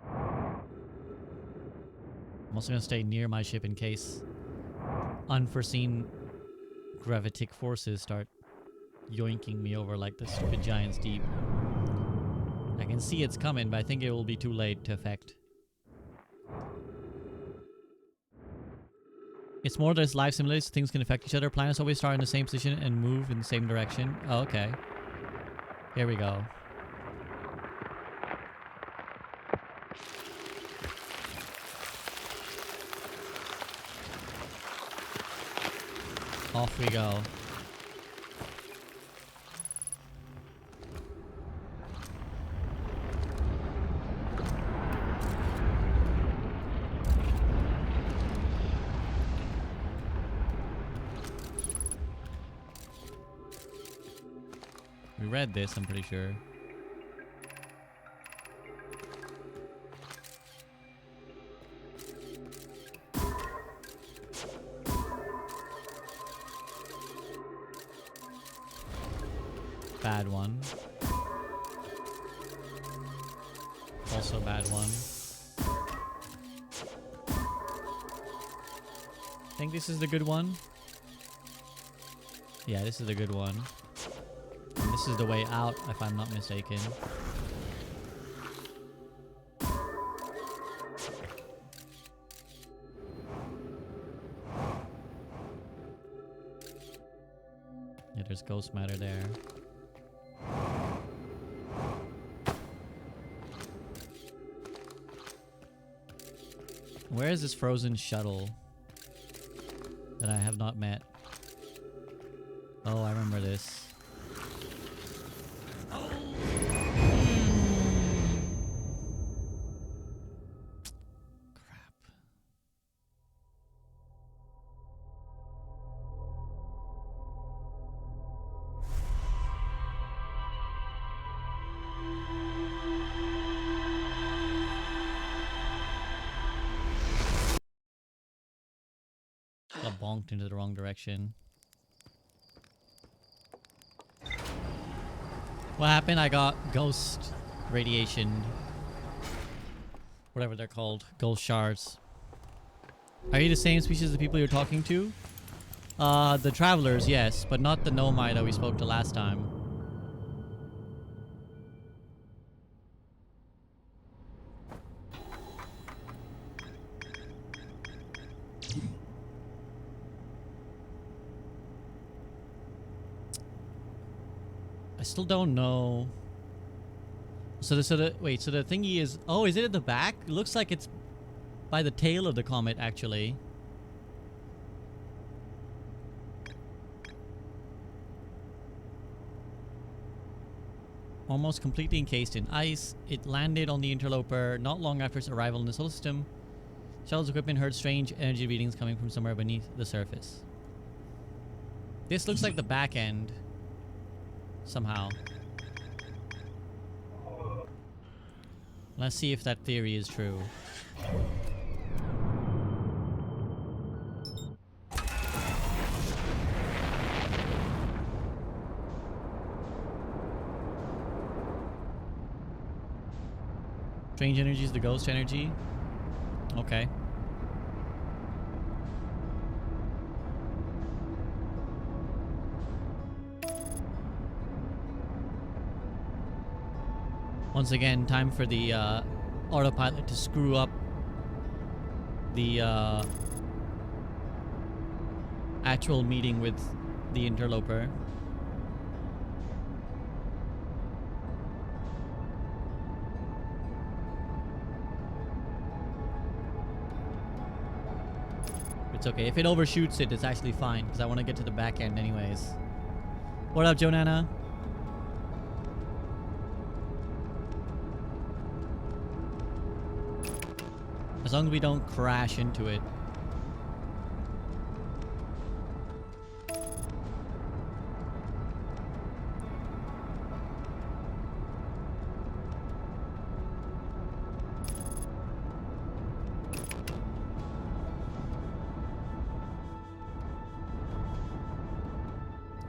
[SPEAKER 1] I'm also gonna stay near my ship in case unforeseen gravitic forces start yoinking me over like the stupid Giant's Deep. I can see it's coming, but I think it will be too late to affect. It's more that it's live simulated, so things can affect each other. Planets always start in the same position and move in the same direction. Oh, okay. Here we go. Off we go. We read this, I'm pretty sure. Bad one. Also a bad one. I think this is the good one. Yeah, this is the good one. And this is the way out, if I'm not mistaken. Yeah, there's ghost matter there. Where is this frozen shuttle that I have not met? Oh, I remember this. Crap. Got bonked into the wrong direction. What happened? I got ghost radiation. Whatever they're called. Ghost shards. Are you the same species as the people you're talking to? The travelers, yes, but not the Nomai that we spoke to last time. I still don't know. So the thingy is... Oh, is it at the back? It looks like it's by the tail of the comet, actually. Almost completely encased in ice, it landed on the interloper not long after its arrival in the solar system. Shuttle's equipment heard strange energy readings coming from somewhere beneath the surface. This looks like the back end. Somehow. Let's see if that theory is true. Strange energy is the ghost energy. Okay. Once again, time for the autopilot to screw up the actual meeting with the interloper. It's okay. If it overshoots it, it's actually fine, because I want to get to the back end anyways. What up, Jonana? As long as we don't crash into it.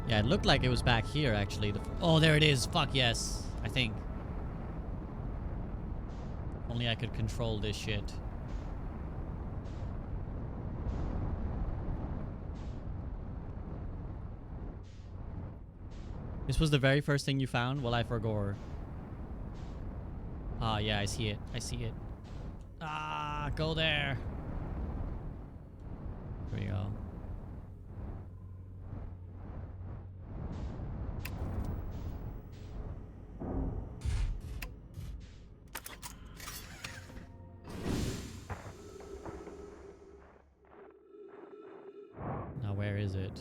[SPEAKER 1] Yeah, it looked like it was back here, actually. Oh, there it is. Fuck yes. I think. Only I could control this shit. This was the very first thing you found? Well, I forgot. Ah, yeah, I see it. I see it. Ah, go there. Here we go. Now, where is it?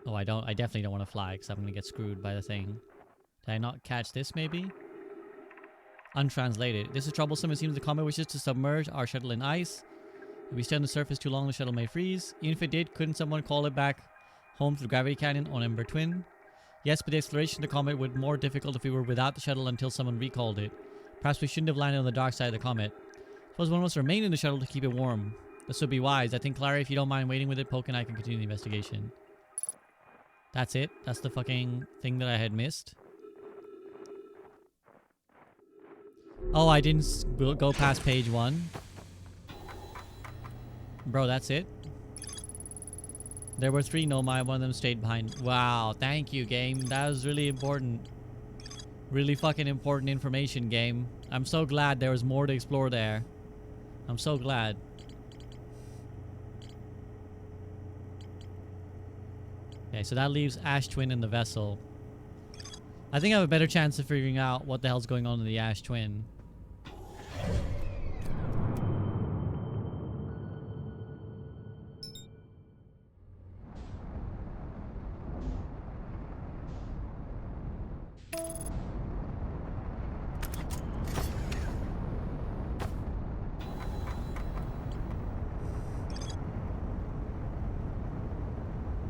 [SPEAKER 1] Oh, I definitely don't want to fly because I'm going to get screwed by the thing. Did I not catch this, maybe? Untranslated. This is troublesome. It seems the comet wishes to submerge our shuttle in ice. If we stay on the surface too long, the shuttle may freeze. Even if it did, couldn't someone call it back home through gravity canyon on Ember Twin? Yes, but the exploration of the comet would be more difficult if we were without the shuttle until someone recalled it. Perhaps we shouldn't have landed on the dark side of the comet. Suppose one of us remain in the shuttle to keep it warm. This would be wise. I think, Clara, if you don't mind waiting with it, Poke and I can continue the investigation. That's it? That's the fucking thing that I had missed? Oh, I didn't go past page 1. Bro, that's it? There were 3 Nomai, one of them stayed behind. Wow, thank you, game. That was really important. Really fucking important information, game. I'm so glad there was more to explore there. I'm so glad. Okay, so that leaves Ash Twin in the vessel. I think I have a better chance of figuring out what the hell's going on in the Ash Twin.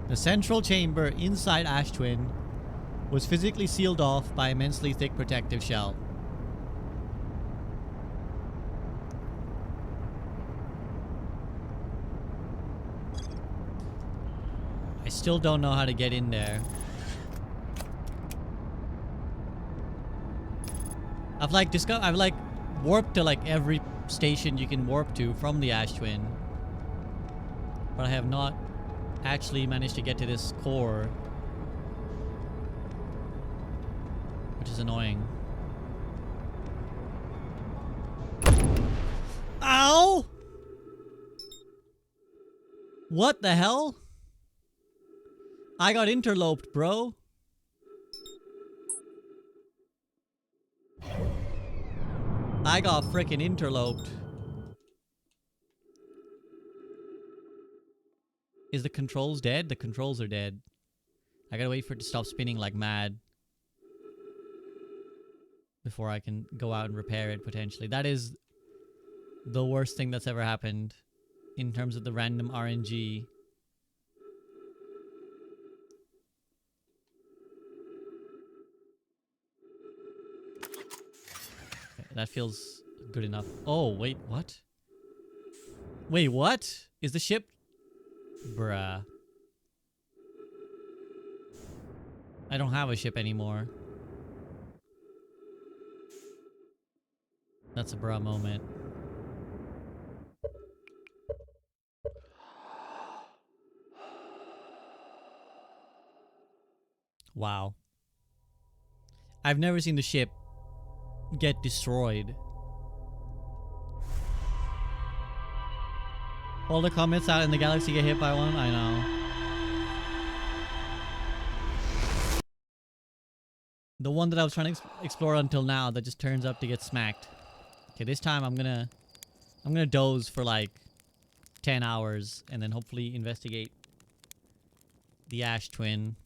[SPEAKER 1] The central chamber inside Ash Twin was physically sealed off by immensely thick protective shell. I still don't know how to get in there. I've like warped to like every station you can warp to from the Ash Twin, but I have not actually managed to get to this core, which is annoying. Ow! What the hell? I got interloped, bro. I got frickin' interloped. Is the controls dead? The controls are dead. I gotta wait for it to stop spinning like mad before I can go out and repair it, potentially. That is the worst thing that's ever happened in terms of the random RNG. Okay, that feels good enough. Oh, wait, what? Wait, what? Is the ship... Bruh. I don't have a ship anymore. That's a bruh moment. Wow. I've never seen the ship get destroyed. All the comets out in the galaxy get hit by one? I know. The one that I was trying to explore until now that just turns up to get smacked. Okay, this time I'm gonna doze for like 10 hours and then hopefully investigate the Ash Twin.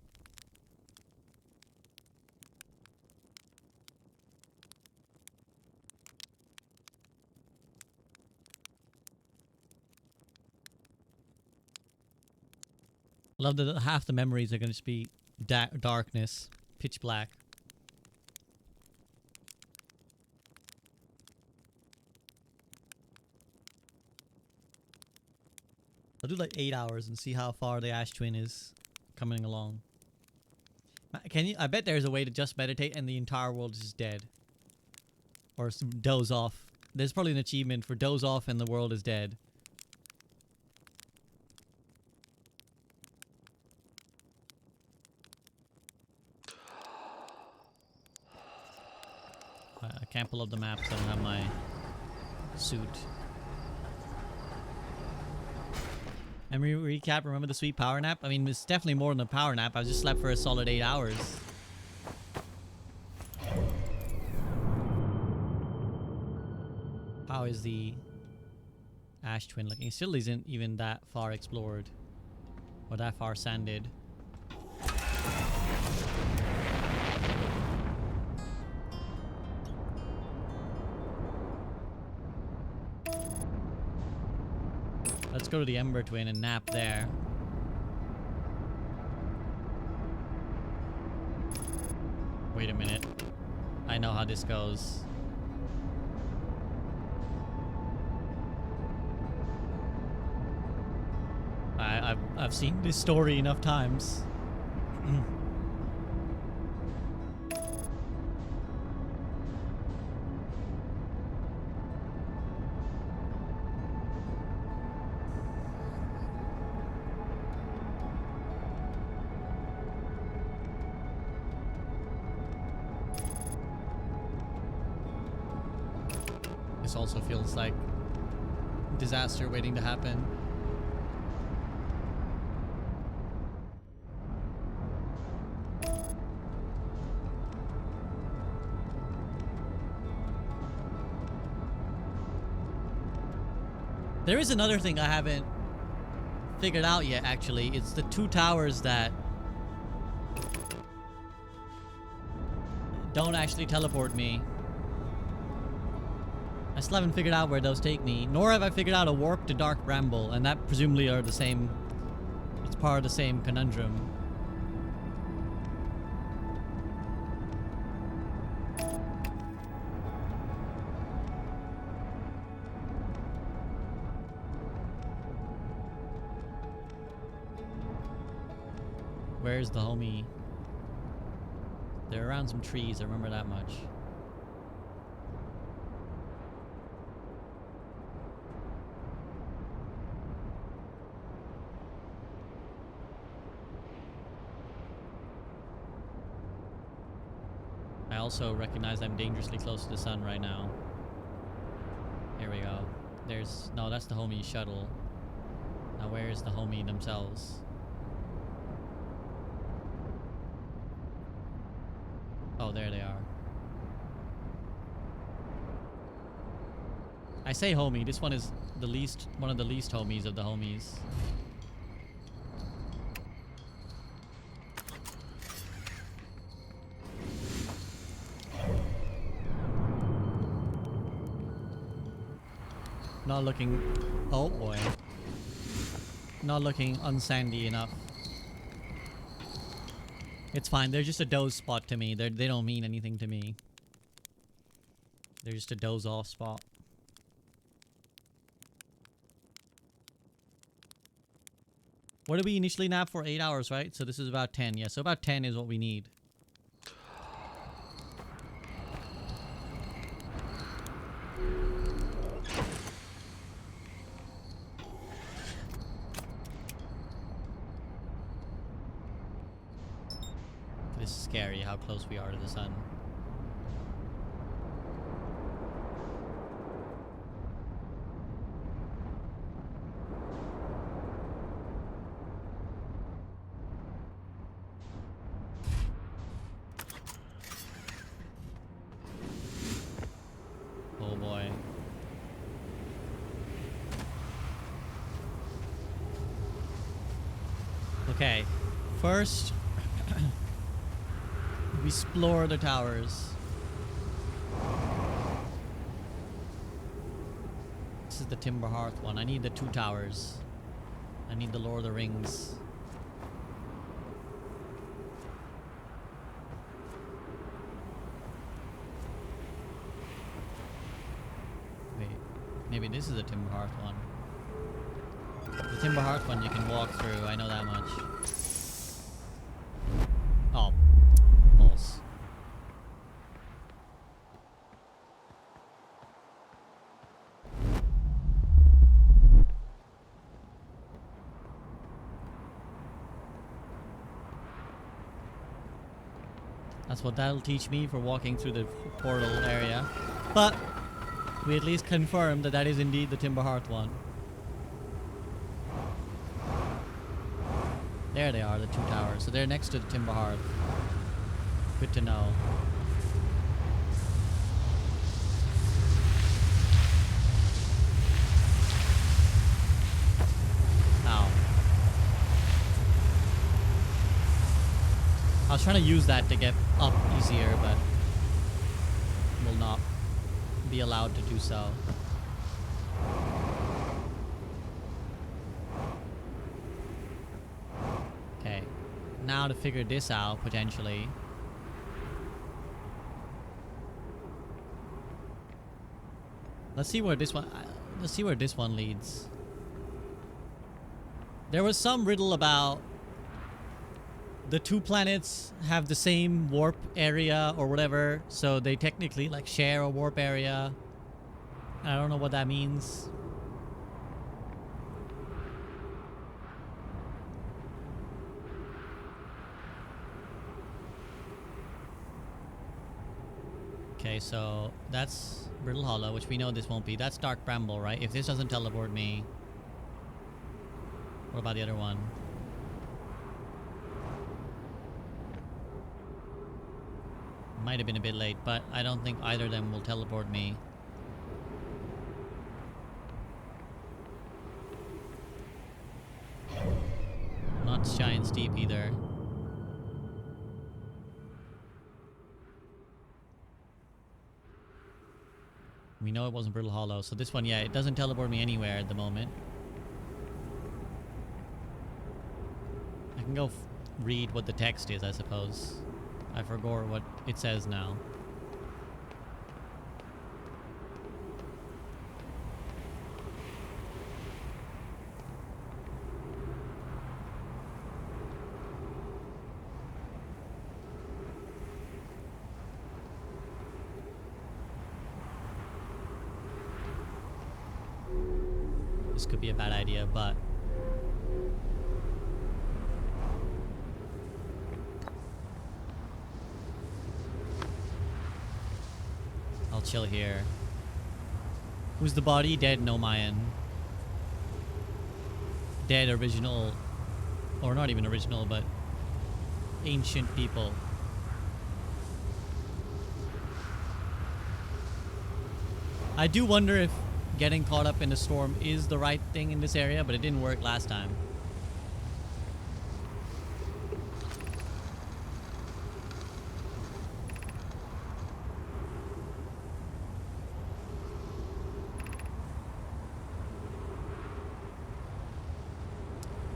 [SPEAKER 1] Love that half the memories are going to just be darkness, pitch black. I'll do like 8 hours and see how far the Ash Twin is coming along. Can you? I bet there's a way to just meditate and the entire world is just dead. Or doze off. There's probably an achievement for doze off and the world is dead. I can't pull up the map because I don't have my suit. Memory recap, remember the sweet power nap? I mean, it's definitely more than a power nap. I just slept for a solid 8 hours. How is the Ash Twin looking? It still isn't even that far explored. Or that far sanded. Let's go to the Ember Twin and nap there. Wait a minute. I know how this goes. I've seen this story enough times. This also feels like disaster waiting to happen. There is another thing I haven't figured out yet, actually. It's the two towers that don't actually teleport me. I still haven't figured out where those take me, nor have I figured out a warp to Dark Bramble, and that presumably are the same. It's part of the same conundrum. Where's the homie? They're around some trees, I remember that much. I also recognize I'm dangerously close to the sun right now. Here we go. There's... no, that's the homie shuttle. Now where's the homie themselves? Oh, there they are. I say homie, this one is the least, one of the least homies of the homies. Not looking... oh boy. Not looking unsandy enough. It's fine, they're just a doze spot to me. They don't mean anything to me. They're just a doze off spot. What did we initially nap for? 8 hours, right? So this is about 10. Yeah, so about 10 is what we need. This is scary how close we are to the sun. Oh boy. Okay, first we explore the towers. This is the Timber Hearth one. I need the 2 towers. I need the Lord of the Rings. Wait, maybe this is the Timber Hearth one. The Timber Hearth one you can walk through, I know that much. Oh, balls. That's what that'll teach me for walking through the portal area. But we at least confirmed that that is indeed the Timber Hearth one. There they are, the 2 towers. So they're next to the Timber Hearth. Good to know. Ow. I was trying to use that to get up easier, but will not be allowed to do so. Okay, now to figure this out potentially. Let's see where this one. Let's see where this one leads. There was some riddle about the 2 planets have the same warp area or whatever, so they technically like share a warp area. I don't know what that means. Okay, so that's Brittle Hollow, which we know this won't be. That's Dark Bramble, right? If this doesn't teleport me, what about the other one? Might have been a bit late, but I don't think either of them will teleport me. Not Giant Steep either. We know it wasn't Brittle Hollow, so this one, yeah, it doesn't teleport me anywhere at the moment. I can go read what the text is, I suppose. I forgot what it says now. This could be a bad idea, but I'll chill here. Who's the body? Dead no Mayan. Dead original, or not even original, but ancient people. I do wonder if getting caught up in a storm is the right thing in this area, but it didn't work last time.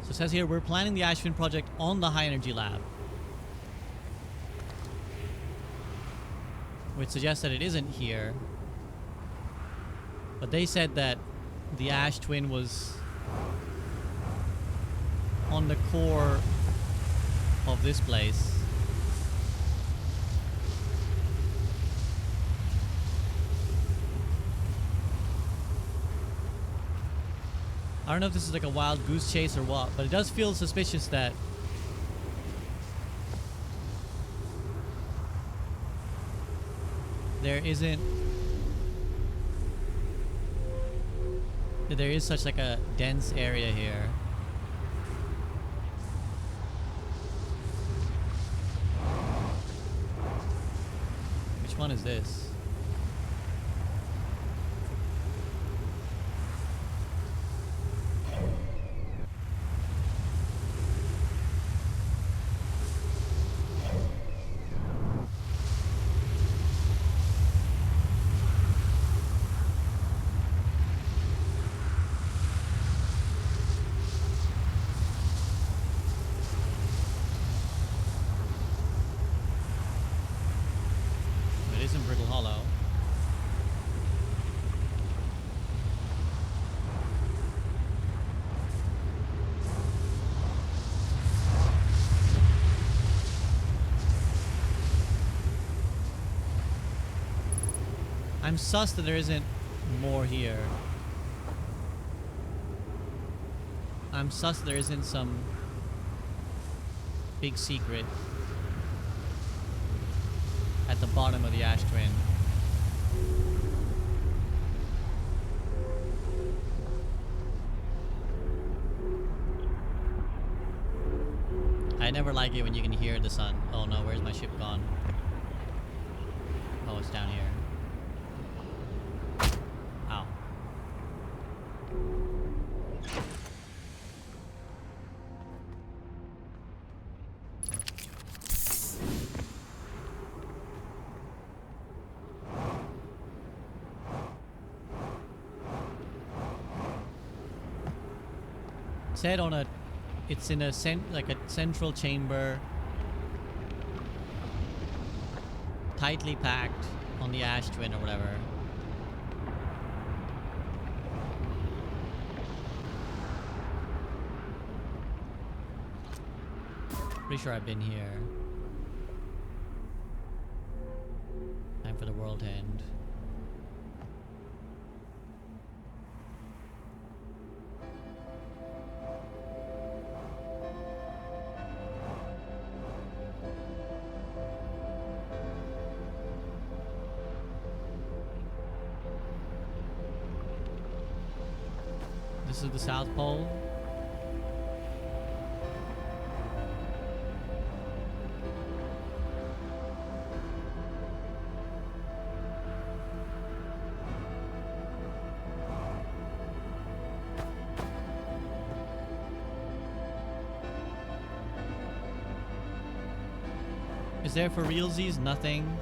[SPEAKER 1] So it says here, we're planning the Ashwin project on the high energy lab, which suggests that it isn't here. But they said that the Ash Twin was on the core of this place. I don't know if this is like a wild goose chase or what, but it does feel suspicious that there isn't... there is such like a dense area here. Which one is this? I'm sus that there isn't more here. I'm sus there isn't some big secret at the bottom of the Ash Twin. I never like it when you can hear the sun. Oh no, where's my ship gone? Oh, it's down here. Ow. Said on a, it's in a like a central chamber, tightly packed on the Ash Twin or whatever. Pretty sure I've been here. Time for the world to end. This is the South Pole. Is there for realsies? Nothing.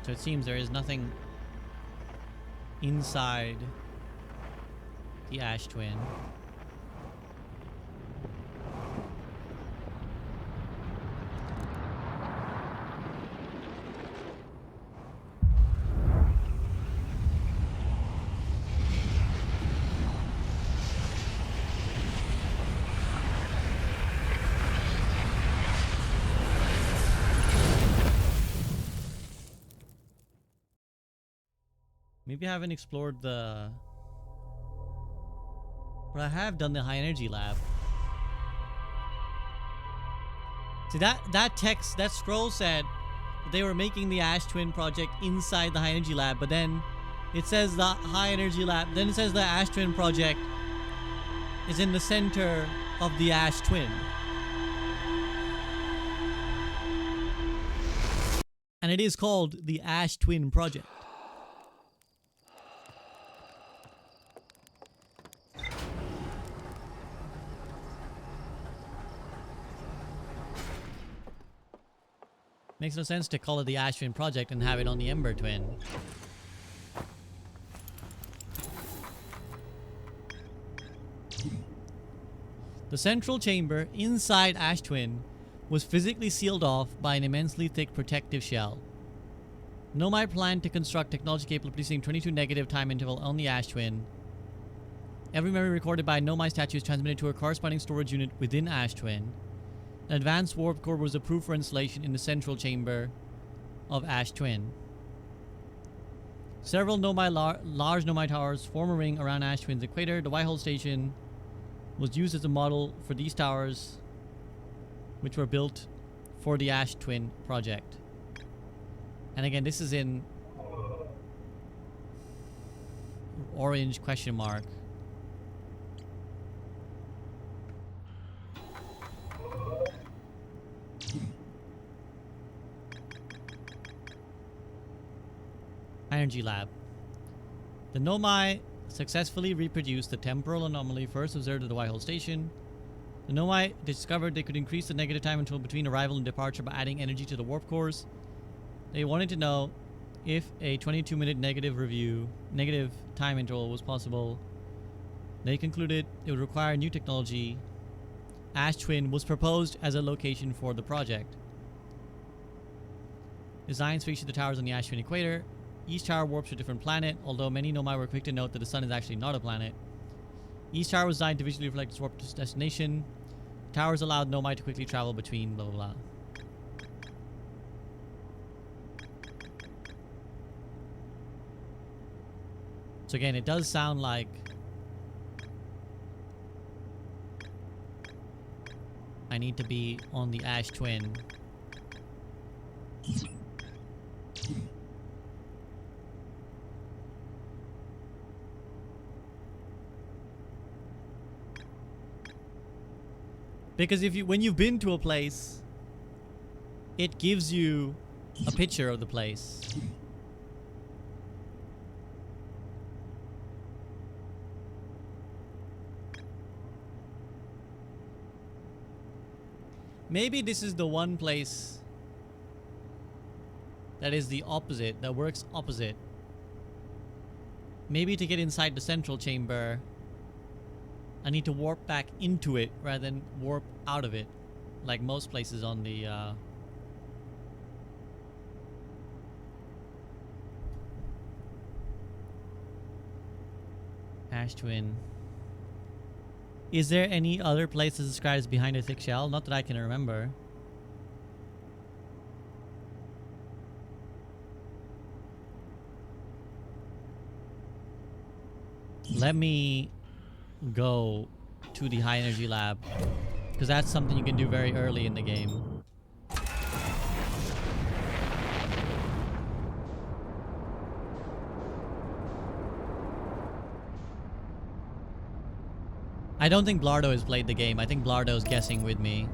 [SPEAKER 1] So it seems there is nothing inside the ash twin. Maybe I haven't explored the... But I have done the high energy lab. See, that text, that scroll said that they were making the Ash Twin project inside the high energy lab, but then it says the high energy lab, then it says the Ash Twin project is in the center of the Ash Twin. And it is called the Ash Twin project. Makes no sense to call it the Ash Twin project and have it on the Ember Twin. The central chamber inside Ash Twin was physically sealed off by an immensely thick protective shell. Nomai planned to construct technology capable of producing 22 negative time interval on the Ash Twin. Every memory recorded by Nomai statue is transmitted to a corresponding storage unit within Ash Twin. An advanced warp core was approved for installation in the central chamber of Ash Twin. Several large Nomai towers form a ring around Ash Twin's equator. The Whitehall station was used as a model for these towers, which were built for the Ash Twin project. And again, this is in orange question mark. Energy lab. The Nomai successfully reproduced the temporal anomaly first observed at the Whitehall station. The Nomai discovered they could increase the negative time interval between arrival and departure by adding energy to the warp cores. They wanted to know if a 22-minute negative time interval was possible. They concluded it would require new technology. Ash Twin was proposed as a location for the project. Designs featured the towers on the Ash Twin equator. Each tower warps to a different planet, although many Nomai were quick to note that the sun is actually not a planet. Each tower was designed to visually reflect its warp destination. Towers allowed Nomai to quickly travel between blah blah blah. So again, it does sound like I need to be on the Ash Twin. Because when you've been to a place, it gives you a picture of the place. Maybe this is the one place that is the opposite, that works opposite. Maybe to get inside the central chamber, I need to warp back into it rather than warp out of it, like most places on the Ash Twin. Is there any other place that's described as behind a thick shell? Not that I can remember. Let me go to the high energy lab, because that's something you can do very early in the game. I don't think Blardo has played the game. I think Blardo's guessing with me.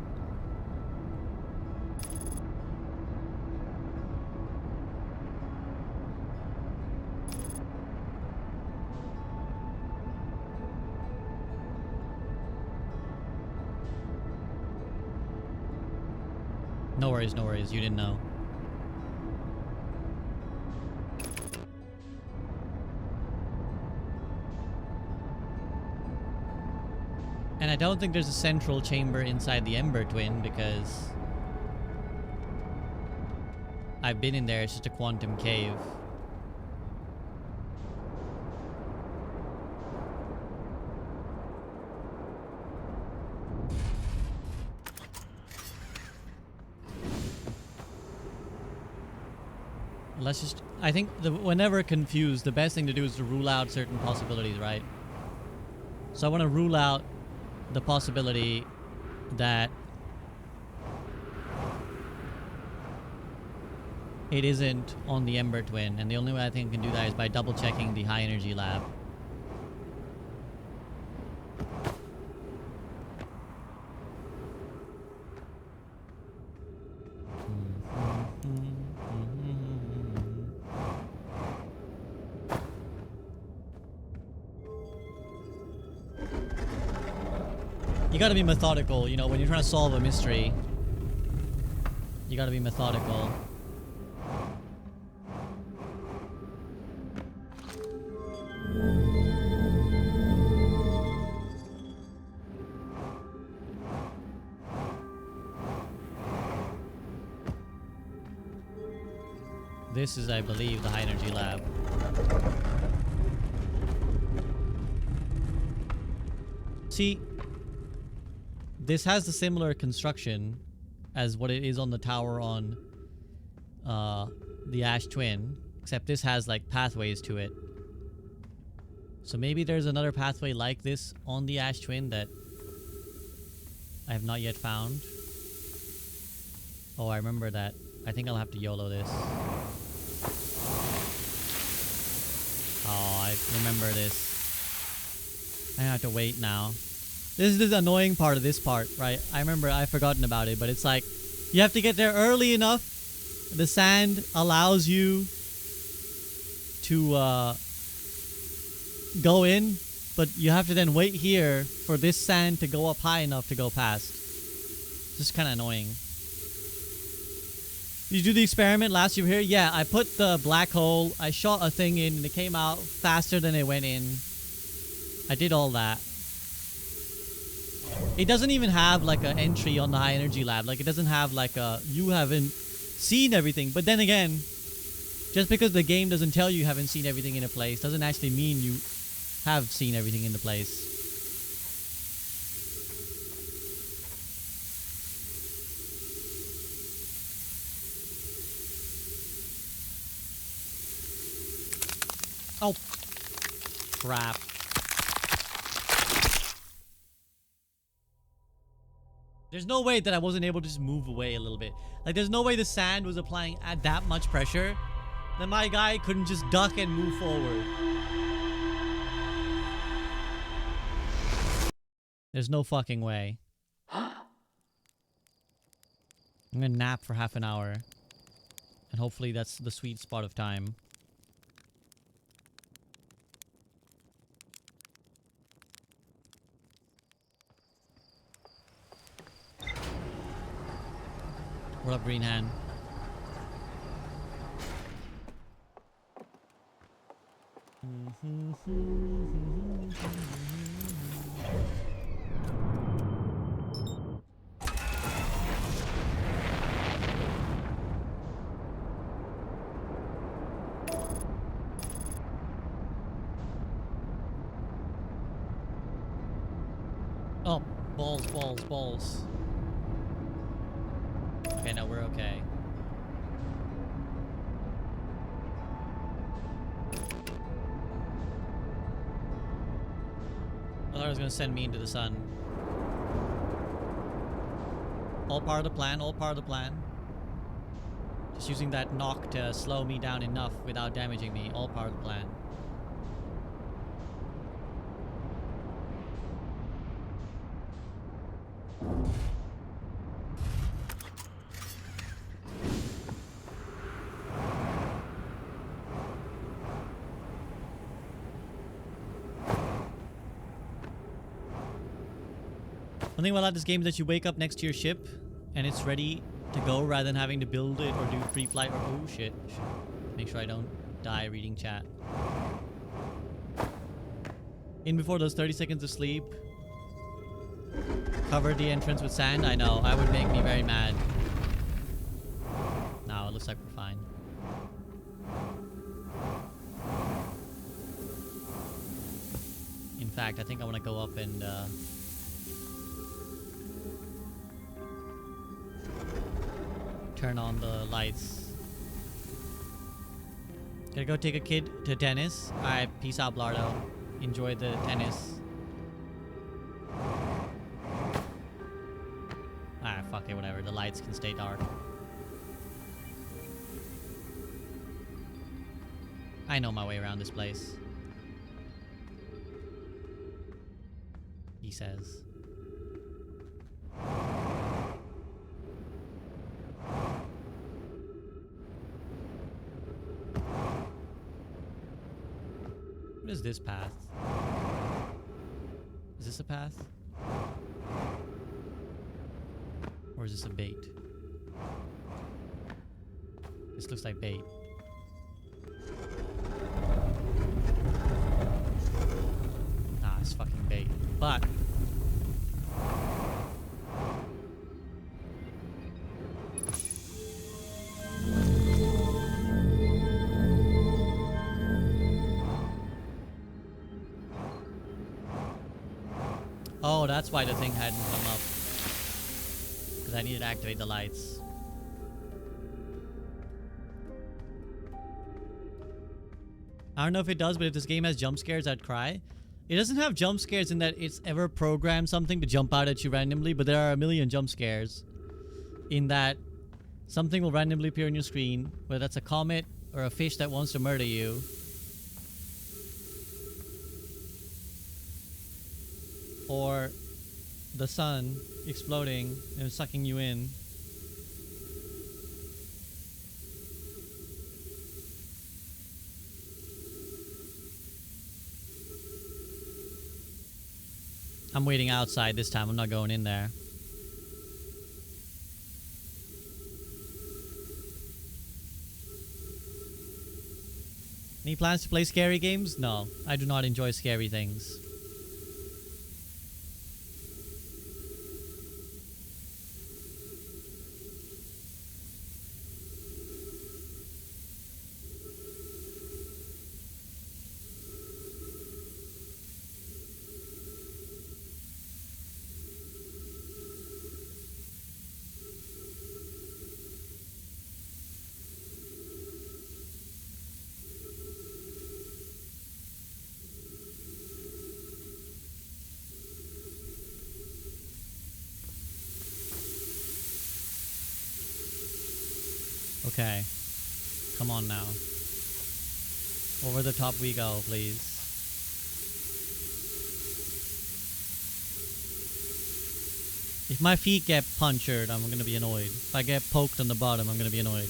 [SPEAKER 1] No worries, no worries. You didn't know. And I don't think there's a central chamber inside the Ember Twin, because I've been in there. It's just a quantum cave. Let's just... I think whenever confused, the best thing to do is to rule out certain possibilities, right? So I want to rule out the possibility that it isn't on the Ember Twin, and the only way I think I can do that is by double checking the high energy lab. You gotta be methodical, you know, when you're trying to solve a mystery. You gotta be methodical. This is, I believe, the high energy lab. See, this has a similar construction as what it is on the tower on the Ash Twin, except this has like pathways to it. So maybe there's another pathway like this on the Ash Twin that I have not yet found. Oh, I remember that. I think I'll have to YOLO this. Oh, I remember this. I have to wait now. This is the annoying part of this part, right? I remember I've forgotten about it, but it's like you have to get there early enough. The sand allows you to go in, but you have to then wait here for this sand to go up high enough to go past. It's just kind of annoying. Did you do the experiment last you were here? Yeah, I put the black hole, I shot a thing in, and it came out faster than it went in. I did all that. It doesn't even have like an entry on the high energy lab. Like it doesn't have like a, you haven't seen everything. But then again, just because the game doesn't tell you haven't seen everything in a place doesn't actually mean you have seen everything in the place. Oh, crap. There's no way that I wasn't able to just move away a little bit. Like, there's no way the sand was applying at that much pressure that my guy couldn't just duck and move forward. There's no fucking way. I'm gonna nap for half an hour. And hopefully that's the sweet spot of time. What up, Green Hand? Oh, balls, balls, balls. Okay, no, we're okay. I thought it was gonna send me into the sun. All part of the plan, all part of the plan. Just using that knock to slow me down enough without damaging me. All part of the plan. One thing about this game is that you wake up next to your ship and it's ready to go rather than having to build it or do pre-flight or oh shit. Make sure I don't die reading chat. In before those 30 seconds of sleep. Cover the entrance with sand. I know, that would make me very mad. No, it looks like we're fine. In fact, I think I want to go up and turn on the lights. Gonna go take a kid to tennis. Alright, peace out, Blardo. Enjoy the tennis. Alright, fuck it, whatever. The lights can stay dark. I know my way around this place. He says. What is this path? Is this a path? Or is this a bait? This looks like bait. Nah, it's fucking bait. But oh, that's why the thing hadn't come up. Because I needed to activate the lights. I don't know if it does, but if this game has jump scares, I'd cry. It doesn't have jump scares in that it's ever programmed something to jump out at you randomly, but there are a million jump scares. In that something will randomly appear on your screen, whether that's a comet or a fish that wants to murder you. Or the sun exploding and sucking you in. I'm waiting outside this time. I'm not going in there. Any plans to play scary games? No, I do not enjoy scary things. Okay. Come on now. Over the top we go, please. If my feet get punctured, I'm gonna be annoyed. If I get poked on the bottom, I'm gonna be annoyed.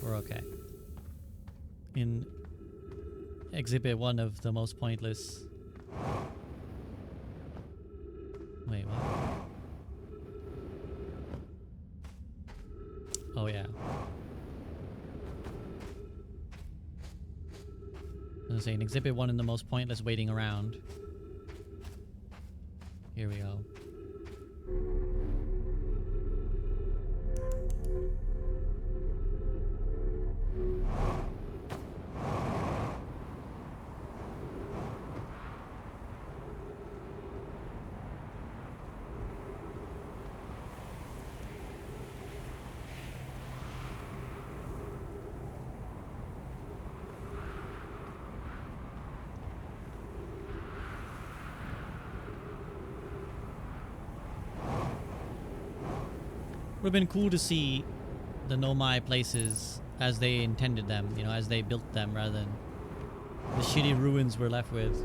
[SPEAKER 1] We're okay. In exhibit 1 of the most pointless... Wait, what? Oh yeah. I was saying exhibit 1 in the most pointless waiting around. Here we go. Would have been cool to see the Nomai places as they intended them, you know, as they built them, rather than the shitty ruins we're left with.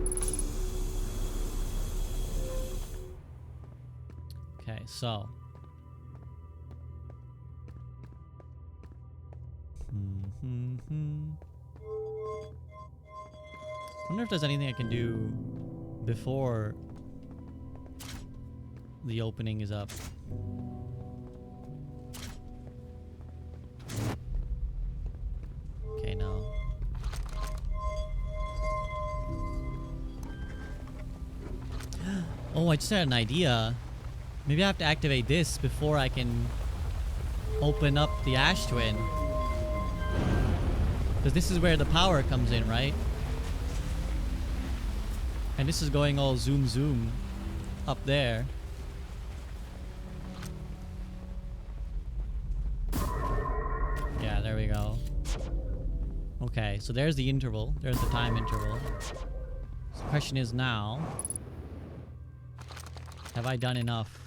[SPEAKER 1] Okay, so. Wonder if there's anything I can do before the opening is up. Okay, no. Oh, I just had an idea. Maybe I have to activate this before I can open up the Ash Twin. Because this is where the power comes in, right? And this is going all zoom zoom up there. Yeah, there we go. Okay, so there's the interval. There's the time interval. So the question is now, have I done enough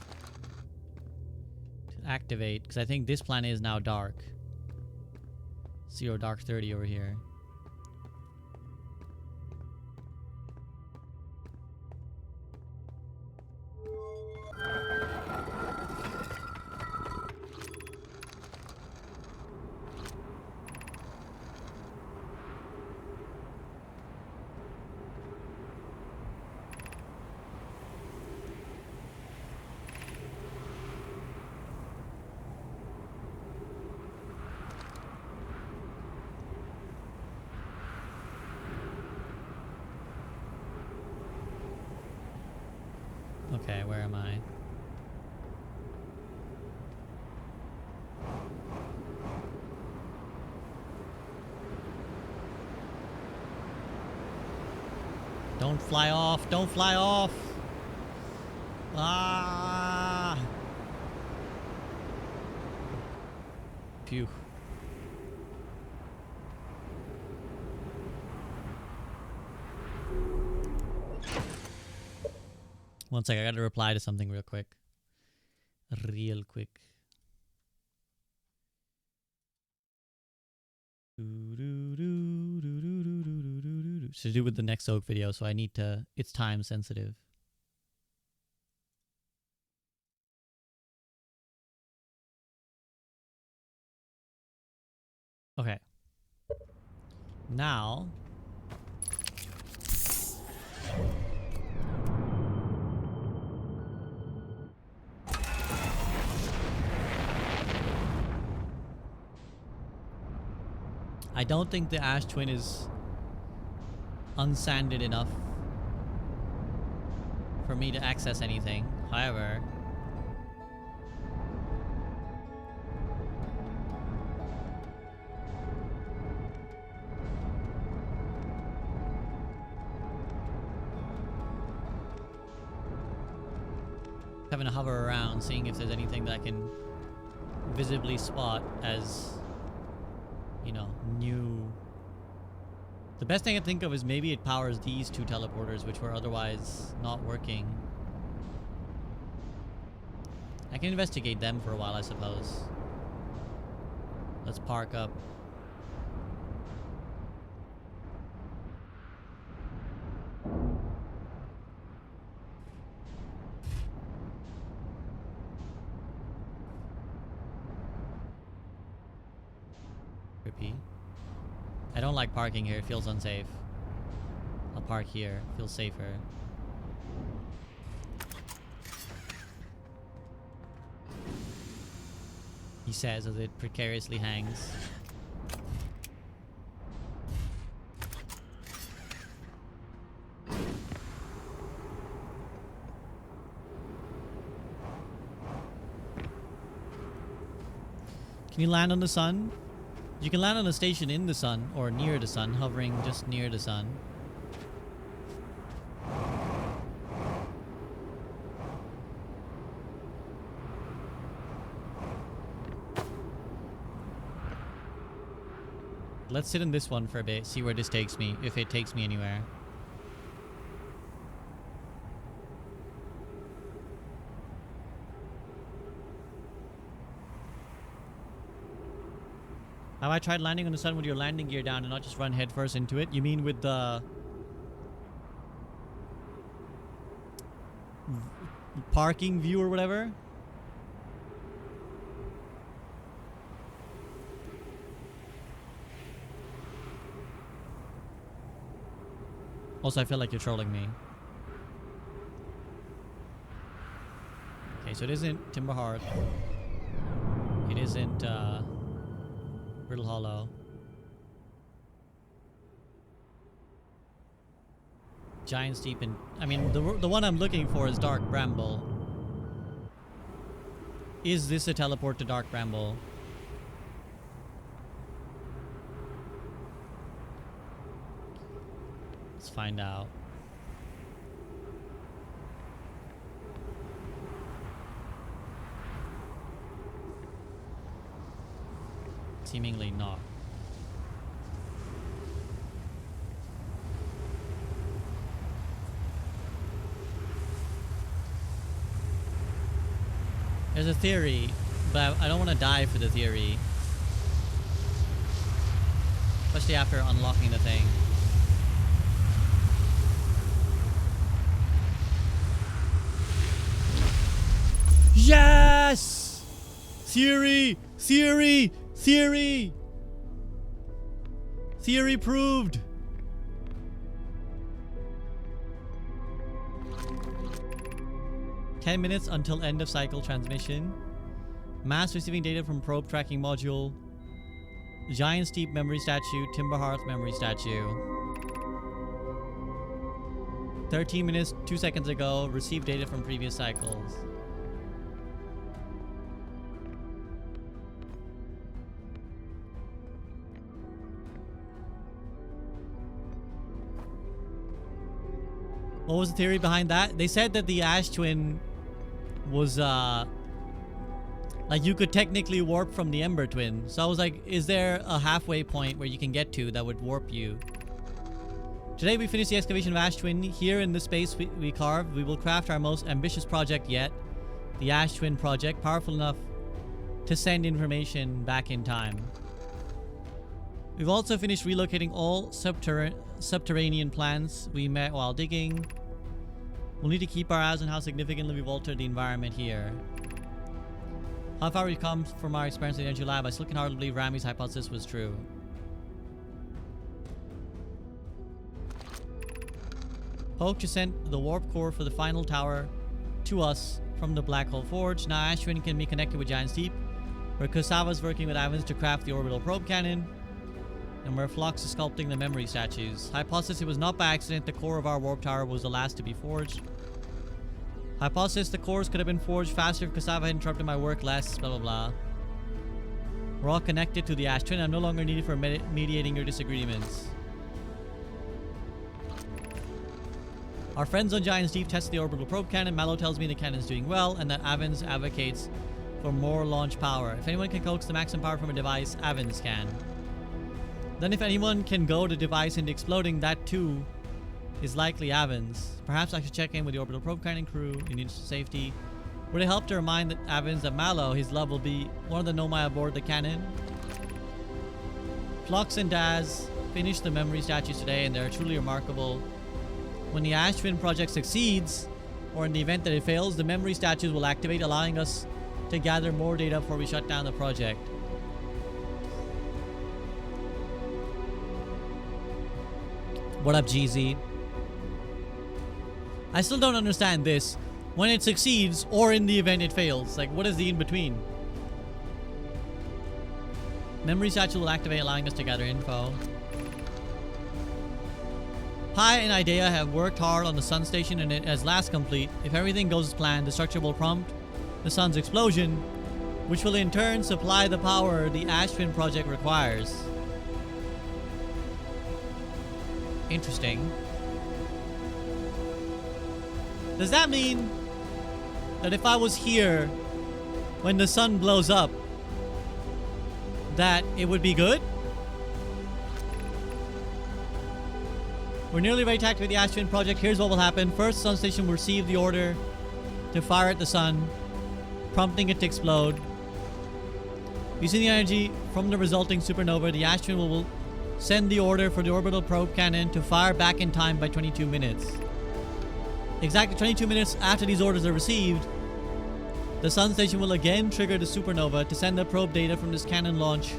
[SPEAKER 1] to activate? Because I think this planet is now dark. 0 dark 30 over here. Okay, where am I? Don't fly off! Don't fly off! Ah! Phew. One sec, I gotta reply to something real quick. Real quick. It's to do with the next Oak video, so I need to... It's time sensitive. Okay. Now... I don't think the Ash Twin is unsanded enough for me to access anything. However, having to hover around, seeing if there's anything that I can visibly spot as, you know, new. The best thing I can think of is maybe it powers these 2 teleporters, which were otherwise not working. I can investigate them for a while, I suppose. Let's park up. Trippy. I don't like parking here, it feels unsafe. I'll park here, it feels safer. he says as it precariously hangs. Can you land on the sun? You can land on a station in the sun or near the sun, hovering just near the sun. Let's sit in this one for a bit, see where this takes me, if it takes me anywhere. Have I tried landing on the sun with your landing gear down and not just run headfirst into it? You mean with the parking view or whatever? Also, I feel like you're trolling me. Okay, so it isn't Timber Hearth. It isn't Brittle Hollow. Giant Steep and... I mean, the one I'm looking for is Dark Bramble. Is this a teleport to Dark Bramble? Let's find out. Seemingly not. There's a theory, but I don't want to die for the theory. Especially after unlocking the thing. Yes! Theory! Theory! Theory! Theory proved! "10 minutes until end of cycle transmission. Mass receiving data from probe tracking module. Giant Steep memory statue. Timber Hearth memory statue. 13 minutes, 2 seconds ago. Received data from previous cycles." What was the theory behind that? They said that the Ash Twin was, like you could technically warp from the Ember Twin. So I was like, is there a halfway point where you can get to that would warp you? Today we finished the excavation of Ash Twin. Here in the space we carved, we will craft our most ambitious project yet. The Ash Twin project, powerful enough to send information back in time. We've also finished relocating all subterranean plants we met while digging. We'll need to keep our eyes on how significantly we've altered the environment here. How far we've come from our experience in the Energy Lab, I still can hardly believe Rami's hypothesis was true. Poke just sent the warp core for the final tower to us from the Black Hole Forge. Now Ash Twin can be connected with Giant Steep, where Kusava's working with Avens to craft the orbital probe cannon, and where Phlox is sculpting the memory statues. Hypothesis: it was not by accident the core of our warp tower was the last to be forged. Hypothesis: the cores could have been forged faster if Kusava had interrupted my work less, blah blah blah. We're all connected to the Ash Twin. I'm no longer needed for mediating your disagreements. Our friends on Giant Steep tested the orbital probe cannon. Mallow tells me the cannon's doing well, and that Avens advocates for more launch power. If anyone can coax the maximum power from a device, Avens can. Then if anyone can goad the device into exploding, that too is likely Avens. Perhaps I should check in with the orbital probe cannon crew in interest of safety. Would it help to remind Avens that Mallow, his love, will be one of the Nomai aboard the cannon? Phlox and Daz finished the memory statues today, and they're truly remarkable. When the Ash Twin project succeeds, or in the event that it fails, the memory statues will activate, allowing us to gather more data before we shut down the project. What up, GZ? I still don't understand this. When it succeeds, or in the event it fails. Like, what is the in-between? Memory statue will activate, allowing us to gather info. Pi and Idea have worked hard on the sun station and it is last complete. If everything goes as planned, the structure will prompt the sun's explosion, which will in turn supply the power the Ash Twin project requires. Interesting. Does that mean that if I was here when the sun blows up, that it would be good? We're nearly ready to activate the Ash Twin project. Here's what will happen. First, the sun station will receive the order to fire at the sun, prompting it to explode. Using the energy from the resulting supernova, the Ash Twin will send the order for the orbital probe cannon to fire back in time by 22 minutes. Exactly 22 minutes after these orders are received, the sun station will again trigger the supernova to send the probe data from this cannon launch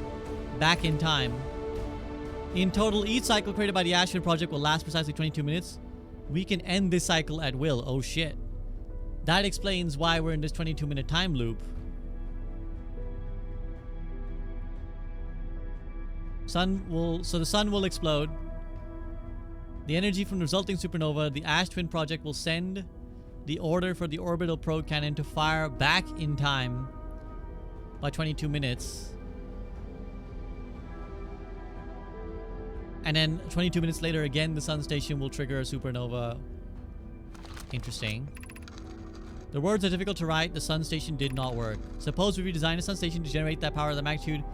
[SPEAKER 1] back in time. In total, each cycle created by the Ash Twin project will last precisely 22 minutes. We can end this cycle at will. Oh shit. That explains why we're in this 22-minute time loop. So the sun will explode. The energy from the resulting supernova, the Ash Twin project will send the order for the orbital probe cannon to fire back in time by 22 minutes. And then 22 minutes later, again, the sun station will trigger a supernova. Interesting. The words are difficult to write. The sun station did not work. Suppose we redesign the sun station to generate that power of the magnitude.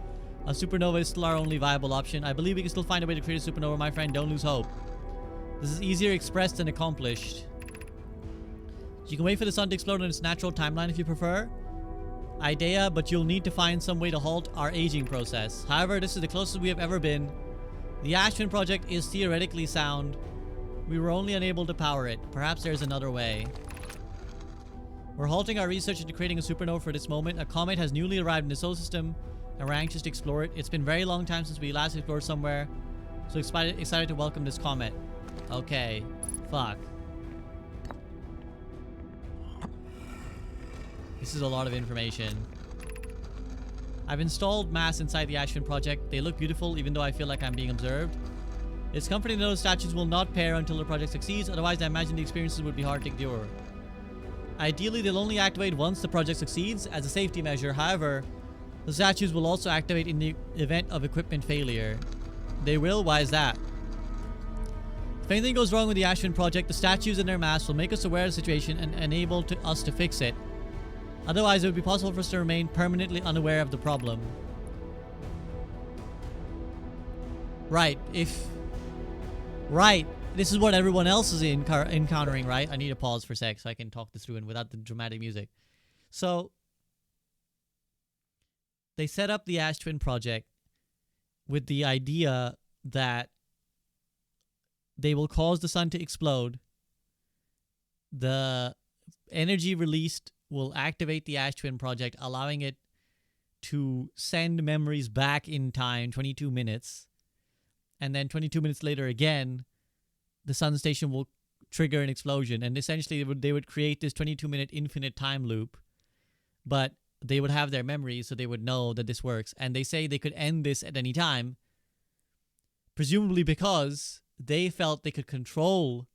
[SPEAKER 1] A supernova is still our only viable option. I believe we can still find a way to create a supernova, my friend. Don't lose hope. This is easier expressed than accomplished. You can wait for the sun to explode in its natural timeline if you prefer. Idea, but you'll need to find some way to halt our aging process. However, this is the closest we have ever been. The Ash Twin project is theoretically sound. We were only unable to power it. Perhaps there's another way. We're halting our research into creating a supernova for this moment. A comet has newly arrived in the solar system, and we're anxious to explore it. It's been a very long time since we last explored somewhere, so excited to welcome this comet. Okay. Fuck. This is a lot of information. I've installed masks inside the Ash Twin project. They look beautiful, even though I feel like I'm being observed. It's comforting to know the statues will not pair until the project succeeds, otherwise I imagine the experiences would be hard to endure. Ideally, they'll only activate once the project succeeds as a safety measure. However, the statues will also activate in the event of equipment failure. They will? Why is that? If anything goes wrong with the Ash Twin project, the statues and their masks will make us aware of the situation and enable us to fix it. Otherwise, it would be possible for us to remain permanently unaware of the problem. Right. Right. This is what everyone else is encountering, right? I need to pause for a sec so I can talk this through and without the dramatic music. So, they set up the Ash Twin project with the idea that they will cause the sun to explode. The energy released will activate the Ash Twin project, allowing it to send memories back in time, 22 minutes. And then 22 minutes later again, the sun station will trigger an explosion. And essentially they would create this 22-minute infinite time loop. But they would have their memories, so they would know that this works. And they say they could end this at any time, presumably because they felt they could control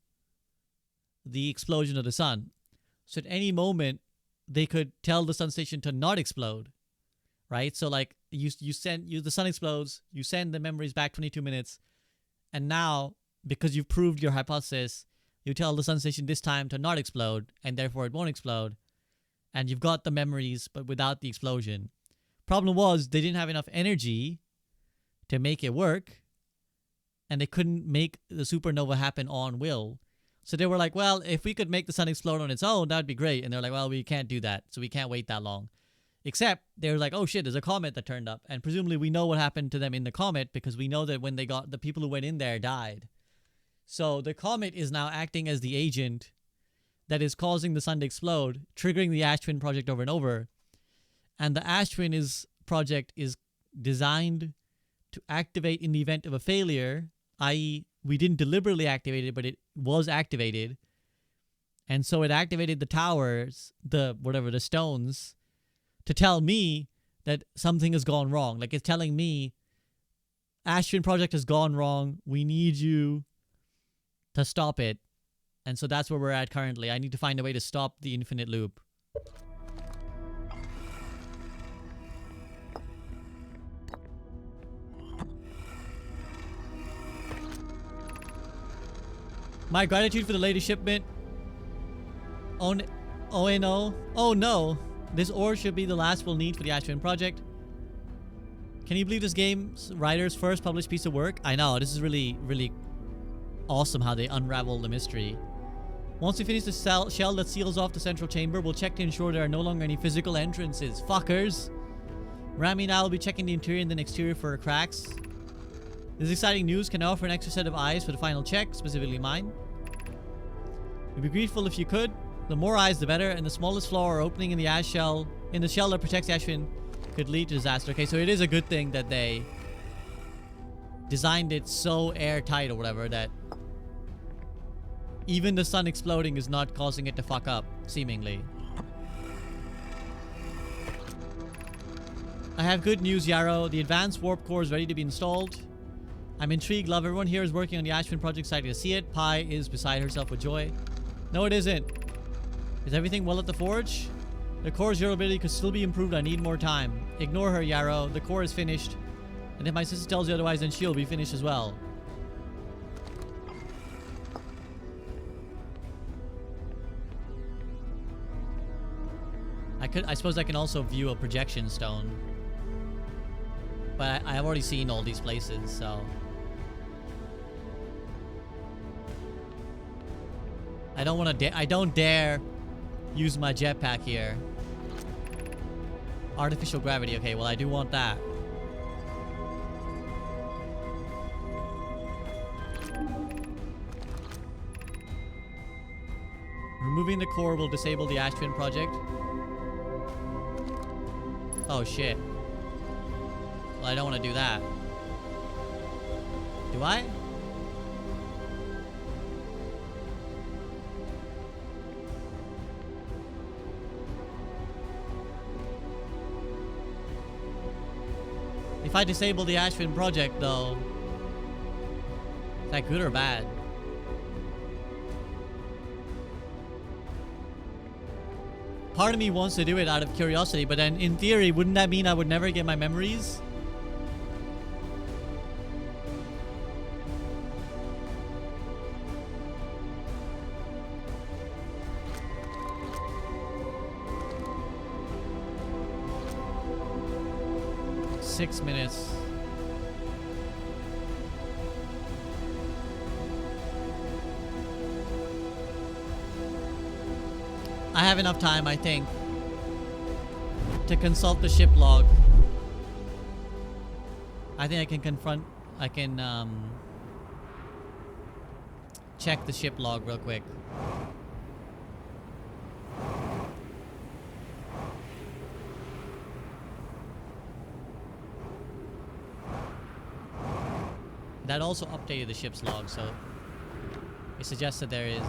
[SPEAKER 1] the explosion of the sun. So at any moment, they could tell the sun station to not explode, right? So like the sun explodes, you send the memories back 22 minutes, and now because you've proved your hypothesis, you tell the sun station this time to not explode, and therefore it won't explode, and you've got the memories but without the explosion. Problem was they didn't have enough energy to make it work, and they couldn't make the supernova happen on will. So they were like, well, if we could make the sun explode on its own, that'd be great. And they're like, well, we can't do that. So we can't wait that long. Except they were like, oh shit, there's a comet that turned up. And presumably we know what happened to them in the comet because we know that when they got the people who went in there died. So the comet is now acting as the agent that is causing the sun to explode, triggering the Ash Twin project over and over. And the Ash Twin project is designed to activate in the event of a failure, i.e., we didn't deliberately activate it, but it was activated. And so it activated the towers, the stones, to tell me that something has gone wrong. Like it's telling me, Ash Twin project has gone wrong. We need you to stop it. And so that's where we're at currently. I need to find a way to stop the infinite loop. My gratitude for the latest shipment. Oh no. Oh no. This ore should be the last we'll need for the Ash Twin project. Can you believe this game's writer's first published piece of work? I know. This is really, really awesome how they unravel the mystery. Once we finish the shell that seals off the central chamber, we'll check to ensure there are no longer any physical entrances. Fuckers. Rami and I will be checking the interior and then exterior for cracks. This exciting news can offer an extra set of eyes for the final check, specifically mine. We'd be grateful if you could. The more eyes, the better, and the smallest flaw or opening in the ash shell, in the shell that protects the Ash Twin, could lead to disaster. Okay, so it is a good thing that they designed it so airtight or whatever that even the sun exploding is not causing it to fuck up, seemingly. I have good news, Yarrow. The advanced warp core is ready to be installed. I'm intrigued. Love, everyone here is working on the Ash Twin project, excited to see it. Pi is beside herself with joy. No, it isn't. Is everything well at the forge? The core's durability could still be improved. I need more time. Ignore her, Yarrow. The core is finished. And if my sister tells you otherwise, then she'll be finished as well. I suppose I can also view a projection stone. But I have already seen all these places, so... I don't want to I don't dare use my jetpack here. Artificial gravity. Okay, well I do want that. Removing the core will disable the Ash Twin project. Oh shit. Well, I don't want to do that. Do I? If I disable the Ash Twin project, though, is that good or bad? Part of me wants to do it out of curiosity, but then in theory, wouldn't that mean I would never get my memories? Six minutes. I have enough time, I think, to consult the ship log. I think I can check the ship log real quick. That also updated the ship's log, so it suggests that there is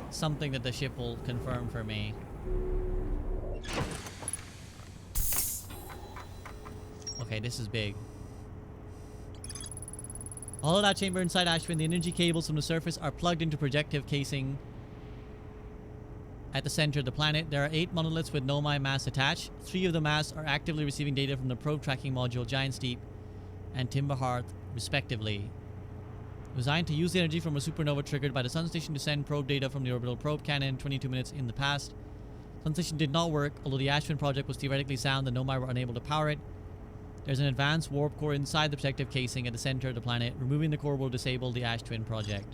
[SPEAKER 1] something that the ship will confirm for me. Okay, this is big. All of that chamber inside Ash Twin, the energy cables from the surface are plugged into projective casing at the center of the planet. There are 8 monoliths with Nomai mass attached. 3 of the mass are actively receiving data from the probe tracking module, Giant's Deep and Timber Hearth, respectively. Designed to use the energy from a supernova triggered by the Sun Station to send probe data from the orbital probe cannon 22 minutes in the past. Sun Station did not work, although the Ash Twin project was theoretically sound, the Nomai were unable to power it. There's an advanced warp core inside the protective casing at the center of the planet. Removing the core will disable the Ash Twin project.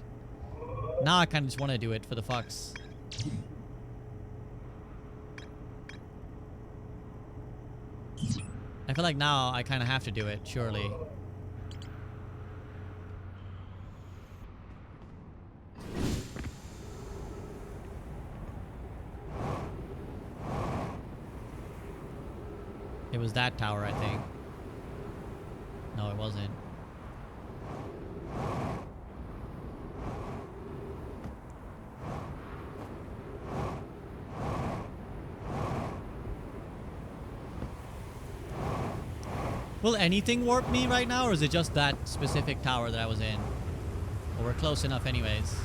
[SPEAKER 1] Now I kind of just want to do it for the fucks. I feel like now I kind of have to do it, surely. It was that tower, I think. No, it wasn't. Will anything warp me right now, or is it just that specific tower that I was in? Well, we're close enough anyways.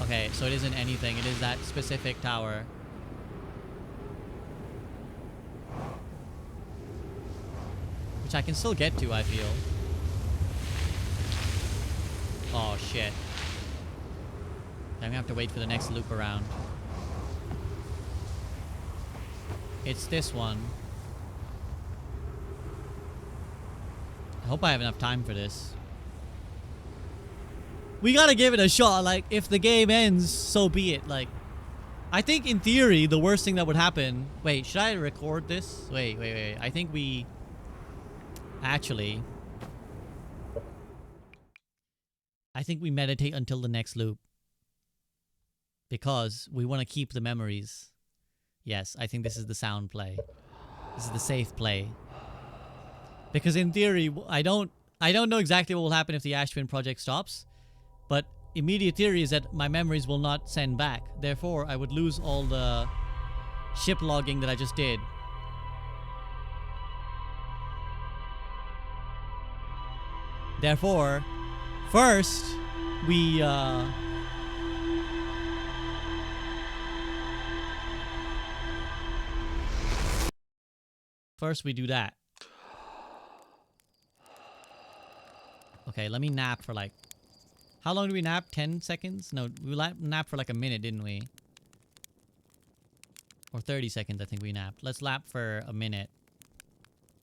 [SPEAKER 1] Okay, so it isn't anything. It is that specific tower. Which I can still get to, I feel. Oh, shit. I'm gonna have to wait for the next loop around. It's this one. I hope I have enough time for this. We gotta give it a shot. Like, if the game ends, so be it. Like, I think in theory, the worst thing that would happen... Wait, should I record this? Wait. I think we... Actually... I think we meditate until the next loop. Because we want to keep the memories. Yes, I think this is the sound play. This is the safe play. Because in theory, I don't know exactly what will happen if the Ash Twin project stops. But immediate theory is that my memories will not send back. Therefore, I would lose all the ship logging that I just did. Therefore, first, we do that. Okay, let me nap for like... How long do we nap? 10 seconds? No, we nap for like a minute, didn't we? Or 30 seconds, I think we napped. Let's lap for a minute.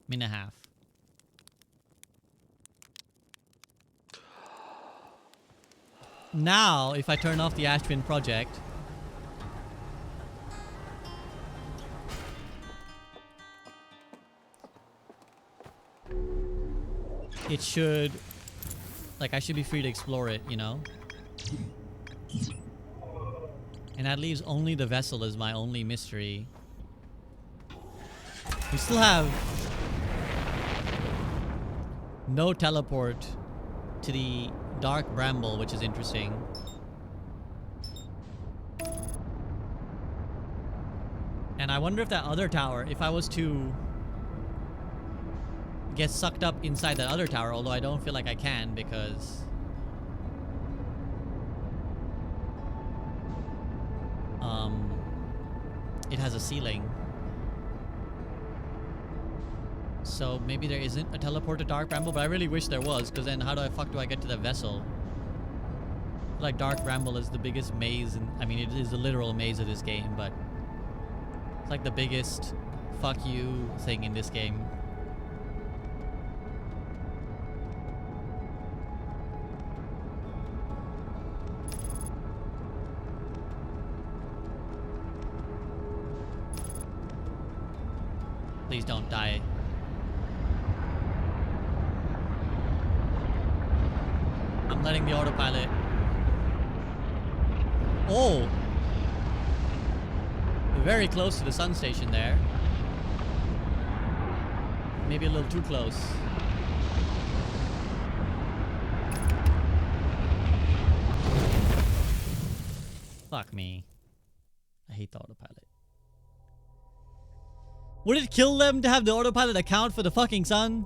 [SPEAKER 1] Minute and a half. Now, if I turn off the Ash Twin project... It should... Like, I should be free to explore it, you know? And that leaves only the vessel as my only mystery. We still have... no teleport to the Dark Bramble, which is interesting. And I wonder if that other tower, if I was to... get sucked up inside that other tower, although I don't feel like I can because it has a ceiling. So maybe there isn't a teleport to Dark Bramble, but I really wish there was, because then how the fuck do I get to the vessel? I feel like Dark Bramble is the biggest maze, and I mean it is the literal maze of this game, but it's like the biggest fuck you thing in this game. Please don't die. I'm letting the autopilot. Oh! We're very close to the sun station there. Maybe a little too close. Fuck me. I hate the autopilot. Would it kill them to have the autopilot account for the fucking sun?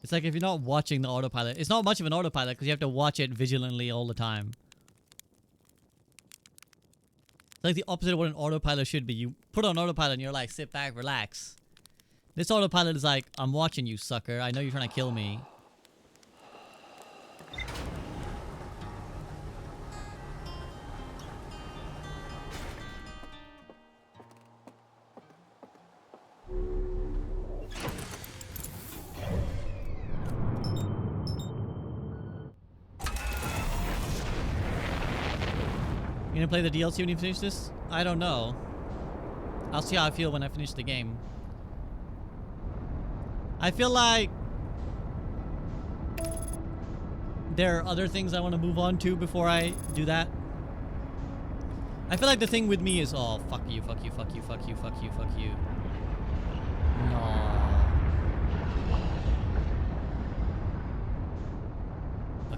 [SPEAKER 1] It's like if you're not watching the autopilot. It's not much of an autopilot because you have to watch it vigilantly all the time. It's like the opposite of what an autopilot should be. You put on autopilot and you're like, sit back, relax. This autopilot is like, I'm watching you, sucker. I know you're trying to kill me. You gonna play the DLC when you finish this? I don't know. I'll see how I feel when I finish the game. I feel like there are other things I want to move on to before I do that. I feel like the thing with me is, oh, fuck you, fuck you, fuck you, fuck you, fuck you, fuck you. No.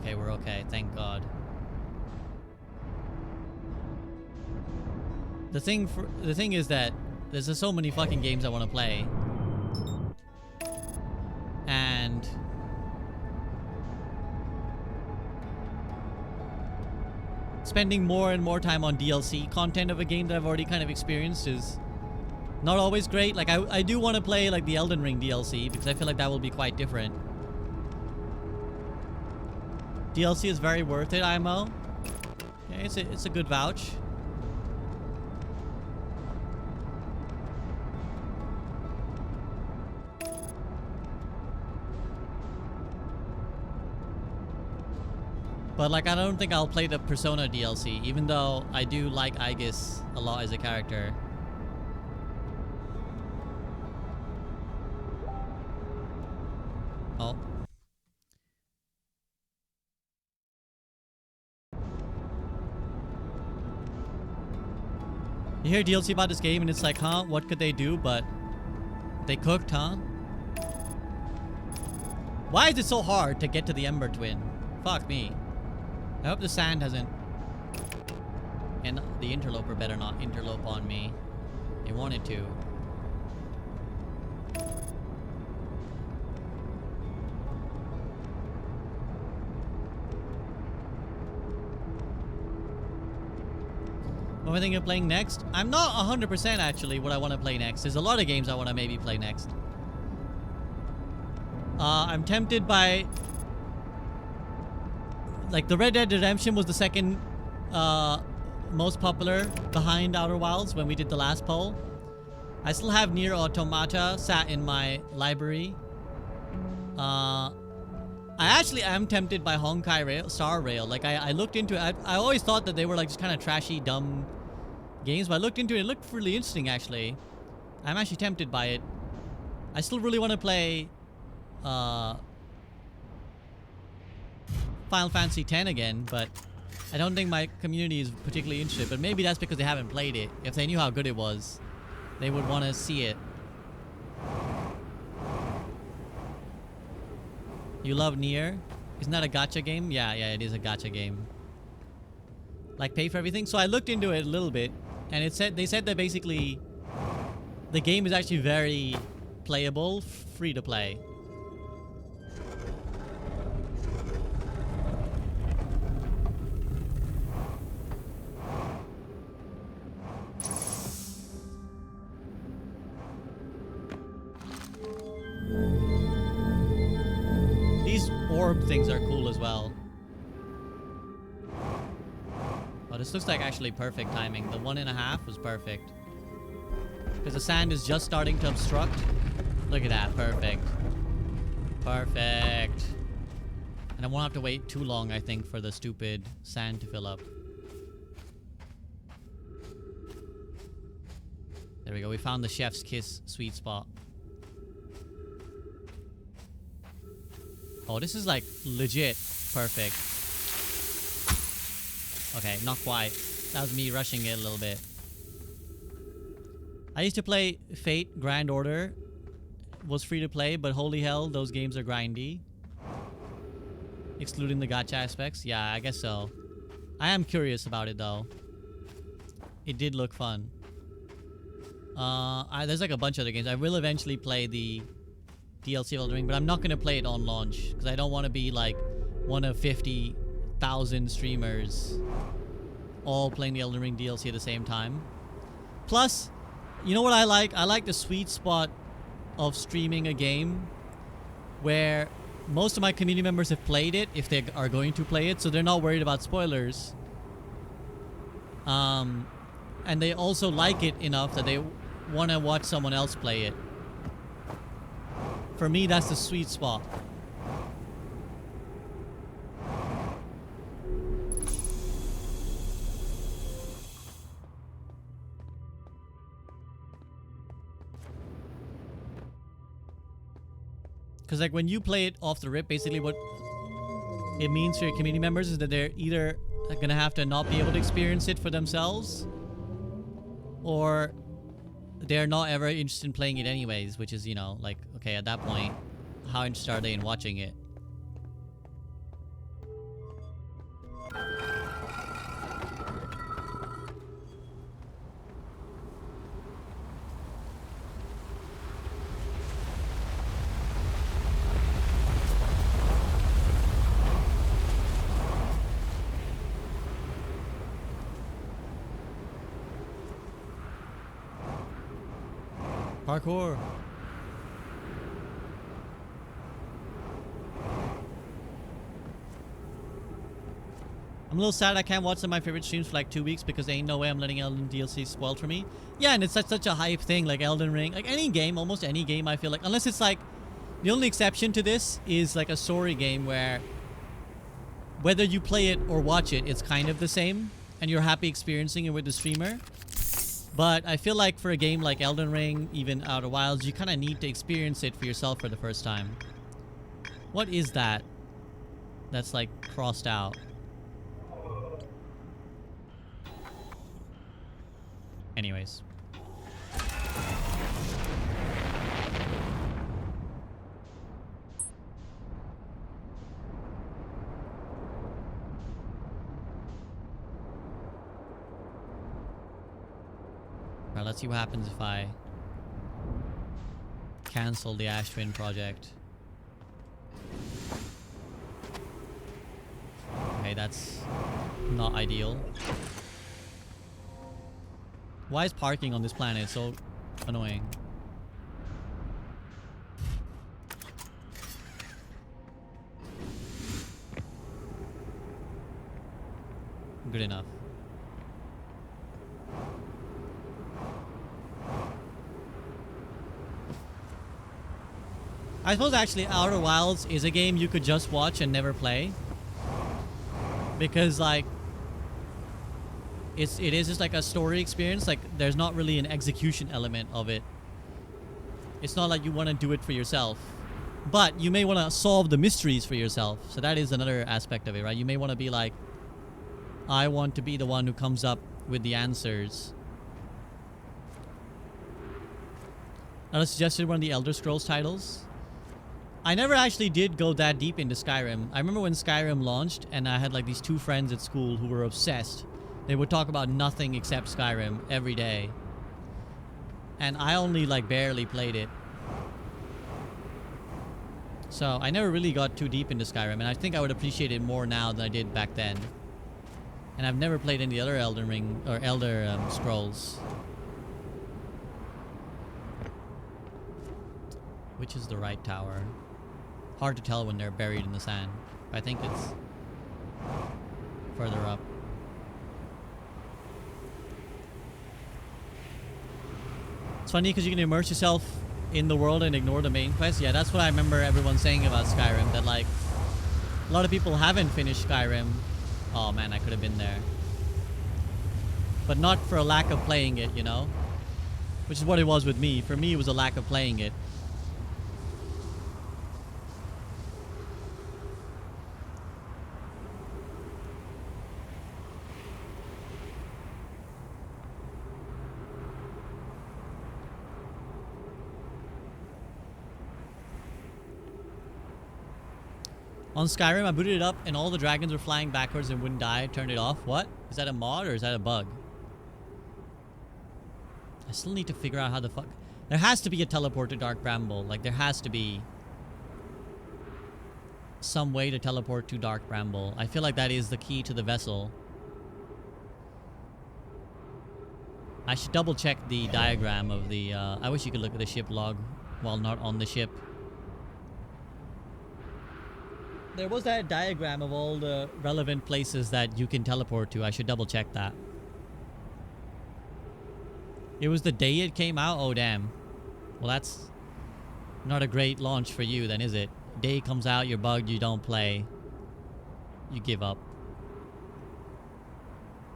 [SPEAKER 1] okay, we're okay. Thank God. The thing is that there's just so many fucking games I want to play. And spending more and more time on DLC content of a game that I've already kind of experienced is not always great. Like, I do want to play, like, the Elden Ring DLC, because I feel like that will be quite different. DLC is very worth it, IMO. Yeah, it's a good vouch. But, like, I don't think I'll play the Persona DLC, even though I do like Aegis a lot as a character. Oh. You hear DLC about this game and it's like, huh? What could they do? But they cooked, huh? Why is it so hard to get to the Ember Twin? Fuck me. I hope the sand hasn't... And the interloper better not interlope on me. They wanted to. What am I thinking of playing next? I'm not 100% actually what I want to play next. There's a lot of games I want to maybe play next. I'm tempted by... Like, the Red Dead Redemption was the second most popular behind Outer Wilds when we did the last poll. I still have Nier Automata sat in my library. I actually am tempted by Honkai Star Rail. Like, I looked into it. I always thought that they were like just kind of trashy, dumb games, but I looked into it. It looked really interesting, actually. I'm actually tempted by it. I still really want to play Final Fantasy X again, but I don't think my community is particularly interested. But maybe that's because they haven't played it. If they knew how good it was, they would want to see it. You love Nier? Isn't that a gacha game? Yeah, it is a gacha game. Like, pay for everything? So I looked into it a little bit, and they said that basically the game is actually very playable, free to play. These orb things are cool as well. Oh, this looks like actually perfect timing. The 1.5 was perfect. Because the sand is just starting to obstruct. Look at that. Perfect. Perfect. And I won't have to wait too long, I think, for the stupid sand to fill up. There we go. We found the chef's kiss sweet spot. Oh, this is like legit perfect. Okay, not quite. That was me rushing it a little bit. I used to play Fate Grand Order. Was free to play, but holy hell, those games are grindy. Excluding the gacha aspects. Yeah, I guess so. I am curious about it though. It did look fun. There's like a bunch of other games. I will eventually play the DLC of Elden Ring, but I'm not going to play it on launch because I don't want to be like one of 50,000 streamers all playing the Elden Ring DLC at the same time. Plus, you know what I like? I like the sweet spot of streaming a game where most of my community members have played it, if they are going to play it, so they're not worried about spoilers. And they also like it enough that they want to watch someone else play it. For me, that's the sweet spot. Because like when you play it off the rip, basically what it means for your community members is that they're either going to have to not be able to experience it for themselves, or they're not ever interested in playing it anyways, which is, you know, like, okay, at that point, how interested are they in watching it? Parkour. I'm a little sad I can't watch some of my favorite streams for like 2 weeks because there ain't no way I'm letting Elden DLC spoiled for me. Yeah, and it's such a hype thing, like Elden Ring. Like any game, almost any game, I feel like. Unless it's like... The only exception to this is like a story game where... Whether you play it or watch it, it's kind of the same. And you're happy experiencing it with the streamer. But I feel like for a game like Elden Ring, even Outer Wilds, you kind of need to experience it for yourself for the first time. What is that? That's like crossed out. Anyways. Alright, let's see what happens if I cancel the Ash Twin project. Okay, that's not ideal. Why is parking on this planet so annoying? Good enough. I suppose actually Outer Wilds is a game you could just watch and never play. Because like it is just like a story experience. Like there's not really an execution element of it. It's not like you want to do it for yourself. But you may want to solve the mysteries for yourself. So that is another aspect of it, right? You may want to be like, I want to be the one who comes up with the answers. I suggested one of the Elder Scrolls titles. I never actually did go that deep into Skyrim. I remember when Skyrim launched and I had like these two friends at school who were obsessed. They would talk about nothing except Skyrim every day. And I only like barely played it. So I never really got too deep into Skyrim, and I think I would appreciate it more now than I did back then. And I've never played any other Elden Ring or Elder Scrolls. Which is the right tower? Hard to tell when they're buried in the sand. But I think it's further up. It's funny because you can immerse yourself in the world and ignore the main quest. Yeah, that's what I remember everyone saying about Skyrim. That like, a lot of people haven't finished Skyrim. Oh man, I could have been there. But not for a lack of playing it, you know? Which is what it was with me. For me, it was a lack of playing it. On Skyrim, I booted it up and all the dragons were flying backwards and wouldn't die. Turned it off. What? Is that a mod or is that a bug? I still need to figure out how the fuck... There has to be a teleport to Dark Bramble. Like, there has to be some way to teleport to Dark Bramble. I feel like that is the key to the vessel. I should double check the diagram of the... I wish you could look at the ship log while not on the ship. There was that diagram of all the relevant places that you can teleport to. I should double check that. It was the day it came out? Oh, damn. Well, that's not a great launch for you then, is it? Day comes out, you're bugged, you don't play. You give up.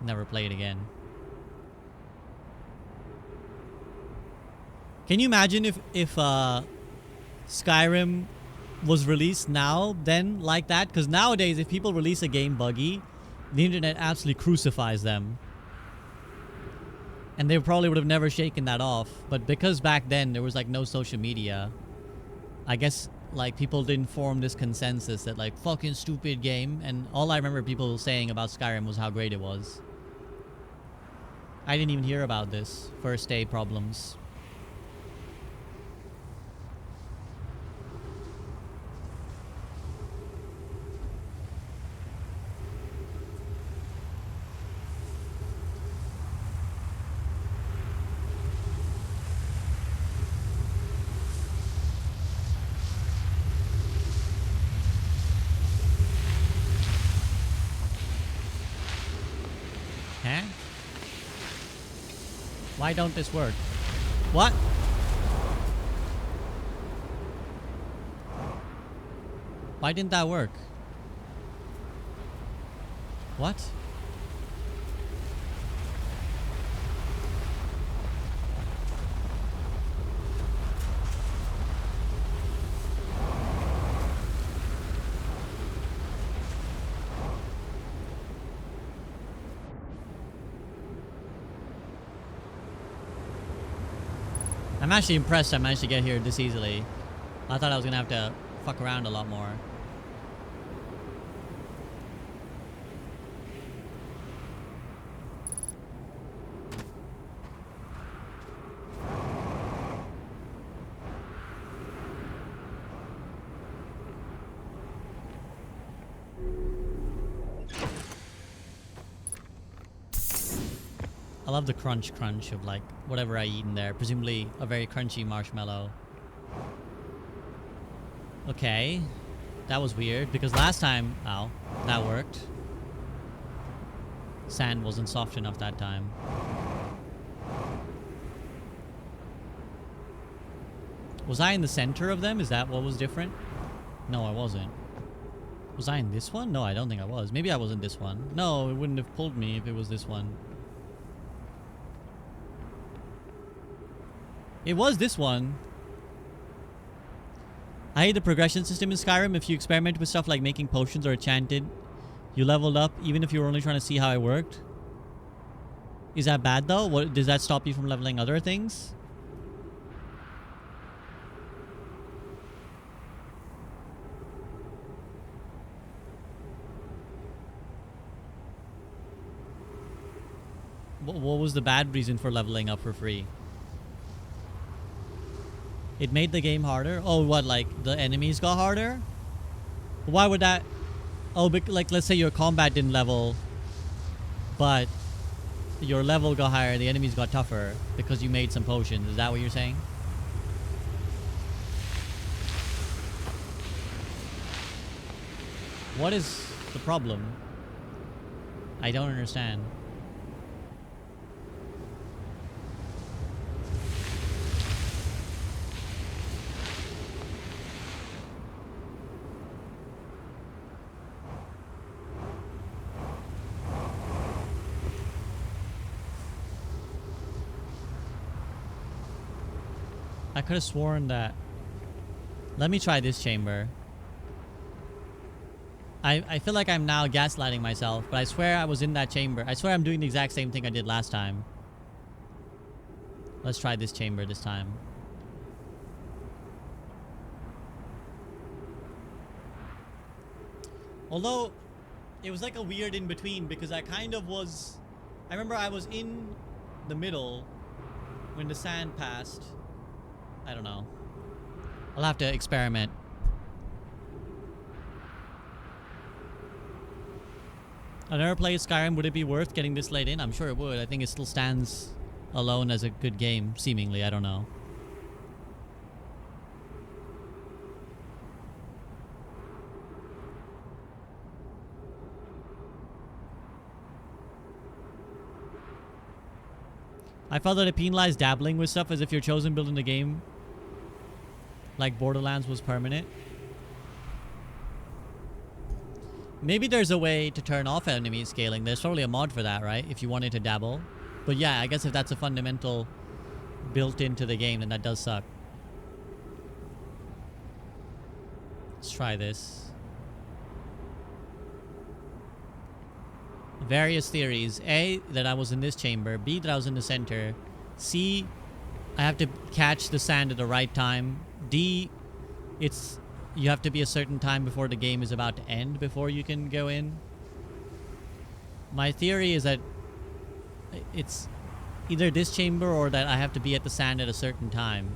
[SPEAKER 1] Never play it again. Can you imagine if Skyrim was released now, then, like that? Because nowadays, if people release a game buggy, the internet absolutely crucifies them. And they probably would have never shaken that off. But because back then, there was, like, no social media, I guess, like, people didn't form this consensus that, like, fucking stupid game. And all I remember people saying about Skyrim was how great it was. I didn't even hear about this. First day problems. Why don't this work? What? Why didn't that work? What? I'm actually impressed I managed to get here this easily. I thought I was gonna have to fuck around a lot more. I love the crunch of like whatever I eat in there. Presumably a very crunchy marshmallow. Okay. That was weird because last time, ow, that worked. Sand wasn't soft enough that time. Was I in the center of them? Is that what was different? No, I wasn't. Was I in this one? No, I don't think I was. Maybe I was in this one. No, it wouldn't have pulled me if it was this one. It was this one. I hate the progression system in Skyrim. If you experiment with stuff like making potions or enchanted, you leveled up even if you were only trying to see how it worked. Is that bad though? What, does that stop you from leveling other things? What was the bad reason for leveling up for free? It made the game harder? Oh, what, like the enemies got harder? Why would that... Oh, like let's say your combat didn't level, but your level got higher, the enemies got tougher because you made some potions. Is that what you're saying? What is the problem? I don't understand. I could have sworn that... Let me try this chamber. I feel like I'm now gaslighting myself, but I swear I was in that chamber. I swear I'm doing the exact same thing I did last time. Let's try this chamber this time. Although, it was like a weird in-between because I kind of was... I remember I was in the middle when the sand passed. I don't know. I'll have to experiment. I never played Skyrim. Would it be worth getting this late in? I'm sure it would. I think it still stands alone as a good game, seemingly. I don't know. I felt that it penalized dabbling with stuff as if your chosen build in the game, like Borderlands, was permanent. Maybe there's a way to turn off enemy scaling. There's probably a mod for that, right? If you wanted to dabble. But yeah, I guess if that's a fundamental built into the game, then that does suck. Let's try this. Various theories. A, that I was in this chamber. B, that I was in the center. C, I have to catch the sand at the right time. D, you have to be a certain time before the game is about to end before you can go in. My theory is that it's either this chamber or that I have to be at the sand at a certain time.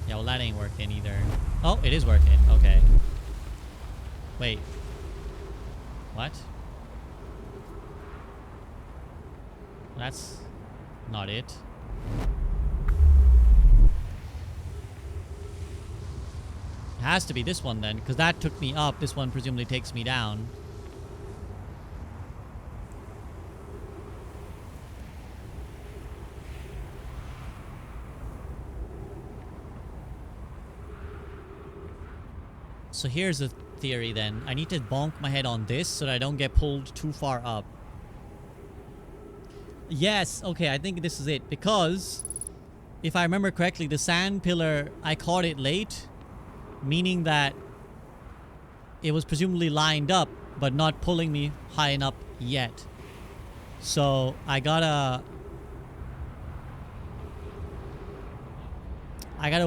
[SPEAKER 1] Yeah, well that ain't working either. Oh, it is working. Okay. Wait. What? That's Not it. It has to be this one then, because that took me up. This one presumably takes me down. So here's the theory then. I need to bonk my head on this so that I don't get pulled too far up. Yes, okay, I think this is it. Because, if I remember correctly, the sand pillar, I caught it late. Meaning that it was presumably lined up, but not pulling me high enough yet. So, I gotta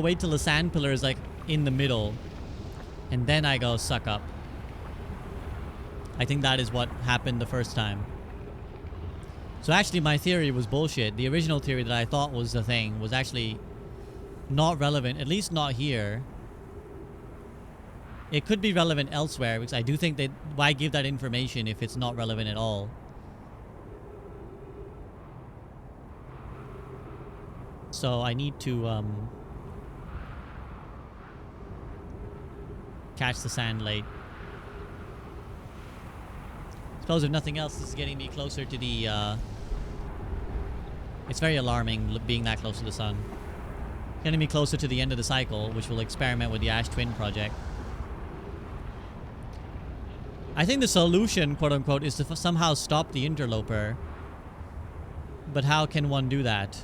[SPEAKER 1] wait till the sand pillar is like in the middle. And then I go suck up. I think that is what happened the first time. So actually my theory was bullshit. The original theory that I thought was the thing was actually not relevant. At least not here. It could be relevant elsewhere, because I do think that why give that information if it's not relevant at all? So I need to catch the sand late. Suppose if nothing else, this is getting me closer to the it's very alarming being that close to the sun. Getting me closer to the end of the cycle, which will experiment with the Ash Twin project. I think the solution, quote unquote, is to somehow stop the interloper. But how can one do that?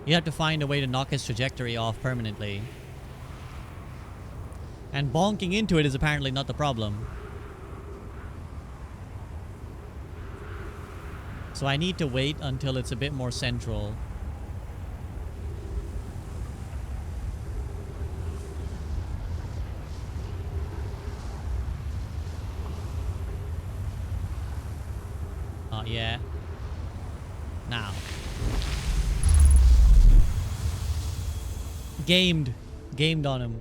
[SPEAKER 1] You have to find a way to knock its trajectory off permanently. And bonking into it is apparently not the problem. So I need to wait until it's a bit more central. Not yet. Now. Gamed on him.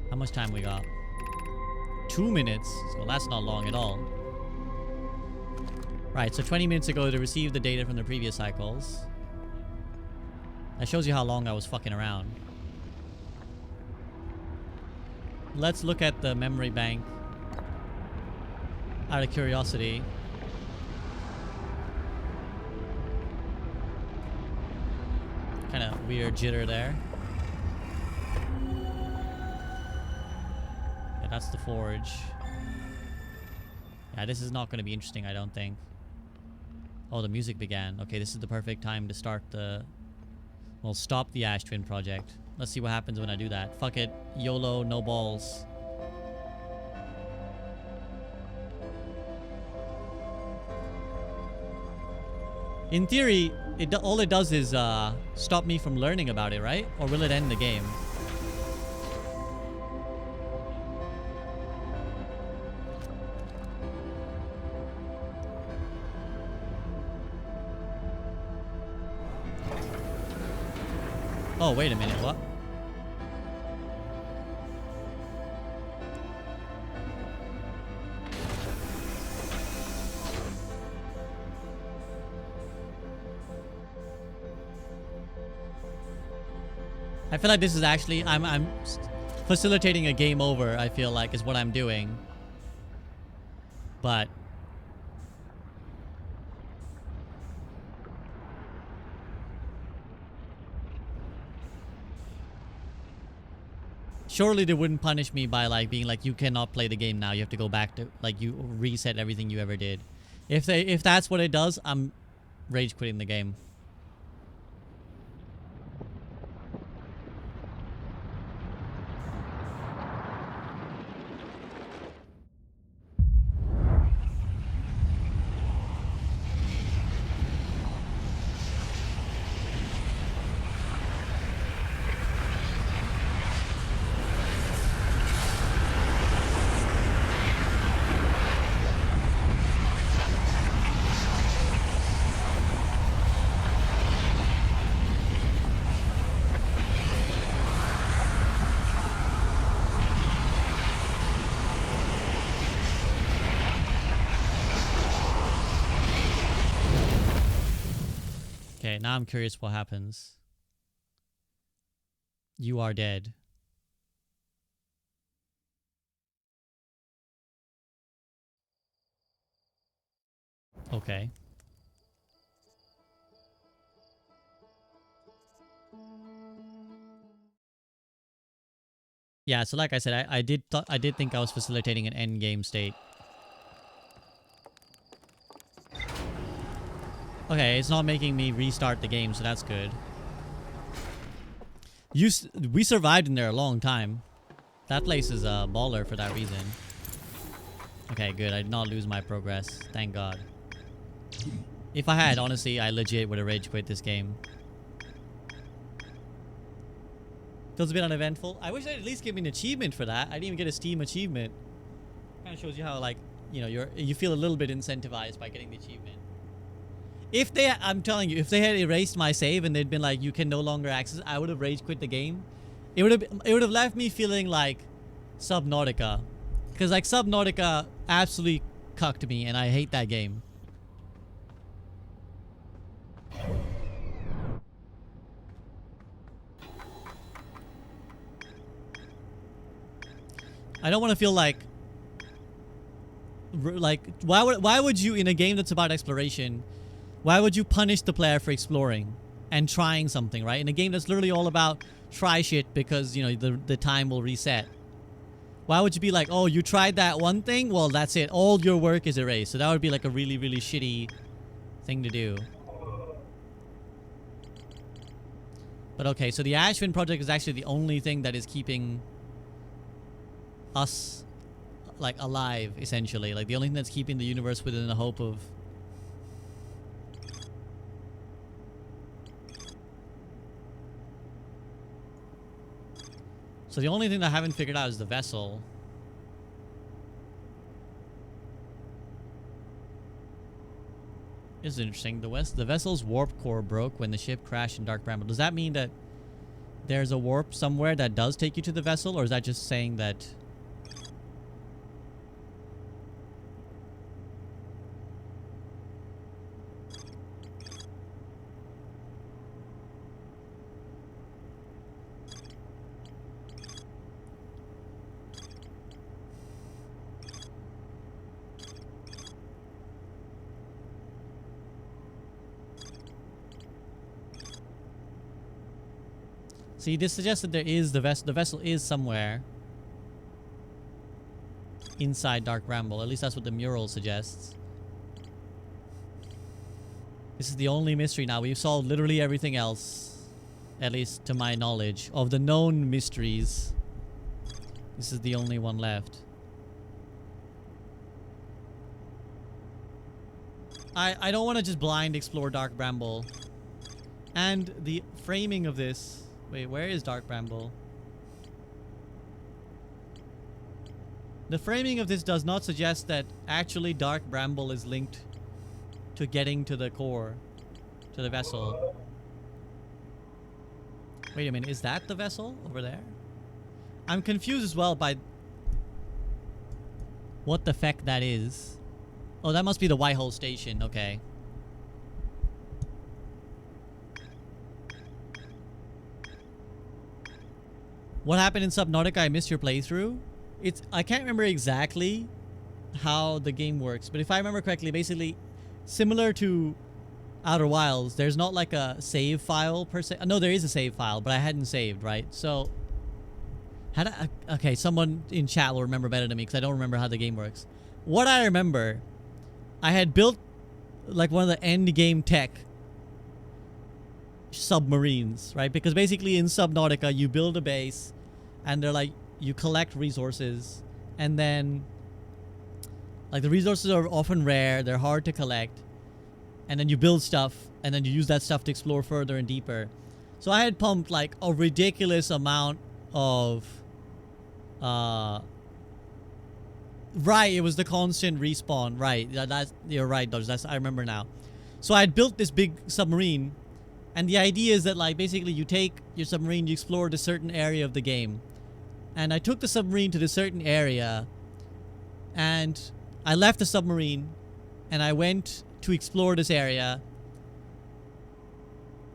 [SPEAKER 1] How much time we got? 2 minutes. So that's not long at all. Right, so 20 minutes ago to receive the data from the previous cycles. That shows you how long I was fucking around. Let's look at the memory bank. Out of curiosity. Kind of weird jitter there. Yeah, that's the forge. Yeah, this is not going to be interesting, I don't think. Oh, the music began. Okay, this is the perfect time to start the... Well, stop the Ash Twin project. Let's see what happens when I do that. Fuck it. YOLO, no balls. In theory, all it does is stop me from learning about it, right? Or will it end the game? Oh, wait a minute, what? I feel like this is actually, I'm facilitating a game over, I feel like, is what I'm doing. But... surely they wouldn't punish me by like being like, you cannot play the game now. You have to go back to, like, you reset everything you ever did. If that's what it does, I'm rage quitting the game. now I'm curious what happens. You are dead. Okay. Yeah, so like I said, I did think I was facilitating an end game state. Okay, it's not making me restart the game, so that's good. We survived in there a long time. That place is a baller for that reason. Okay, good. I did not lose my progress. Thank God. If I had, honestly, I legit would have rage quit this game. Feels a bit uneventful. I wish they'd at least give me an achievement for that. I didn't even get a Steam achievement. Kind of shows you how, like, you know, you feel a little bit incentivized by getting the achievement. If they, I'm telling you, if they had erased my save and they'd been like, you can no longer access, I would have rage quit the game. It would have left me feeling like Subnautica, because like Subnautica absolutely cucked me, and I hate that game. I don't want to feel like why would you, in a game that's about exploration, why would you punish the player for exploring and trying something, right? In a game that's literally all about try shit because, you know, the time will reset. Why would you be like, oh, you tried that one thing? Well, that's it. All your work is erased. So that would be like a really, really shitty thing to do. But okay, so the Ashwin project is actually the only thing that is keeping us, like, alive, essentially. Like, the only thing that's keeping the universe within the hope of... So the only thing that I haven't figured out is the vessel. This is interesting. The vessel's warp core broke when the ship crashed in Dark Bramble. Does that mean that there's a warp somewhere that does take you to the vessel, or is that just saying that... See, this suggests that there is the vessel is somewhere inside Dark Bramble. At least that's what the mural suggests. This is the only mystery now. We've solved literally everything else, at least to my knowledge. Of the known mysteries, this is the only one left. I don't want to just blind explore Dark Bramble. And the framing of this... Wait, where is Dark Bramble? The framing of this does not suggest that actually Dark Bramble is linked to getting to the core, to the vessel. Wait a minute, is that the vessel over there? I'm confused as well by what the feck that is. Oh, that must be the Whitehall station, okay. What happened in Subnautica? I missed your playthrough. I can't remember exactly how the game works, but if I remember correctly, basically similar to Outer Wilds, there's not like a save file per se. No, there is a save file, but I hadn't saved, right? So, okay, someone in chat will remember better than me because I don't remember how the game works. What I remember, I had built like one of the end game tech submarines, right? Because basically in Subnautica you build a base and they're like, you collect resources, and then like the resources are often rare, they're hard to collect, and then you build stuff and then you use that stuff to explore further and deeper. So I had pumped like a ridiculous amount of right, it was the constant respawn, right? That's, you're right, Dodge. I remember now. So I had built this big submarine. And the idea is that, like, basically you take your submarine, you explore a certain area of the game. And I took the submarine to the certain area, and I left the submarine, and I went to explore this area.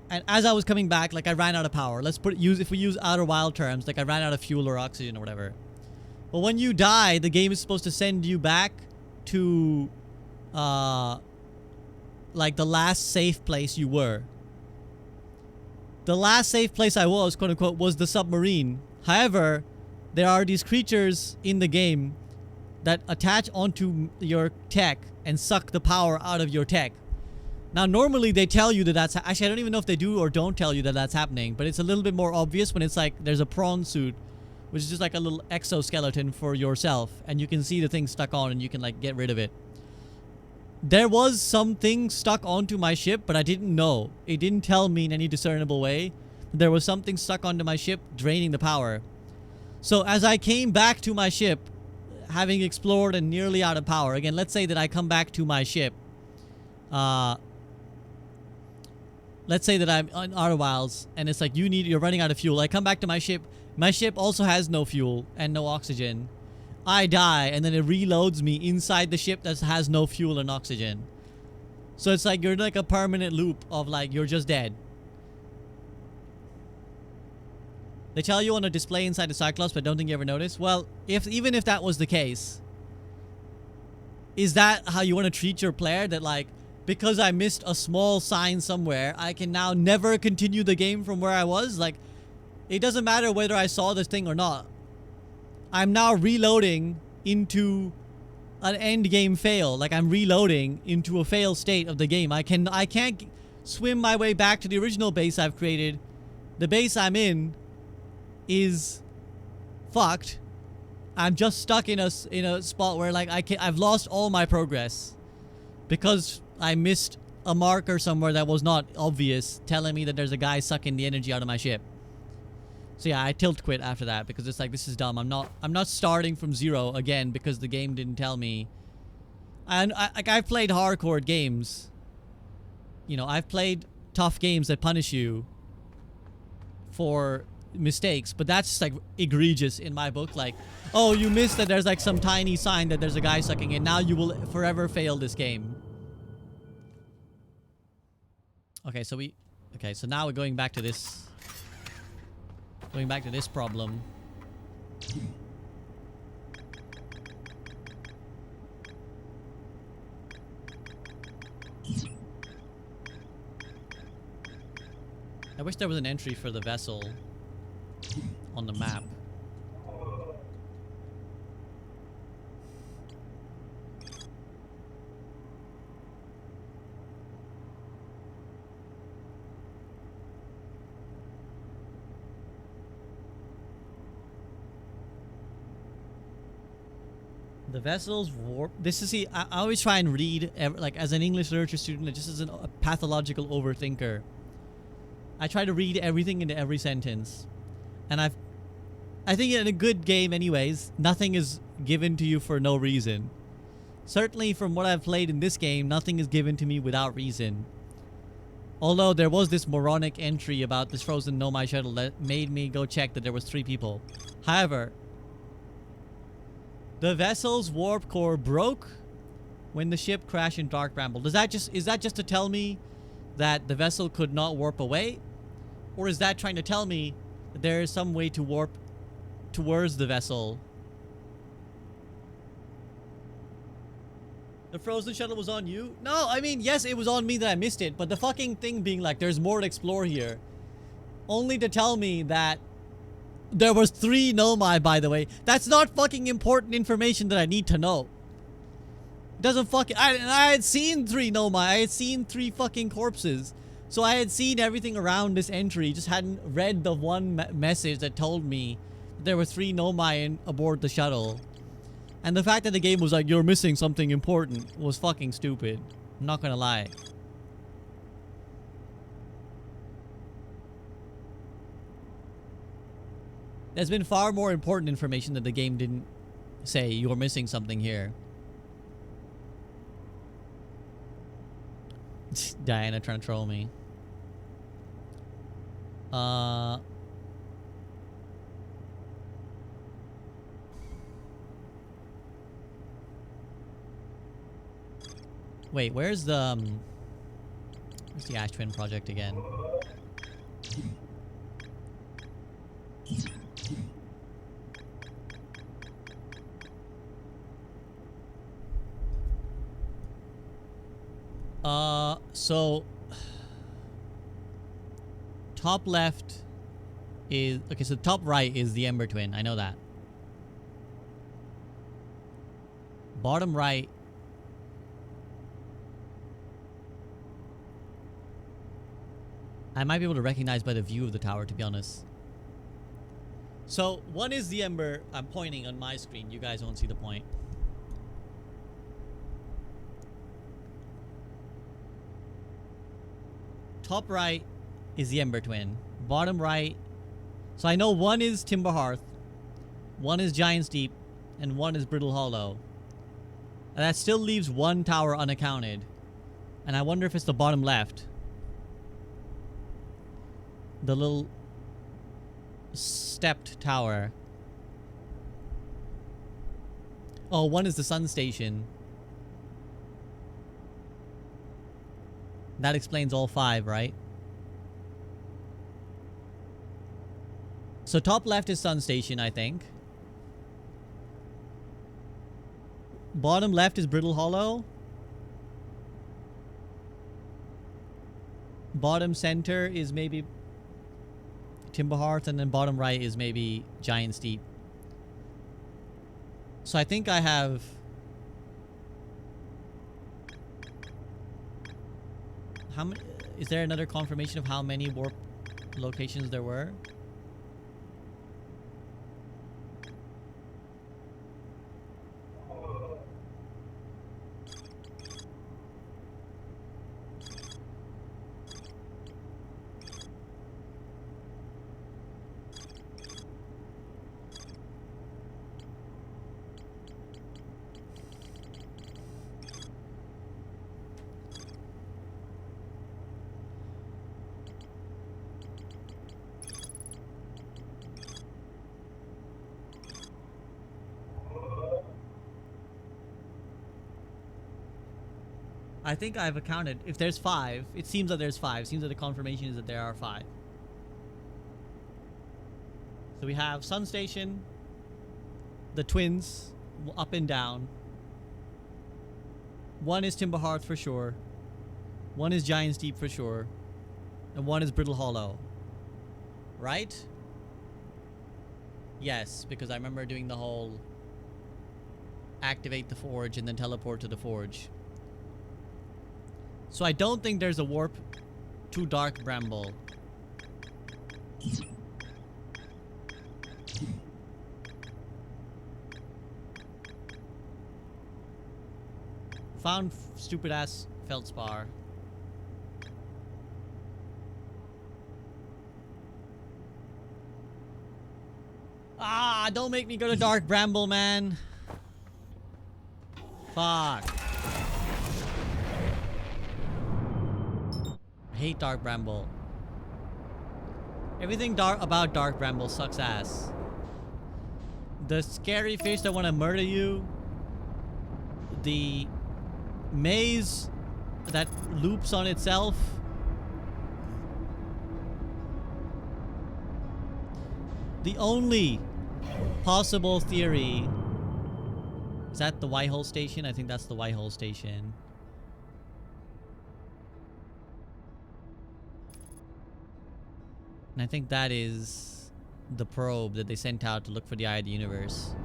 [SPEAKER 1] And as I was coming back, like I ran out of power. If we use Outer Wild terms, like I ran out of fuel or oxygen or whatever. But when you die, the game is supposed to send you back to, like the last safe place you were. The last safe place I was, quote unquote, was the submarine. However, there are these creatures in the game that attach onto your tech and suck the power out of your tech. Now, normally they tell you that that's... Actually, I don't even know if they do or don't tell you that that's happening. But it's a little bit more obvious when it's like there's a prawn suit, which is just like a little exoskeleton for yourself. And you can see the thing stuck on and you can like get rid of it. There was something stuck onto my ship, but I didn't know. It didn't tell me in any discernible way. There was something stuck onto my ship, draining the power. So as I came back to my ship, having explored and nearly out of power. Again, let's say that I come back to my ship. Let's say that I'm on Outer Wilds, and it's like you're running out of fuel. I come back to my ship. My ship also has no fuel and no oxygen. I die, and then it reloads me inside the ship that has no fuel and oxygen. So it's like you're in like a permanent loop of like you're just dead. They tell you on a display inside the Cyclops, but don't think you ever notice. Well, even if that was the case, is that how you want to treat your player? That like, because I missed a small sign somewhere, I can now never continue the game from where I was? Like, it doesn't matter whether I saw this thing or not. I'm now reloading into an end game fail. Like, I'm reloading into a fail state of the game. I can't swim my way back to the original base I've created. The base I'm in is fucked. I'm just stuck in a spot where like I've lost all my progress because I missed a marker somewhere that was not obvious, telling me that there's a guy sucking the energy out of my ship. So yeah, I tilt quit after that because it's like, this is dumb. I'm not starting from zero again because the game didn't tell me. And I've played hardcore games. You know, I've played tough games that punish you for mistakes, but that's just like egregious in my book. Like, oh, you missed that there's like some tiny sign that there's a guy sucking in. Now you will forever fail this game. Okay, so now we're going back to this. Going back to this problem. I wish there was an entry for the vessel on the map. The vessel's warp. This is, see, I always try and read, like, as an English literature student, just as a pathological overthinker. I try to read everything into every sentence. And I think in a good game anyways, nothing is given to you for no reason. Certainly from what I've played in this game, nothing is given to me without reason. Although there was this moronic entry about this frozen Nomai shuttle that made me go check that there was 3 people. However, the vessel's warp core broke when the ship crashed in Dark Bramble. Is that just to tell me that the vessel could not warp away? Or is that trying to tell me that there is some way to warp towards the vessel? The frozen shuttle was on you? No, I mean, yes, it was on me that I missed it, but the fucking thing being like, there's more to explore here. Only to tell me that there was 3 Nomai, by the way. That's not fucking important information that I need to know. It doesn't fucking... I had seen 3 Nomai. I had seen 3 fucking corpses. So I had seen everything around this entry. Just hadn't read the one message that told me there were 3 Nomai aboard the shuttle. And the fact that the game was like, you're missing something important, was fucking stupid. I'm not gonna lie. There's been far more important information that the game didn't say. You're missing something here. Diana trying to troll me. Wait, where's the Ash Twin project again? So top left is okay. So top right is the Ember Twin. I know that. Bottom right. I might be able to recognize by the view of the tower, to be honest. So one is the Ember. I'm pointing on my screen. You guys won't see the point. Top right is the Ember Twin. Bottom right. So I know one is Timber Hearth, one is Giant's Deep, and one is Brittle Hollow. And that still leaves one tower unaccounted. And I wonder if it's the bottom left. The little stepped tower. Oh, one is the Sun Station. That explains all 5, right? So top left is Sun Station, I think. Bottom left is Brittle Hollow. Bottom center is maybe Timber Hearth, and then bottom right is maybe Giant's Deep. So I think I have... How many? Is there another confirmation of how many warp locations there were? I think I've accounted. If there's 5, it seems that there's 5. It seems that the confirmation is that there are 5. So we have Sun Station, the twins, up and down. One is Timber Hearth for sure. One is Giant's Deep for sure. And one is Brittle Hollow. Right? Yes, because I remember doing the whole activate the forge and then teleport to the forge. So I don't think there's a warp to Dark Bramble. Found stupid ass feldspar. Ah, don't make me go to Dark Bramble, man. Fuck. I hate Dark Bramble. Everything about Dark Bramble sucks ass. The scary fish that want to murder you. The maze that loops on itself. The only possible theory... Is that the Whitehole Station? I think that's the Whitehole Station. And I think that is the probe that they sent out to look for the Eye of the Universe.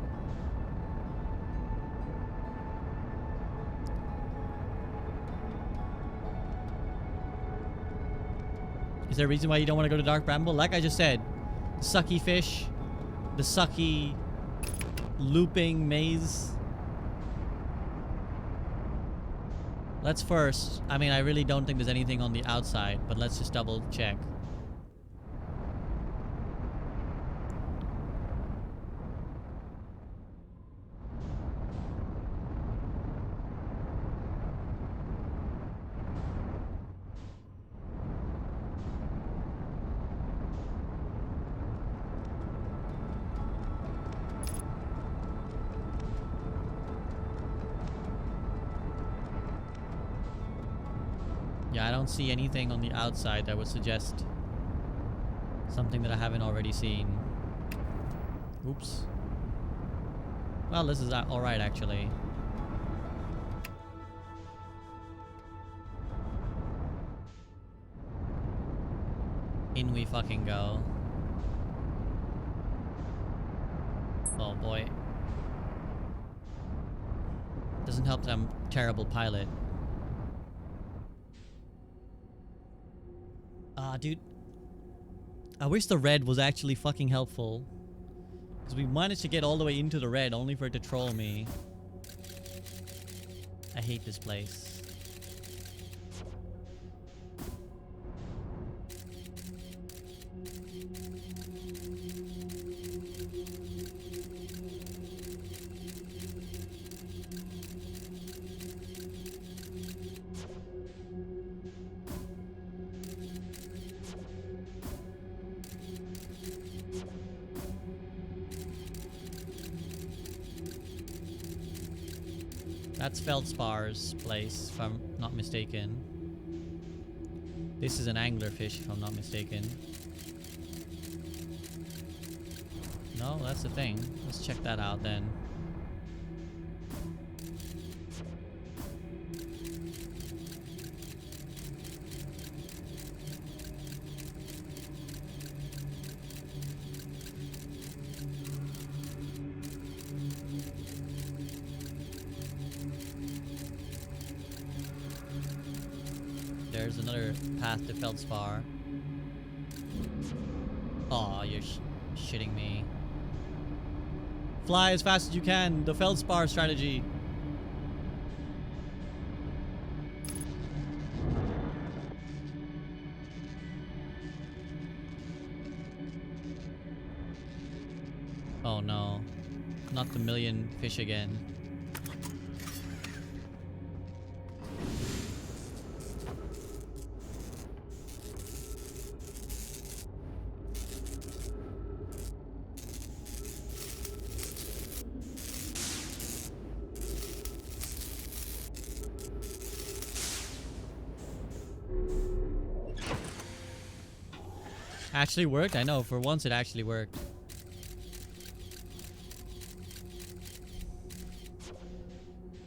[SPEAKER 1] Is there a reason why you don't want to go to Dark Bramble? Like I just said, sucky fish, the sucky looping maze. Let's first, I mean, I really don't think there's anything on the outside, but let's just double check. Yeah, I don't see anything on the outside that would suggest something that I haven't already seen. Oops. Well, this is alright, actually. In we fucking go. Oh boy. Doesn't help that I'm a terrible pilot. Dude. I wish the red was actually fucking helpful. Because we managed to get all the way into the red only for it to troll me. I hate this place. That's Feldspar's place, if I'm not mistaken. This is an anglerfish, if I'm not mistaken. No, that's the thing. Let's check that out then. There's another path to Feldspar. Aw, you're shitting me. Fly as fast as you can. The Feldspar strategy. Oh no. Not the million fish again. Actually worked? I know, for once it actually worked.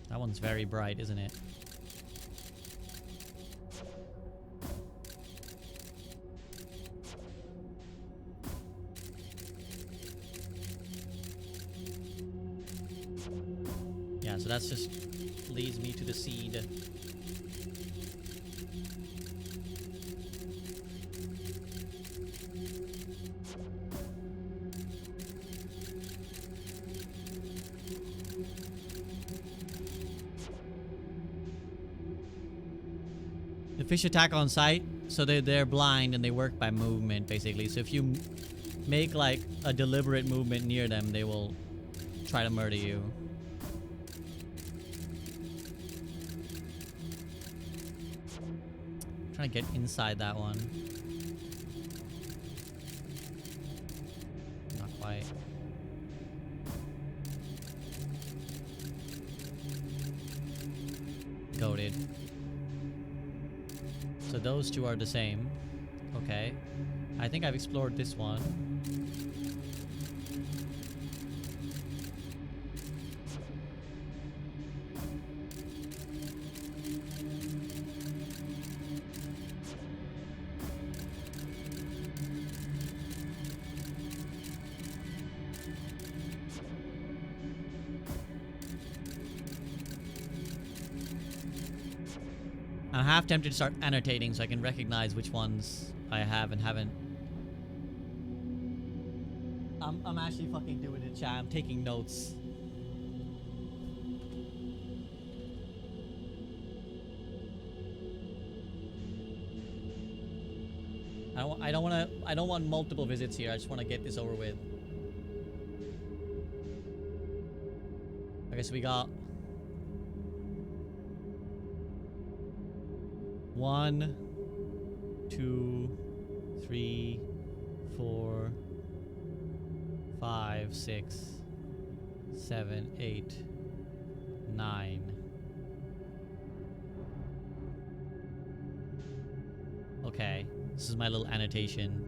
[SPEAKER 1] That one's very bright, isn't it? Yeah, so that's just leads me to the seed. The fish attack on sight, so they're blind and they work by movement, basically. So if you make like a deliberate movement near them, they will try to murder you. I'm trying to get inside that one. Not quite. Goated. So those two are the same. Okay. I think I've explored this one. I'm half tempted to start annotating so I can recognize which ones I have and haven't. I'm actually fucking doing it, chat. I'm taking notes. I don't want multiple visits here. I just want to get this over with. I guess we got 1, 2, 3, 4, 5, 6, 7, 8, 9. Okay, this is my little annotation.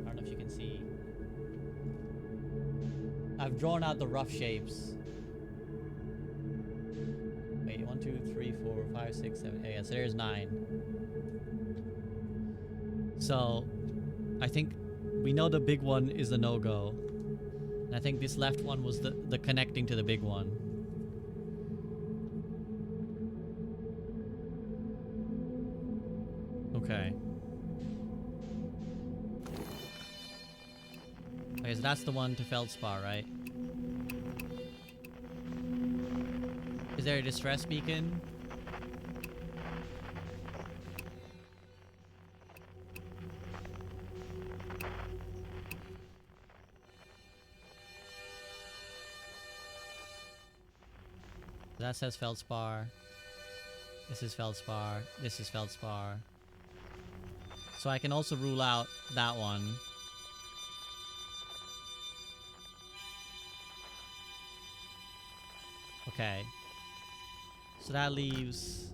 [SPEAKER 1] I don't know if you can see. I've drawn out the rough shapes. Wait, 1, 2, 3, 4, 5, 6, 7, 8. Yeah, so there's 9. So, I think we know the big one is the no-go. And I think this left one was the connecting to the big one. Okay. Okay, so that's the one to Feldspar, right? Is there a distress beacon? That says Feldspar. This is Feldspar. This is Feldspar. So I can also rule out that one. Okay. So that leaves...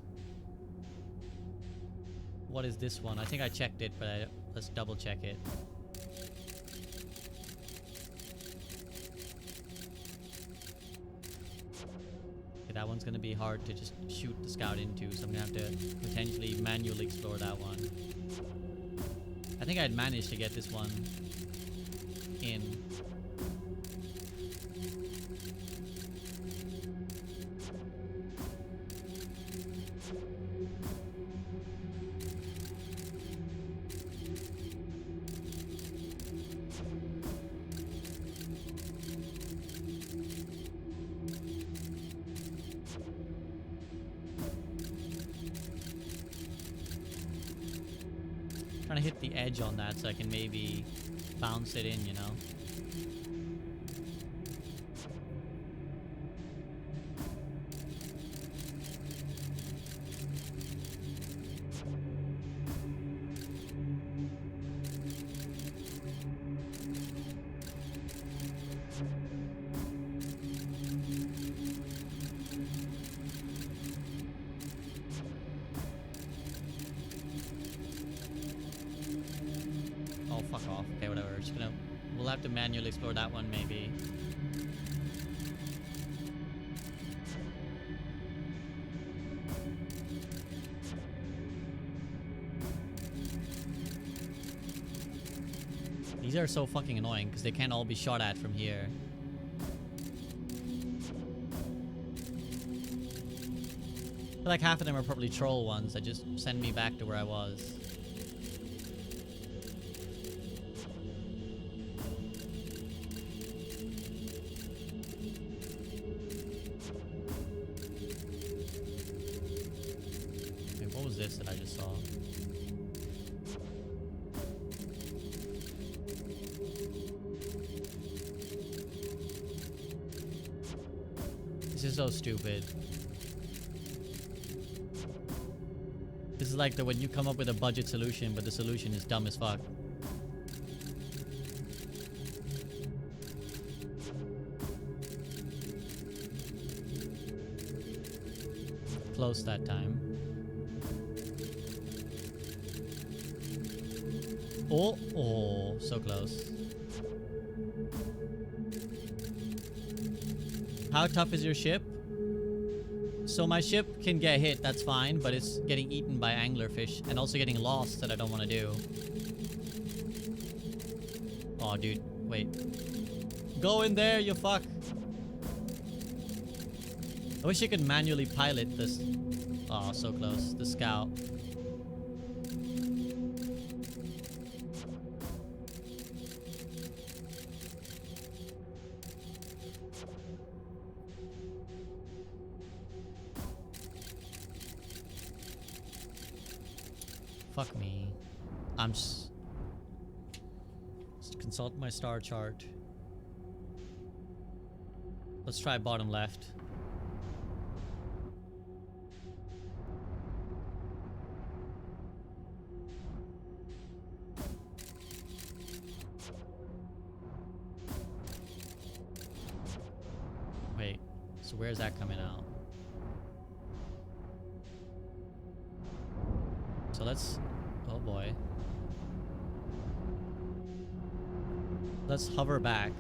[SPEAKER 1] What is this one? I think I checked it, but let's double check it. Okay, that one's gonna be hard to just shoot the scout into, so I'm gonna have to potentially manually explore that one. I think I'd managed to get this one in. Trying to hit the edge on that so I can maybe bounce it in, you know? Oh, fuck off. Okay, whatever. We'll have to manually explore that one, maybe. These are so fucking annoying because they can't all be shot at from here. I feel like half of them are probably troll ones that just send me back to where I was. What was this that I just saw? This is so stupid. This is like the when you come up with a budget solution, but the solution is dumb as fuck. Close that time. Oh, so close. How tough is your ship? So my ship can get hit, that's fine, but it's getting eaten by anglerfish and also getting lost that I don't want to do. Oh, dude, wait. Go in there, you fuck. I wish you could manually pilot this. Oh, so close. The scout. Fuck me. Let's consult my star chart. Let's try bottom left. Wait, so where's that coming out? So let's... Oh boy. Let's hover back.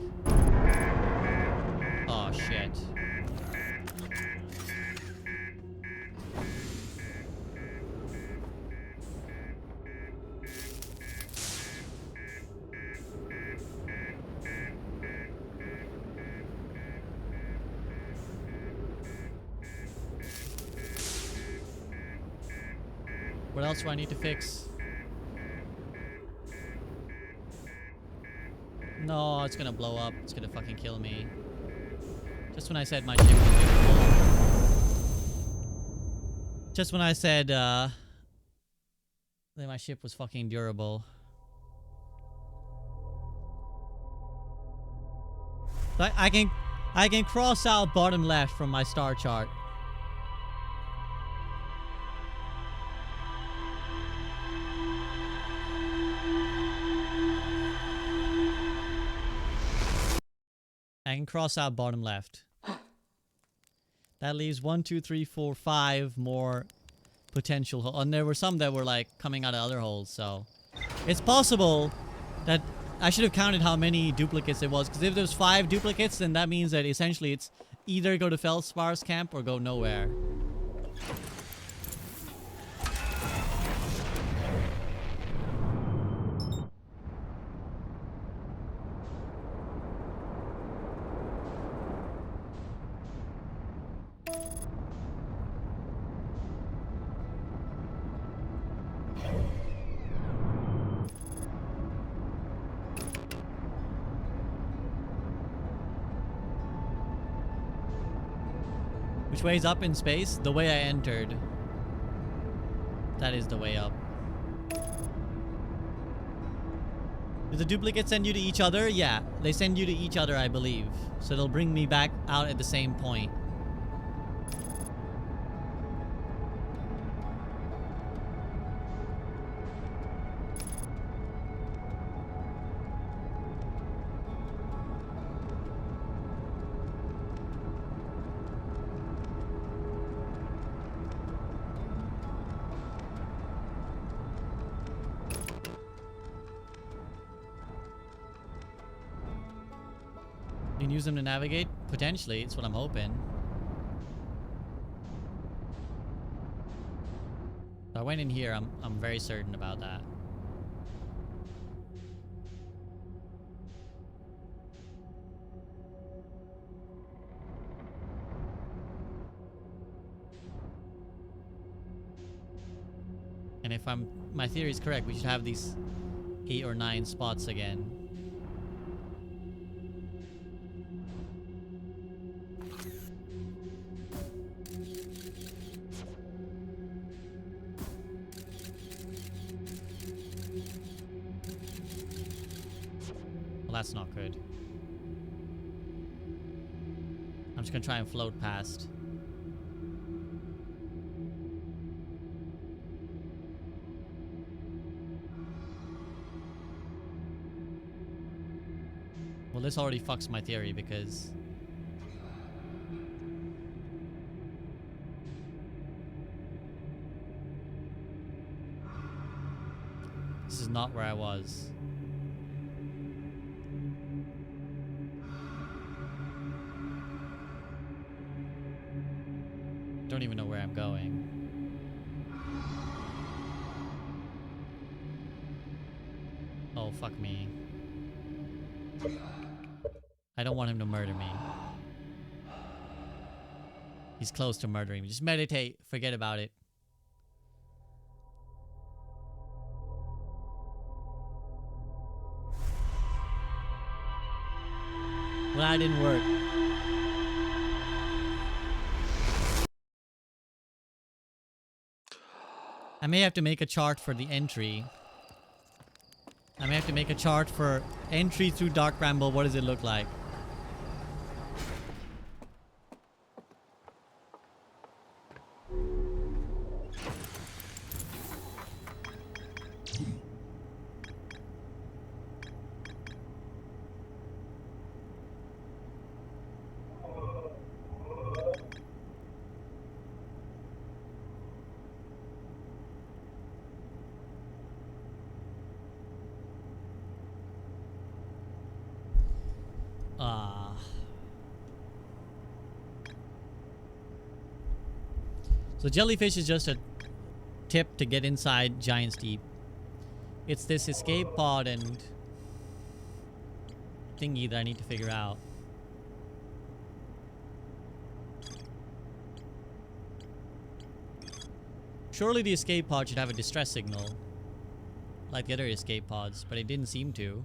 [SPEAKER 1] Oh shit. What else do I need to fix? No, it's gonna blow up. It's gonna fucking kill me. Just when I said my ship was durable. Just when I said that my ship was fucking durable. But I can cross out bottom left from my star chart. I can cross out bottom left. That leaves 1, 2, 3, 4, 5 more potential holes. And there were some that were like coming out of other holes, so it's possible that I should have counted how many duplicates it was, because if there's 5 duplicates, then that means that essentially it's either go to Felspar's camp or go nowhere. Which way is up in space? The way I entered. That is the way up. Do the duplicates send you to each other? Yeah, they send you to each other, I believe. So they'll bring me back out at the same point. You can use them to navigate? Potentially, it's what I'm hoping. If I went in here, I'm very certain about that. And if my theory is correct, we should have these 8 or 9 spots again. Well, that's not good. I'm just gonna try and float past. Well, this already fucks my theory because this is not where I was. Don't even know where I'm going. Oh, fuck me. I don't want him to murder me. He's close to murdering me. Just meditate. Forget about it. Well, that didn't work. I may have to make a chart for the entry. I may have to make a chart for entry through Dark Bramble. What does it look like? So jellyfish is just a tip to get inside Giant's Deep. It's this escape pod and thingy that I need to figure out. Surely the escape pod should have a distress signal, like the other escape pods, but it didn't seem to.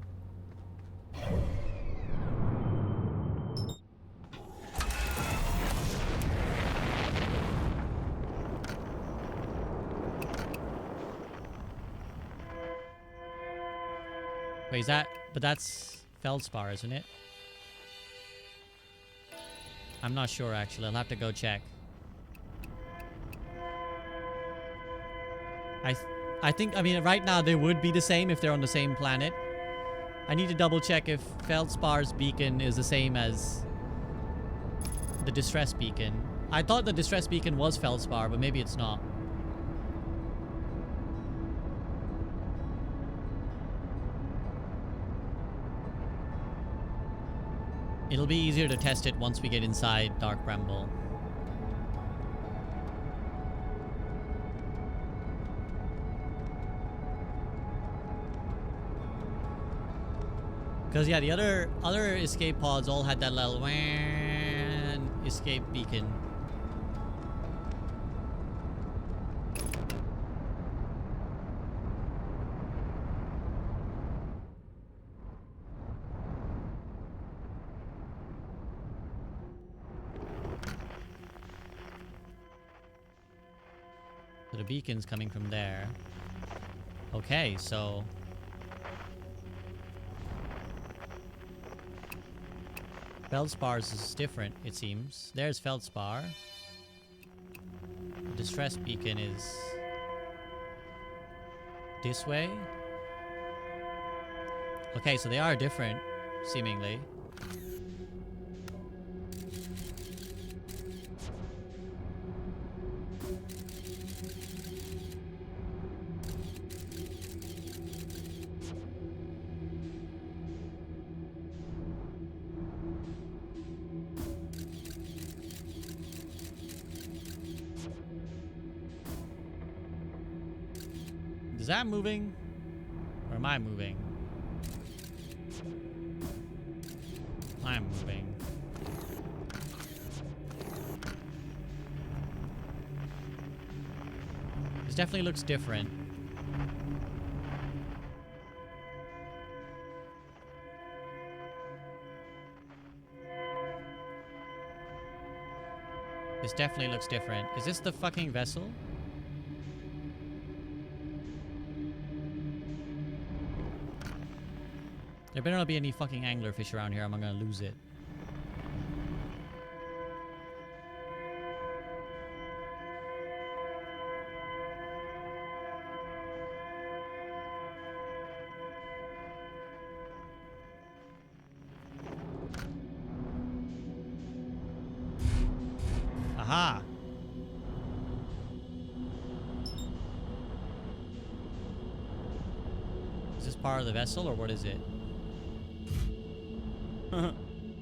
[SPEAKER 1] Wait, is that... But that's feldspar, isn't it? I'm not sure, actually. I'll have to go check. I think, I mean, right now they would be the same if they're on the same planet. I need to double check if feldspar's beacon is the same as the distress beacon. I thought the distress beacon was feldspar, but maybe it's not. It'll be easier to test it once we get inside Dark Bramble. Because yeah, the other escape pods all had that little WAN escape beacon. So the beacon's coming from there. Okay, so... Feldspar's is different, it seems. There's feldspar. The distress beacon is... this way? Okay, so they are different, seemingly. Is that moving? Or am I moving? I'm moving. This definitely looks different. This definitely looks different. Is this the fucking vessel? There better not be any fucking anglerfish around here. I'm gonna lose it. Aha! Is this part of the vessel or what is it?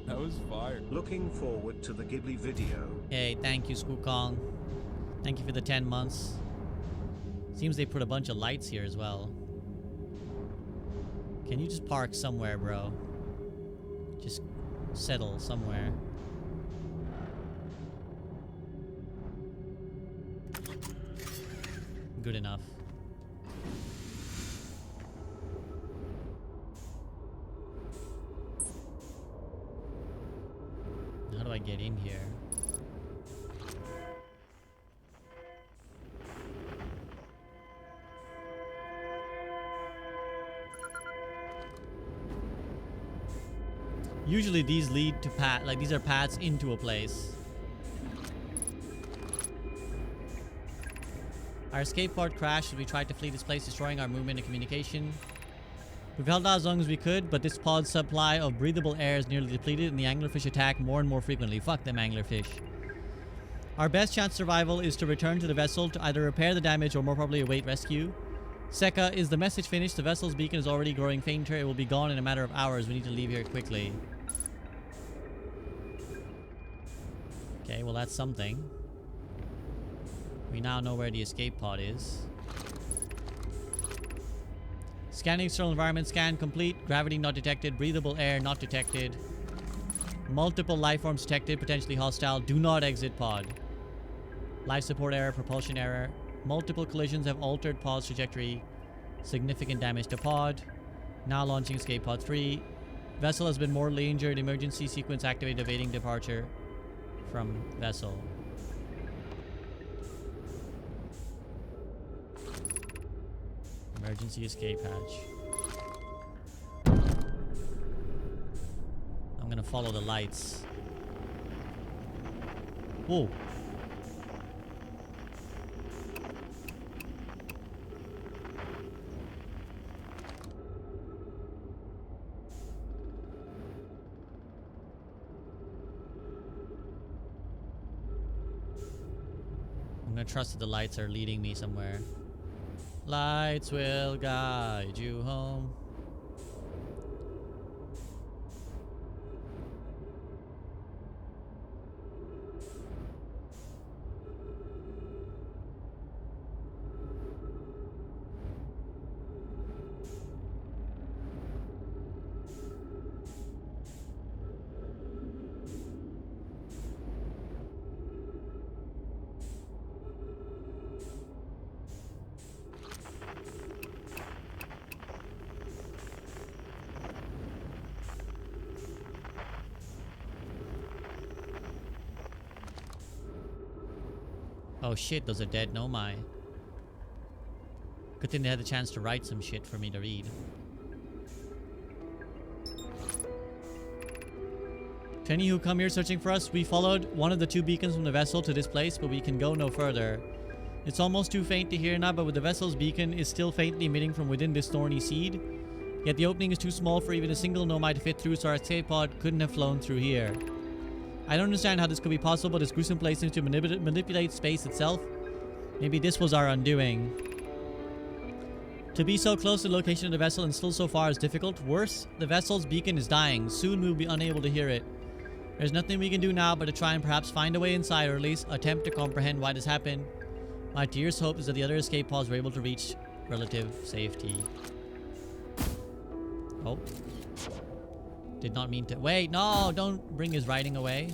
[SPEAKER 2] That was fire.
[SPEAKER 3] Looking forward to the Ghibli video.
[SPEAKER 1] Hey, thank you, Skookong. Thank you for the 10 months. Seems they put a bunch of lights here as well. Can you just park somewhere, bro? Just settle somewhere. Good enough. How do I get in here? Usually these lead to these are paths into a place. Our escape pod crashed as we tried to flee this place, destroying our movement and communication. We've held out as long as we could, but this pod's supply of breathable air is nearly depleted and the anglerfish attack more and more frequently. Fuck them anglerfish. Our best chance of survival is to return to the vessel to either repair the damage or more probably await rescue. Seka, is the message finished? The vessel's beacon is already growing fainter. It will be gone in a matter of hours. We need to leave here quickly. Okay, well that's something. We now know where the escape pod is. Scanning external environment. Scan complete. Gravity not detected. Breathable air not detected. Multiple life forms detected. Potentially hostile. Do not exit pod. Life support error. Propulsion error. Multiple collisions have altered pod's trajectory. Significant damage to pod. Now launching escape pod 3. Vessel has been mortally injured. Emergency sequence activated, evading departure from vessel. Emergency escape hatch. I'm gonna follow the lights. Whoa. I'm gonna trust that the lights are leading me somewhere. Lights will guide you home. Oh shit, those are dead. No my. Good thing they had the chance to write some shit for me to read. To any who come here searching for us, we followed one of the 2 beacons from the vessel to this place, but we can go no further. It's almost too faint to hear now, but with the vessel's beacon is still faintly emitting from within this thorny seed. Yet the opening is too small for even a single nomad to fit through, so our escape pod couldn't have flown through here. I don't understand how this could be possible. This gruesome place seems to manipulate space itself. Maybe this was our undoing. To be so close to the location of the vessel and still so far is difficult. Worse, the vessel's beacon is dying. Soon we'll be unable to hear it. There's nothing we can do now but to try and perhaps find a way inside, or at least attempt to comprehend why this happened. My dearest hope is that the other escape pods were able to reach relative safety. Oh. Did not mean to. Wait, no! Don't bring his writing away.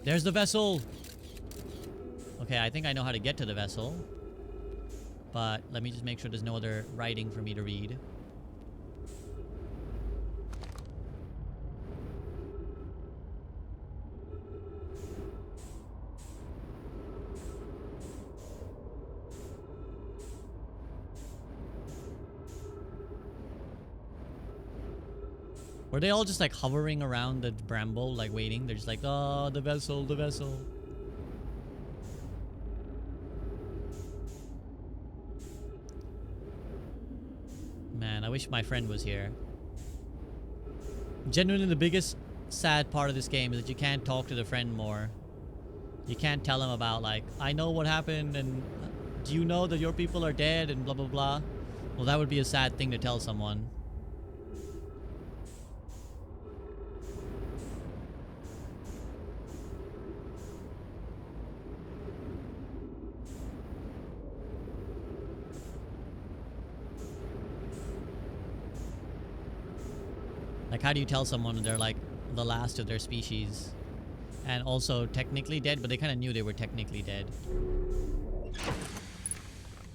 [SPEAKER 1] There's the vessel! Okay, I think I know how to get to the vessel. But let me just make sure there's no other writing for me to read. Were they all just like hovering around the bramble, like waiting? They're just like, oh, the vessel, the vessel. Man, I wish my friend was here. Genuinely, the biggest sad part of this game is that you can't talk to the friend more. You can't tell him about, like, I know what happened, and do you know that your people are dead, and blah, blah, blah. Well, that would be a sad thing to tell someone. Like, how do you tell someone they're like the last of their species and also technically dead, but they kind of knew they were technically dead.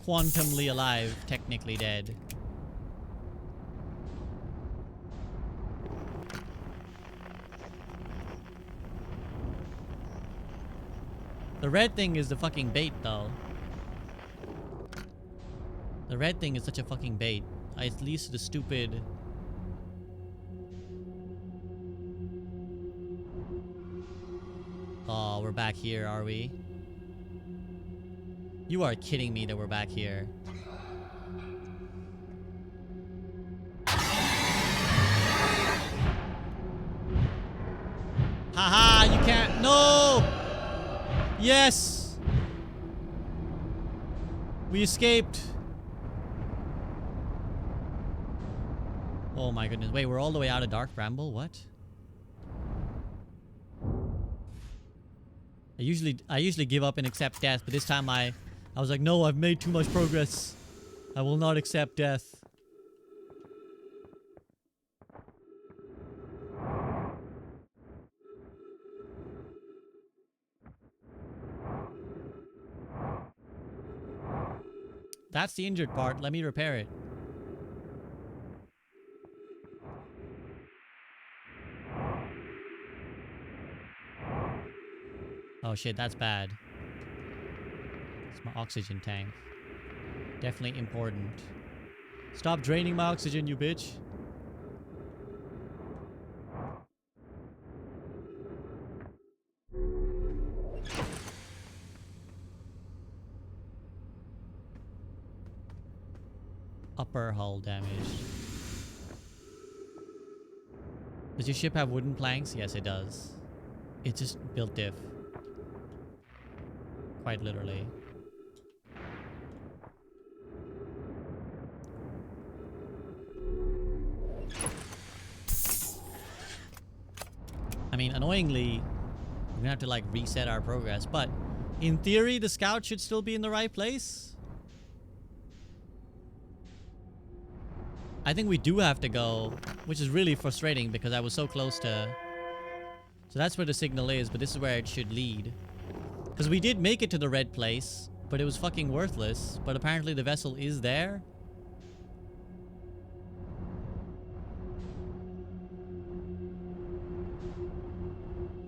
[SPEAKER 1] Quantumly alive, technically dead. The red thing is the fucking bait, though. The red thing is such a fucking bait. At least the stupid... Oh, we're back here, are we? You are kidding me that we're back here. Haha, you can't. No! Yes! We escaped. Oh my goodness. Wait, we're all the way out of Dark Bramble? What? I usually give up and accept death, but this time I was like, no, I've made too much progress. I will not accept death. That's the injured part. Let me repair it. Oh shit, that's bad. It's my oxygen tank. Definitely important. Stop draining my oxygen, you bitch. Upper hull damaged. Does your ship have wooden planks? Yes, it does. It's just built diff. Quite literally. I mean, annoyingly, we're gonna have to like reset our progress, but in theory, the scout should still be in the right place. I think we do have to go, which is really frustrating because I was so close to... So that's where the signal is, but this is where it should lead. Because we did make it to the red place, but it was fucking worthless. But apparently the vessel is there.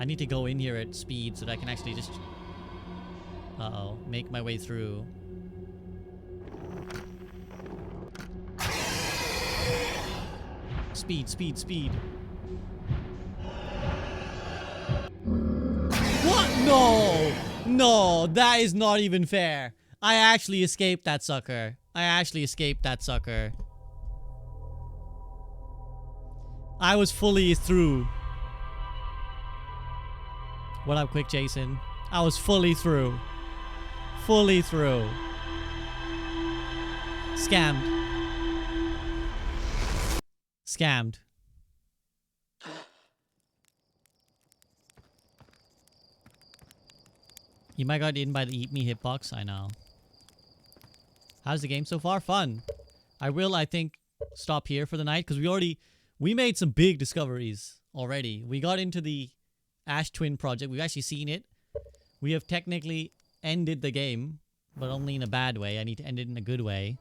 [SPEAKER 1] I need to go in here at speed so that I can actually just... Uh-oh. Make my way through. Speed, speed, speed. What? No! No, that is not even fair. I actually escaped that sucker. I was fully through. What up, quick Jason? I was fully through. Fully through. Scammed. Scammed. You might got in by the eat me hitbox. I know. How's the game so far? Fun. I will, I think, stop here for the night because we made some big discoveries already. We got into the Ash Twin project. We've actually seen it. We have technically ended the game, but only in a bad way. I need to end it in a good way.